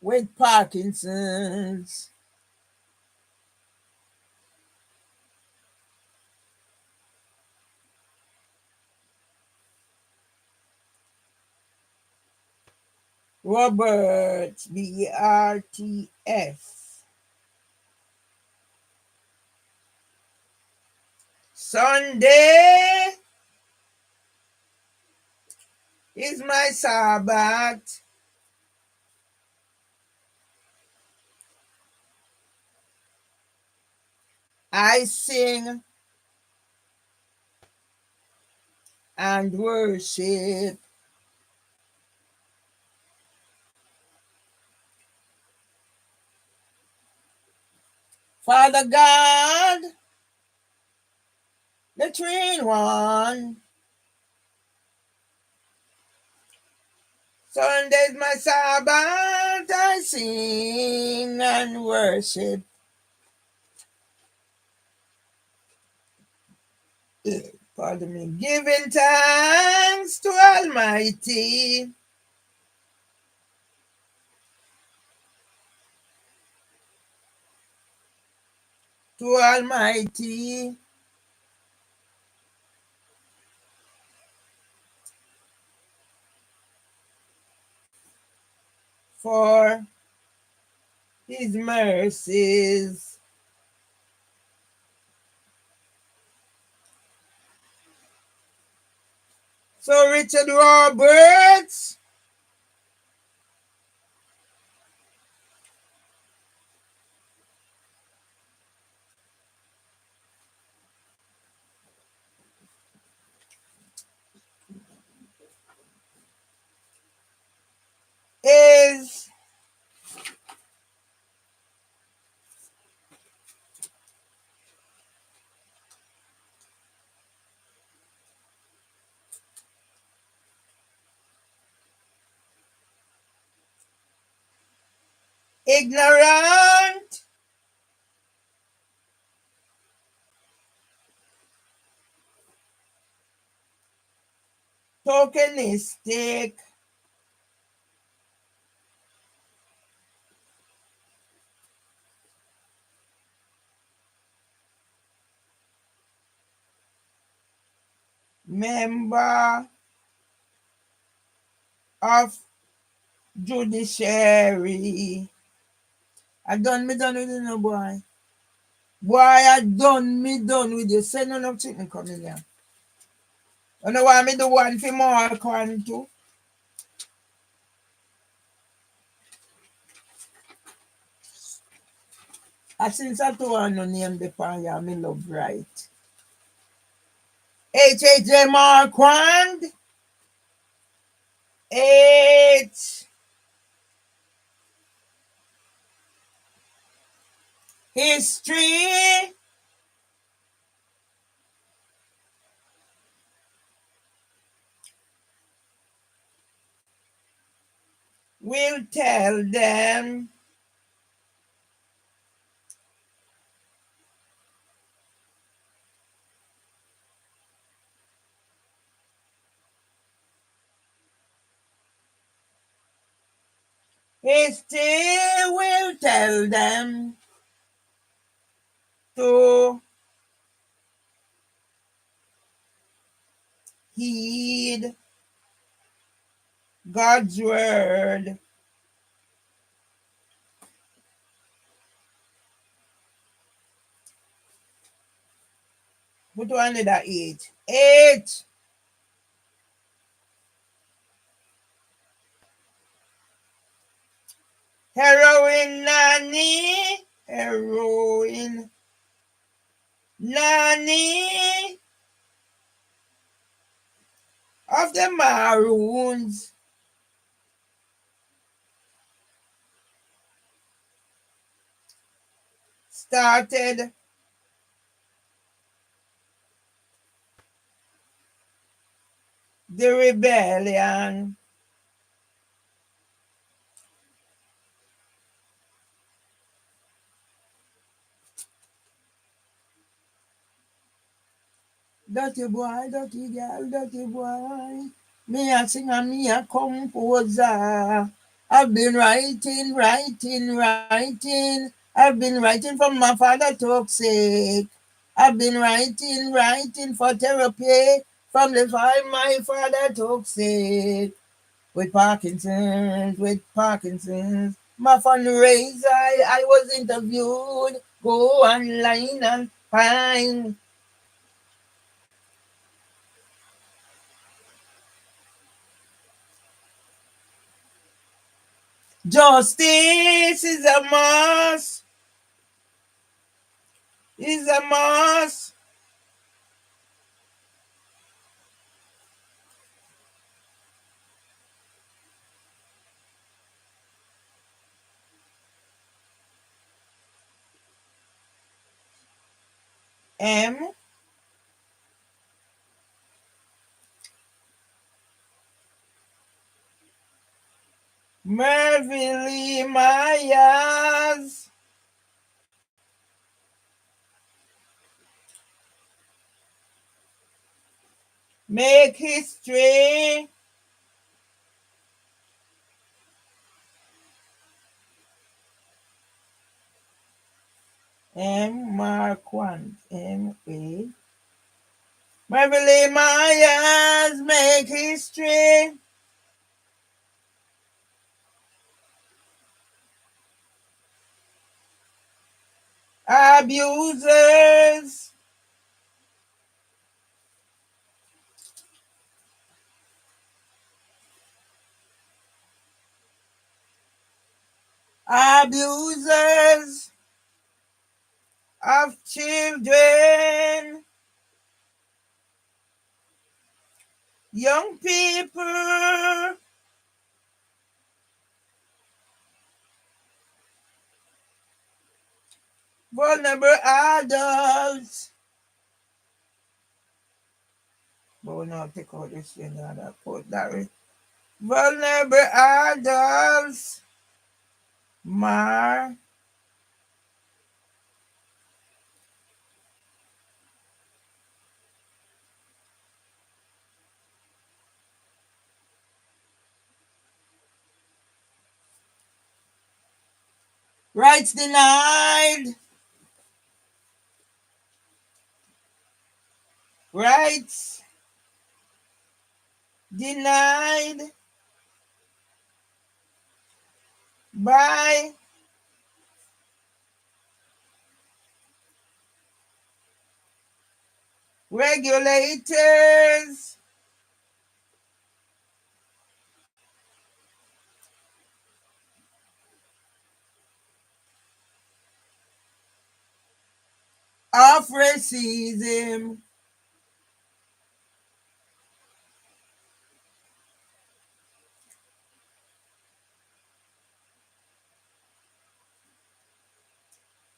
With Parkinson's. Roberts, B-E-R-T-S. Sunday is my Sabbath. I sing and worship. Father God, the three in one. Sunday's my Sabbath, I sing and worship. Pardon me. Giving thanks to Almighty. To Almighty. For his mercies. So Richard Roberts is ignorant, tokenistic, member of judiciary. I done with you, no boy. Boy, I done with you. Say none of chicken coming here. You know why me do one for more corn too? I since I told her no name the pan ya me love right. H.H.J. Marquand. H. History. Will tell them history will tell them to heed God's word. Put one of that eight. Eight. Heroin nanny. Heroin nanny of the Maroons. Started the rebellion. Dirty boy, dirty girl, dirty boy. Me a sing and me a composer. I've been writing. I've been writing for my father talk sake. I've been writing for therapy from the time my father talk sake. With Parkinson's. My fundraiser, I was interviewed. Go online and find. Justice is a must. is a must. M. Melvin Lee Myers. Make history. M. Marquand. M.A. Melvin Lee Myers. Make history. Abusers. Abusers of children. Young people. Vulnerable adults. But we'll not take out this thing and that put that way. Vulnerable adults. Mar. Rights denied. Rights denied by regulators. Of racism.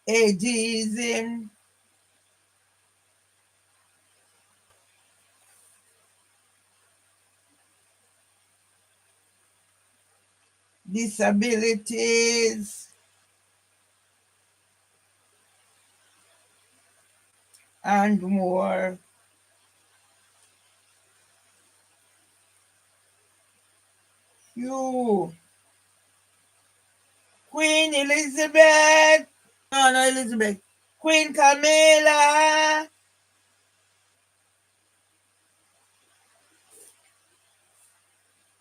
Ageism. Disabilities. And more. You. Queen Elizabeth. No, Elizabeth. Queen Camilla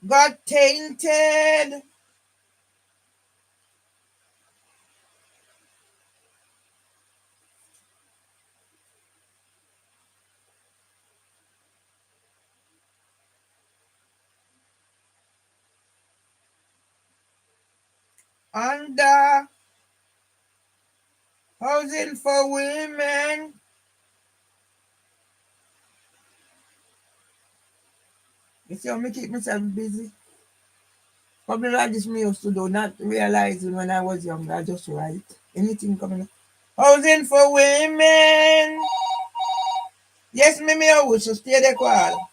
got tainted under Housing for Women. You see how me keep myself busy? Probably like this me used to do, not realizing when I was young, I just write. Anything coming up. Housing for Women. Yes, me I wish to stay there call.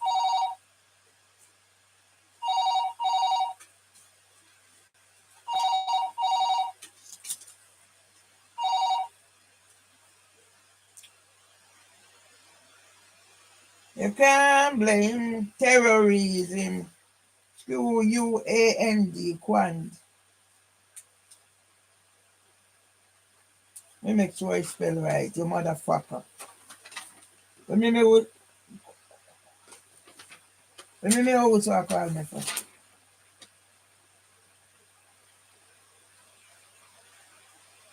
You can't blame terrorism. QUAND, Quand. Let me make sure I spell right, you motherfucker. Let me know what I call me for.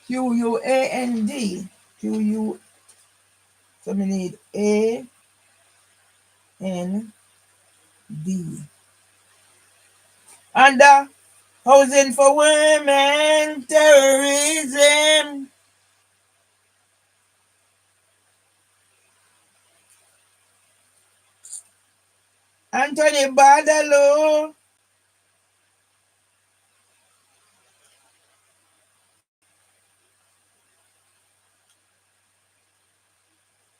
QUAND. QU. So we need AND. Under Housing for Women, terrorism. Anthony Badalo.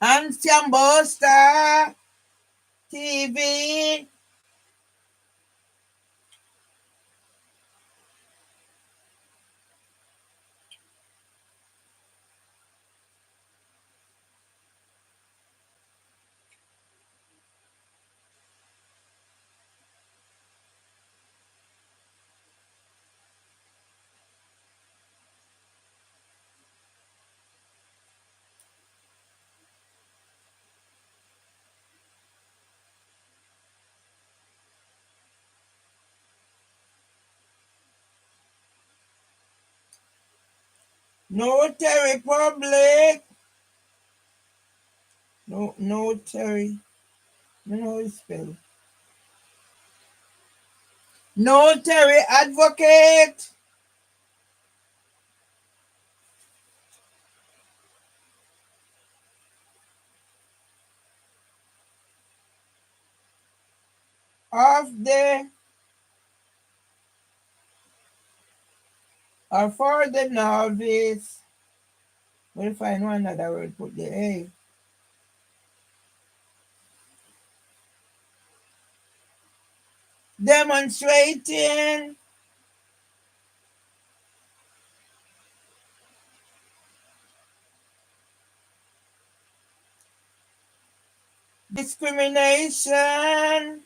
Antiambosta TV. No Terry Public. No Terry. I know how it's spelled. No Terry Advocate. Of the or for the novice. We'll find one other word put the A. Demonstrating discrimination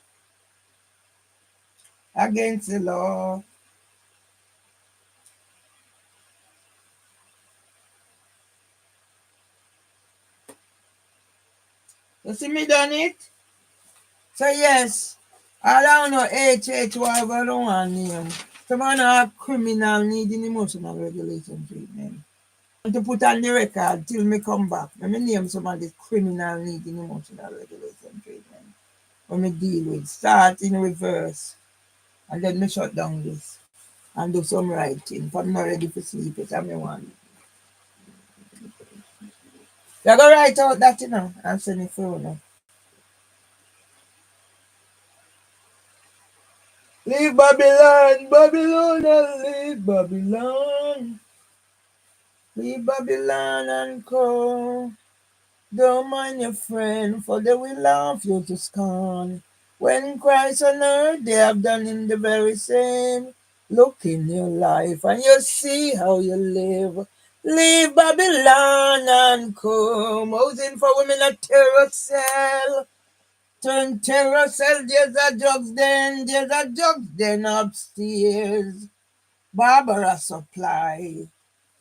against the law. You see me done it? So yes, all I know HH whatever I don't want name. Some man have criminal needing emotional regulation treatment. To put on the record till me come back. Let me name some of the criminal needing emotional regulation treatment. When me deal with start in reverse and then me shut down this and do some writing. If I'm not ready for sleep, it's me one. You go write out that and send it through now. Leave Babylon, Babylon, and leave Babylon. Leave Babylon and come. Don't mind your friend, for they will laugh you to scorn. When Christ on earth, they have done him the very same. Look in your life and you see how you live. Leave Babylon and come. Housing for women at terror cell. Turn terror cell, there's a drugs den upstairs. Barbara Supply.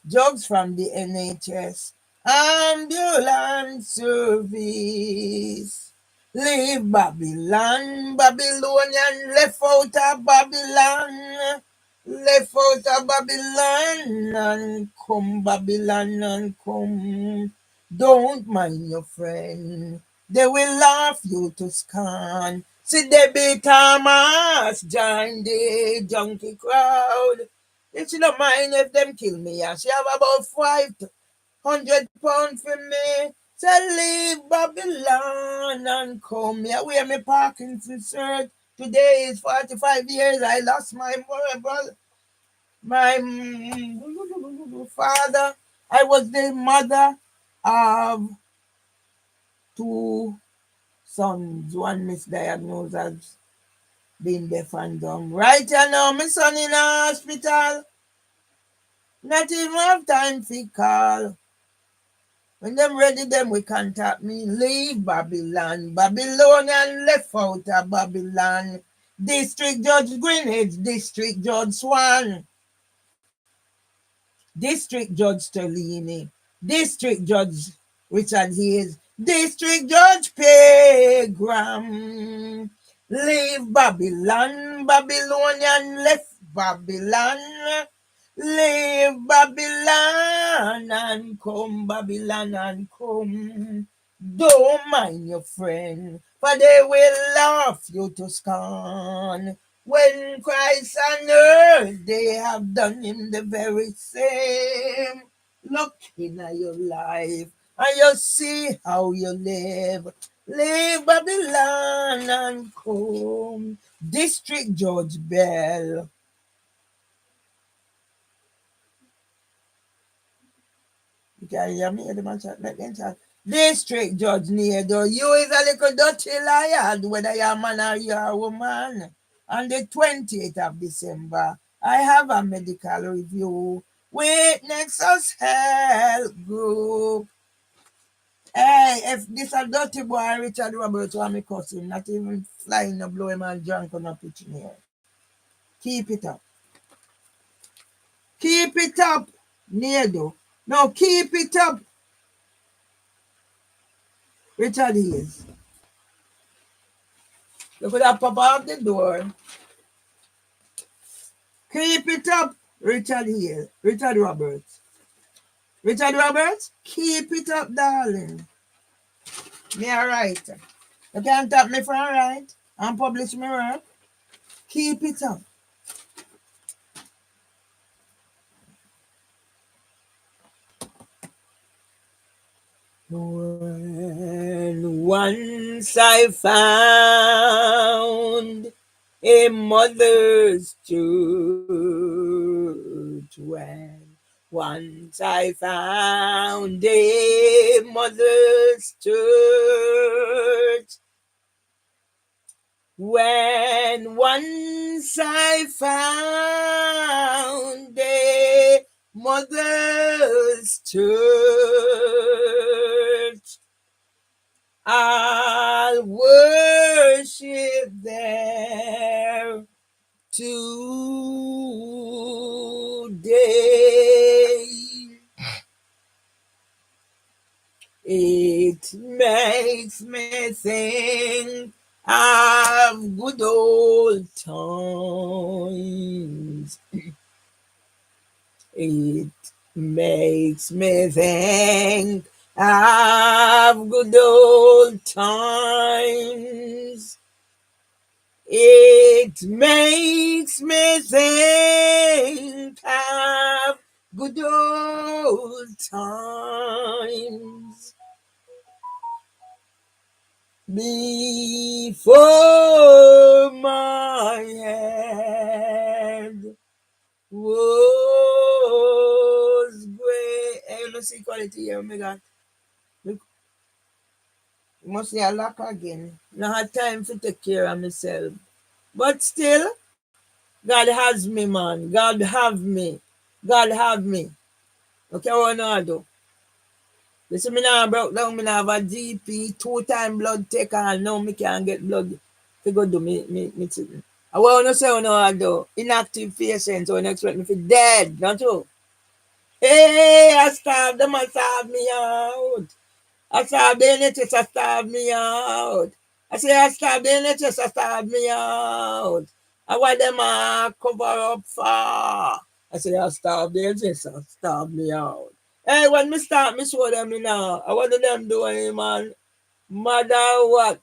Jokes from the NHS. Ambulance service. Leave Babylon, Babylonian left out of Babylon. Left out of Babylon and come, Babylon and come. Don't mind your friend. They will laugh you to scorn. See Debbie Thomas join the junkie crowd. If she don't mind if them kill me, and she have about £500 for me. Say leave Babylon and come here. Where me Parkinson's shirt. Today is 45 years. I lost my brother, my father. I was the mother of two sons. One misdiagnosed as being deaf and dumb. Right now, my son in a hospital. Not even have time to call. When them ready, them will contact me. Leave Babylon. Babylonian left out of Babylon. District Judge Greenwich, District Judge Swan, District Judge Sterlini, District Judge Richard Hayes, District Judge Pegram. Leave Babylon. Babylonian left Babylon. Leave Babylon and come, Babylon and come. Don't mind your friend, for they will laugh you to scorn. When Christ on earth, they have done him the very same. Look in your life and you see how you live. Leave Babylon and come. District Judge Bell. You can hear me, the man chat, make them chat. District Judge Nedo, you is a little dirty liar, whether you're a man or you're a woman. On the 20th of December, I have a medical review with Nexus Health Group. Hey, if this a dirty boy, Richard Roberts, want me cussing, not even flying to blow him and drunk on a pitch in here. Keep it up. Keep it up, Nedo. No, keep it up. Richard Hayes. Look at that pop out the door. Keep it up, Richard Hayes. Richard Roberts. Richard Roberts, keep it up, darling. Me alright. You can't tap me for alright and publish me work. Keep it up. When once I found a mother's church, when once I found a mother's church, when once I found a mother's church, I'll worship there today. It makes me think of good old times. It makes me think of good old times. It makes me think of good old times. Before my head was gray. Hey, let's see quality here, oh my God. Look, you must see a lock again. Not had time to take care of myself. But still, God has me, man. God have me. God have me. Okay, what I do? Listen, me now broke down, me now have a GP, 2-time blood taker, and now me can't get blood to go do me sitting. I want to say what I do. Inactive patient, so expect me to dead, not you? Hey, I starved them, I starved me out. I starved the NHS, I starved me out. I say I starved the NHS, I starved me out. I want them cover up for. I say I starved the NHS, I starved me out. Hey, when me start, me show them now. I want them doing, man. Matter what.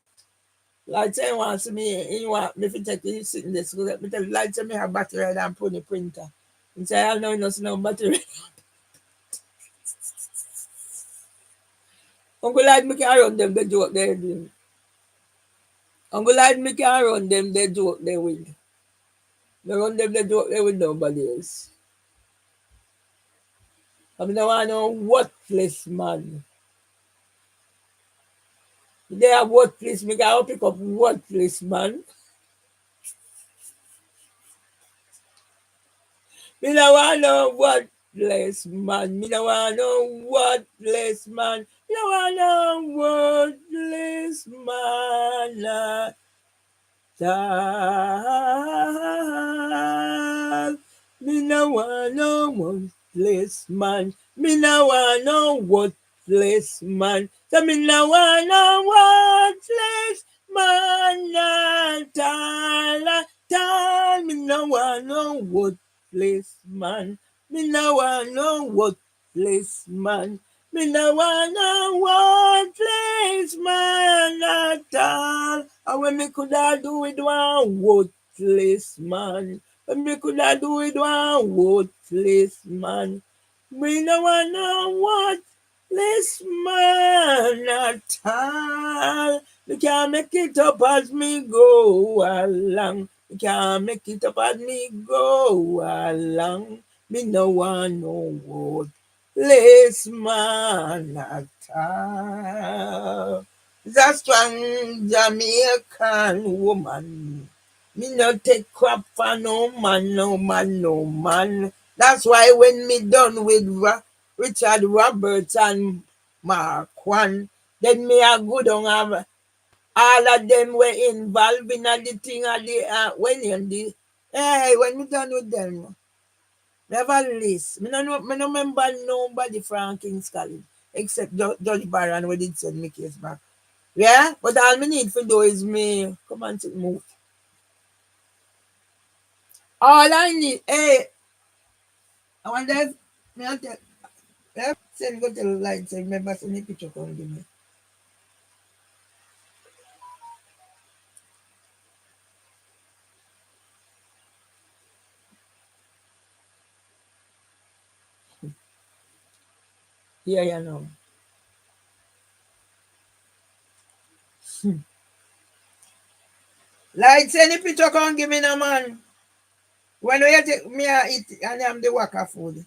Like say he wants me, he want me to take you sitting there. So let me tell you, like say me have battery and put the printer. He say I know no battery. Uncle like me can run them the joke they do. Uncle like me can run them the joke they with. They run them the joke they with nobody else. I mean I want to know what place man. They have what place, me can pick up what place man. Me no want know what place man. Me no want know what place man. Me no want know what place man. Child. Me no want know what place man. Me no want know what place man. So me no want know what place man. Child. Me no want know what place man. Me no want know what place man. Me no want know what place man at all. And when me coulda do it one worthless man. When me coulda do it one worthless man. Me no want know what Less man at all. Me can't make it up as me go along. Me can't make it up as me go along. Me no want no word. Less man at all. That strong Jamaican woman. Me no take crap for no man, no man, no man. That's why when me done with Richard Roberts and Mark One, then me a good on have all of them were involved in the thing at the when me done with them. Never list. Me no remember nobody from King's College except Judge Barron who did send me case back. Yeah? But all me need for do is me come on to move. All I need, I wonder if me I tell send go tell light say remember send the picture come give me. Here you know. Light send the picture come give me no man. When we take me I eat and I'm the waka food.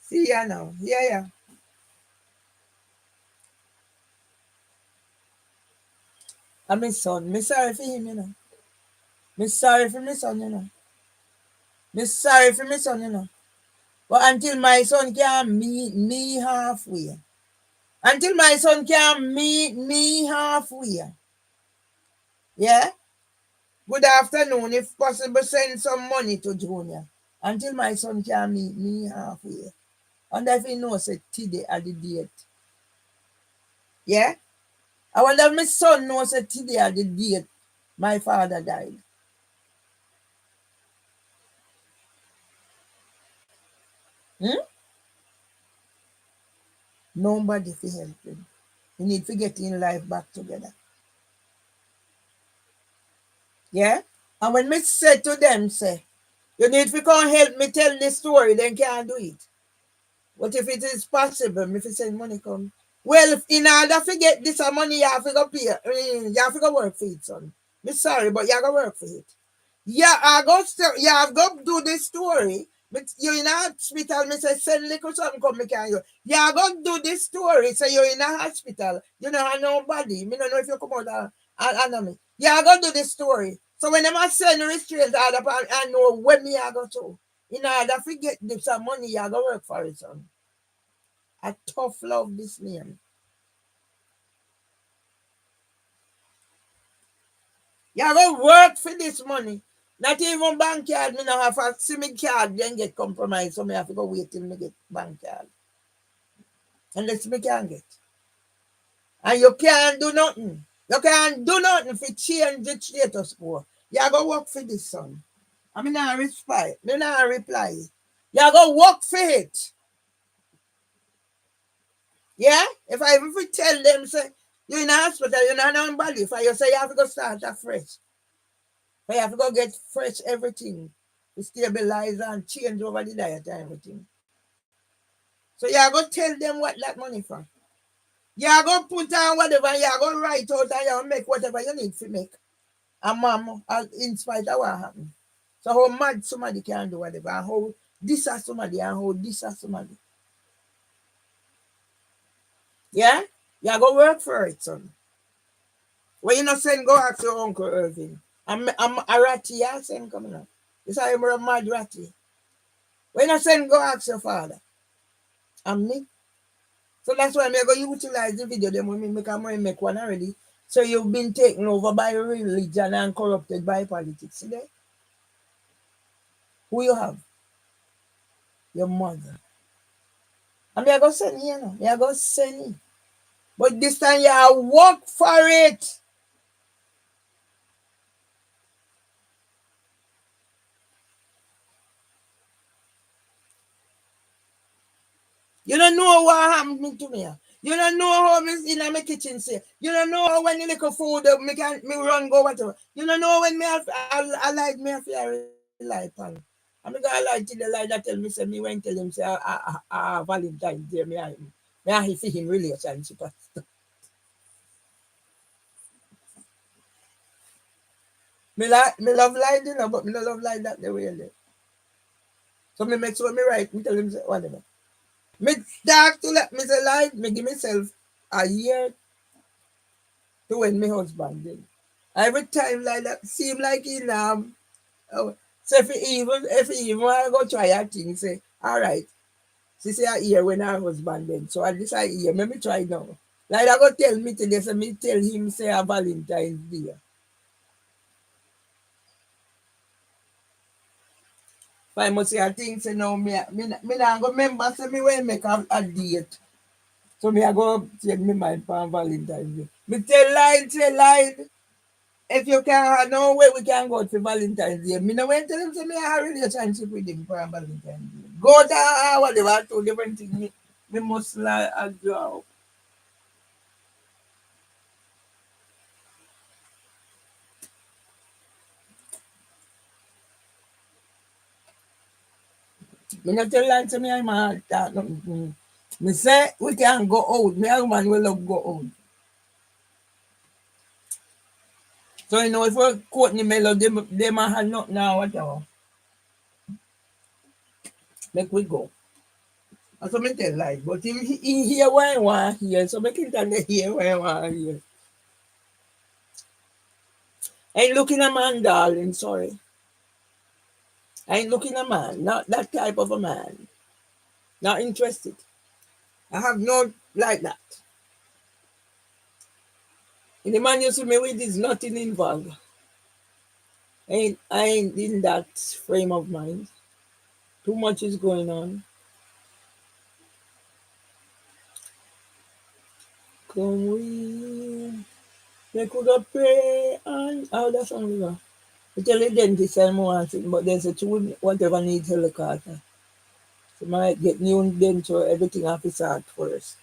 See ya now. Yeah. And my son, me sorry for him, you know. Me sorry for my son, you know. Me sorry for my son, you know. But until my son can meet me halfway. Until my son can meet me halfway. Yeah? Good afternoon. If possible, send some money to Junior. Until my son can meet me halfway. And if he knows it today at the date. Yeah? I wonder if my son knows it today at the date my father died. Hmm? Nobody to help him. He need to get in life back together. Yeah? And when me say to them, say, you need to come help me tell this story, then can't do it. But if it is possible, if you send money come. Well, in order to get this money, you have to go pay. You have to go work for it, son. Me sorry, but you have to work for it. Yeah, you have go do this story. But you're in a hospital, me say send little something come me can you. You have go do this story, so you're in a hospital. You know have nobody. Me don't know if you come out and me. You have go do this story. So when them a send restraint order, I know when me I go to. In order to get some money, you have to work for it, son. A tough love this name. You have to work for this money. Not even bank card. Me now have a SIM card, then get compromised. So me have to go wait till me get bank card. Unless me can get. And you can't do nothing. You can't do nothing for change the status quo. You have to work for this, son. I mean, I reply. Me not reply. You have to work for it. Yeah? If I ever tell them, say, you're in a hospital, you're not on body. If you say you have to go start afresh. But you have to go get fresh everything to stabilize and change over the diet and everything. So you are going to tell them what that money for. You are going to put on whatever, you are going to write out and you are make whatever you need to make. And mom, in spite of what happened. So how mad somebody can do whatever, and how this is somebody, and how this is somebody. Yeah? You are going to work for it, son. When you not send, go ask your Uncle Irving. I'm a ratty, yeah, send coming up. You say I'm a mad ratty. When you send, go ask your father. And me. So that's why I'm going to utilize the video them when me make one already. So you've been taken over by religion and corrupted by politics. See there? Who you have? Your mother. And me I go send you, know. Me I go send you. But this time you work for it. You don't know what happened to me. You don't know how me in my kitchen say. You don't know how when you make a food, me run go whatever. You don't know when me I like me I feel life on. I'm gonna lie to the lie that tell me say me when tell him say Valentine there me I Yeah, he see him relationship. Me love line, you know, but me no love line that the way they. So me make sure me right, me tell him say, whatever. Me start to let me say lie, me give myself a year to when my husband did. Every time like that, seem like he oh, so if he even want to go try a thing, say, all right, she say a year when her husband dead. So at least a year, let me try now. Like I go tell me today, so me tell him say a Valentine's Day. If I must say a thing, say no, me not go remember, say me when make a date. So me I go change my mind for Valentine's Day. Me tell line. If you can no way we can go to Valentine's Day. Me no went tell him say me have a relationship with him for Valentine's Day. Go down whatever two different things me must like a draw. Me not tell line say me I'm a talk nothing. Me say we can go out. Me and man will love go out. So you know if we Courtney Mello, they might have nothing now whatever. Make we go. That's what me tell like. But if he hear what I want hear, so make him tell me hear what I want hear. Ain't looking a man, darling, sorry. I ain't looking a man, not that type of a man. Not interested. I have no like that. And the man you see me with is nothing involved. I ain't in that frame of mind. Too much is going on. Come we make we go pray and how that song we go. I tell the dentist I'm wanting, but there's a two whatever needs helicopter. So might get new denture, everything have to start first.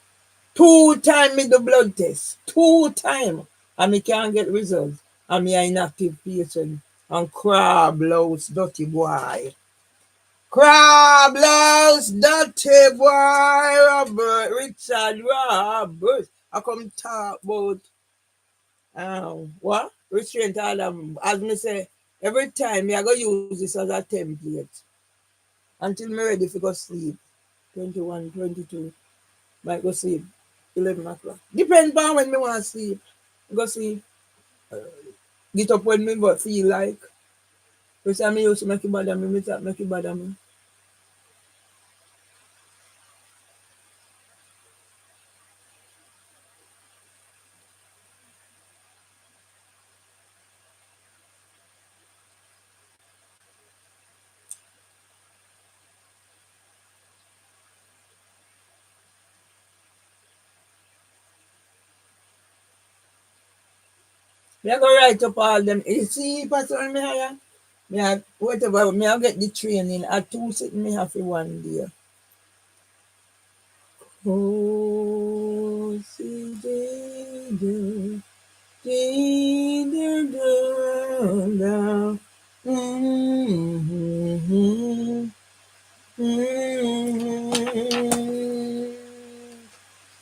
2 time me do blood test. 2 time. And me can't get results. And me are inactive patient. And crab louse dirty boy. Crab louse dirty boy Robert Richard Robert. I come talk about what? Restraint order. As me say, every time me I go use this as a template. Until me ready to go sleep. 21, 22. Might go sleep 11 o'clock. Depends on when me want to sleep. Go sleep. Get up when me but feel like. Because I used to make it bother me, make it bother me. Me I go write up all them. You see, Pastor, me hire? Me I, whatever, me I get the training. At 2 sitting me have for one day. Oh, see,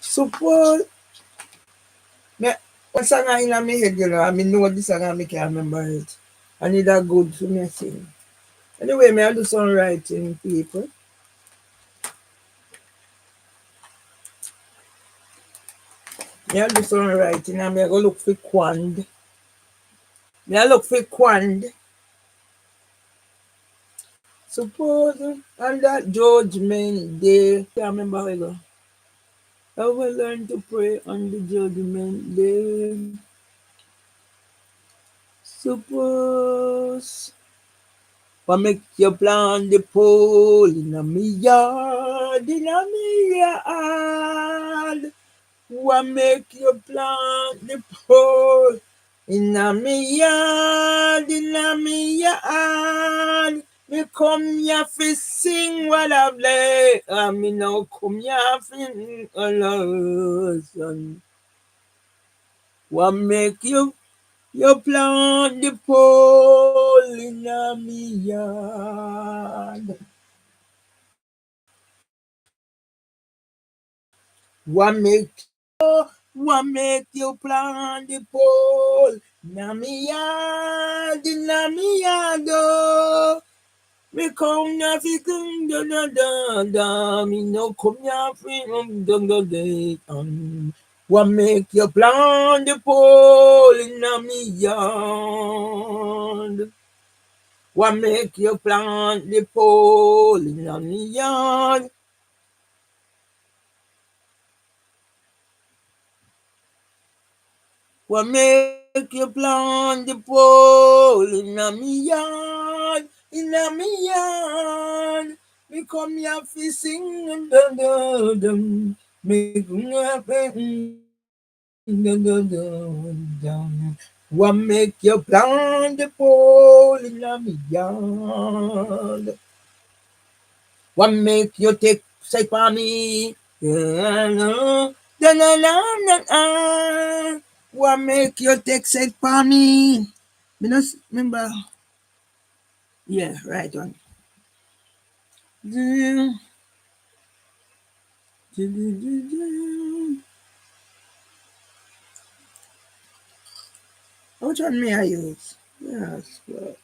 support. Me, what song I in my head, you know, I mean, know this song I can't remember it. I need a good for me sing. Anyway, me I do some writing, people. Me I do some writing and me I go look for Quand. Me I look for Quand. Suppose on that judgment day, can't remember how I go. I will learn to pray on the judgment day. Suppose what make you plant the pole in a me yard, in a me yard? What make you plant the pole in a me yard, in a me yard? Me come here fi sing what I play, and me now come here fi sing a lesson. What make you plant the pole in a me yard? What make you plant the pole? Nami yard, oh. Me come na fi kum da da da da. Me no come na fi da da da. What make you plant the pole in me yard? What make you plant the pole in me yard? What make you plant the pole in me yard? In me yard. Me come here fi sing da da da. Me come here fi da da da. What make you plant the pole in me yard? What make you take say for me? What make you take say for me? Me not remember. Yeah, right one. Which one may I use? Yes, well.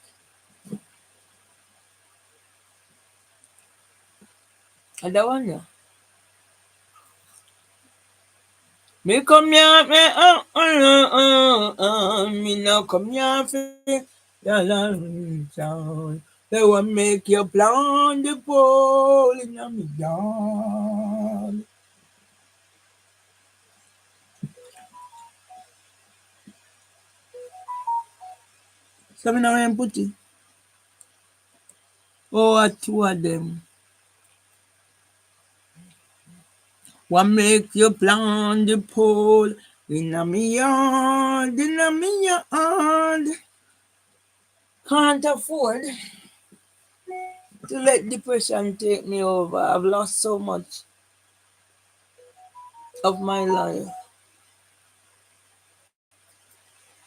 That one, yeah. Me come here, me now come here for la sound. They will make you plant the pole in your yard. So me now I put it. Oh, two of them. What make you plant the pole in a me yard, in a me yard? Can't afford to let depression take me over. I've lost so much of my life.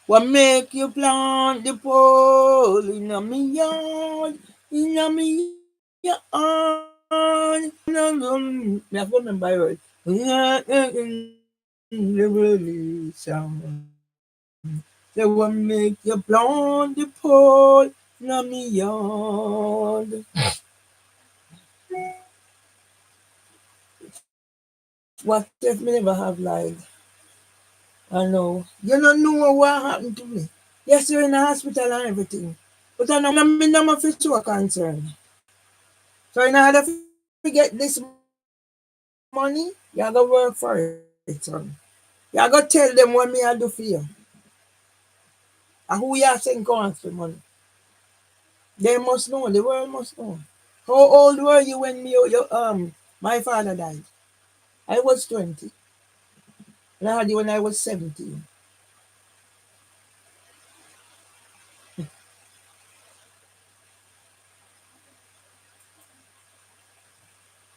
What make you plant the pole in a me yard, in a me yard? Me have to remember it. Revolution. They will make you plant the pole in a me yard. What if me never have lied? I know. You don't know what happened to me. Yes, you're in the hospital and everything. But I know me not for sure concern. So in order to get this money, you gotta work for it, son. You gotta tell them what me I do for you. And who you send coins for money. They must know, the world must know. How old were you when my father died? I was 20. And I had you when I was 17.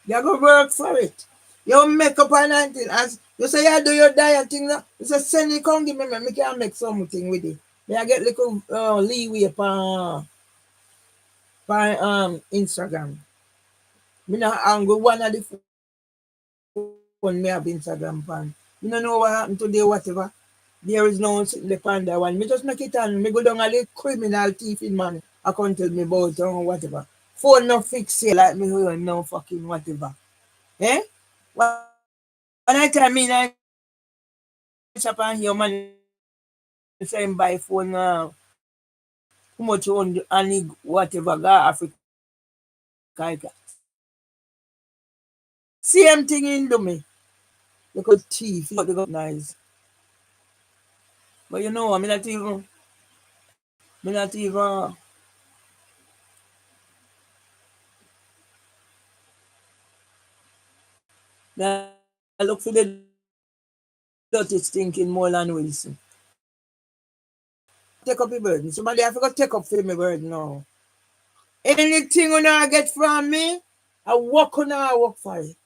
You go work for it. You make up an anything. As you say you do your diet thing now. You say send it come give me, me can make something with it. Me I get little leeway upon Instagram. Me not angry one of the phone me have Instagram pan. You don't know what happened today, whatever. There is no sitting the panda one. Me just make it on. Me go down a little criminal thief in man. I can't tell me about whatever. Phone no fix it like me who no fucking whatever. Eh? When I tell me I shop and hear man say buy phone how much you own and whatever go Africa. Same thing in do me. Because thief, they got nice. But you know, me not even I look for the dirty stinking Moreland Wilson. Take up your burden. Somebody have to take up for my burden now. Anything you I get from me, I work for it.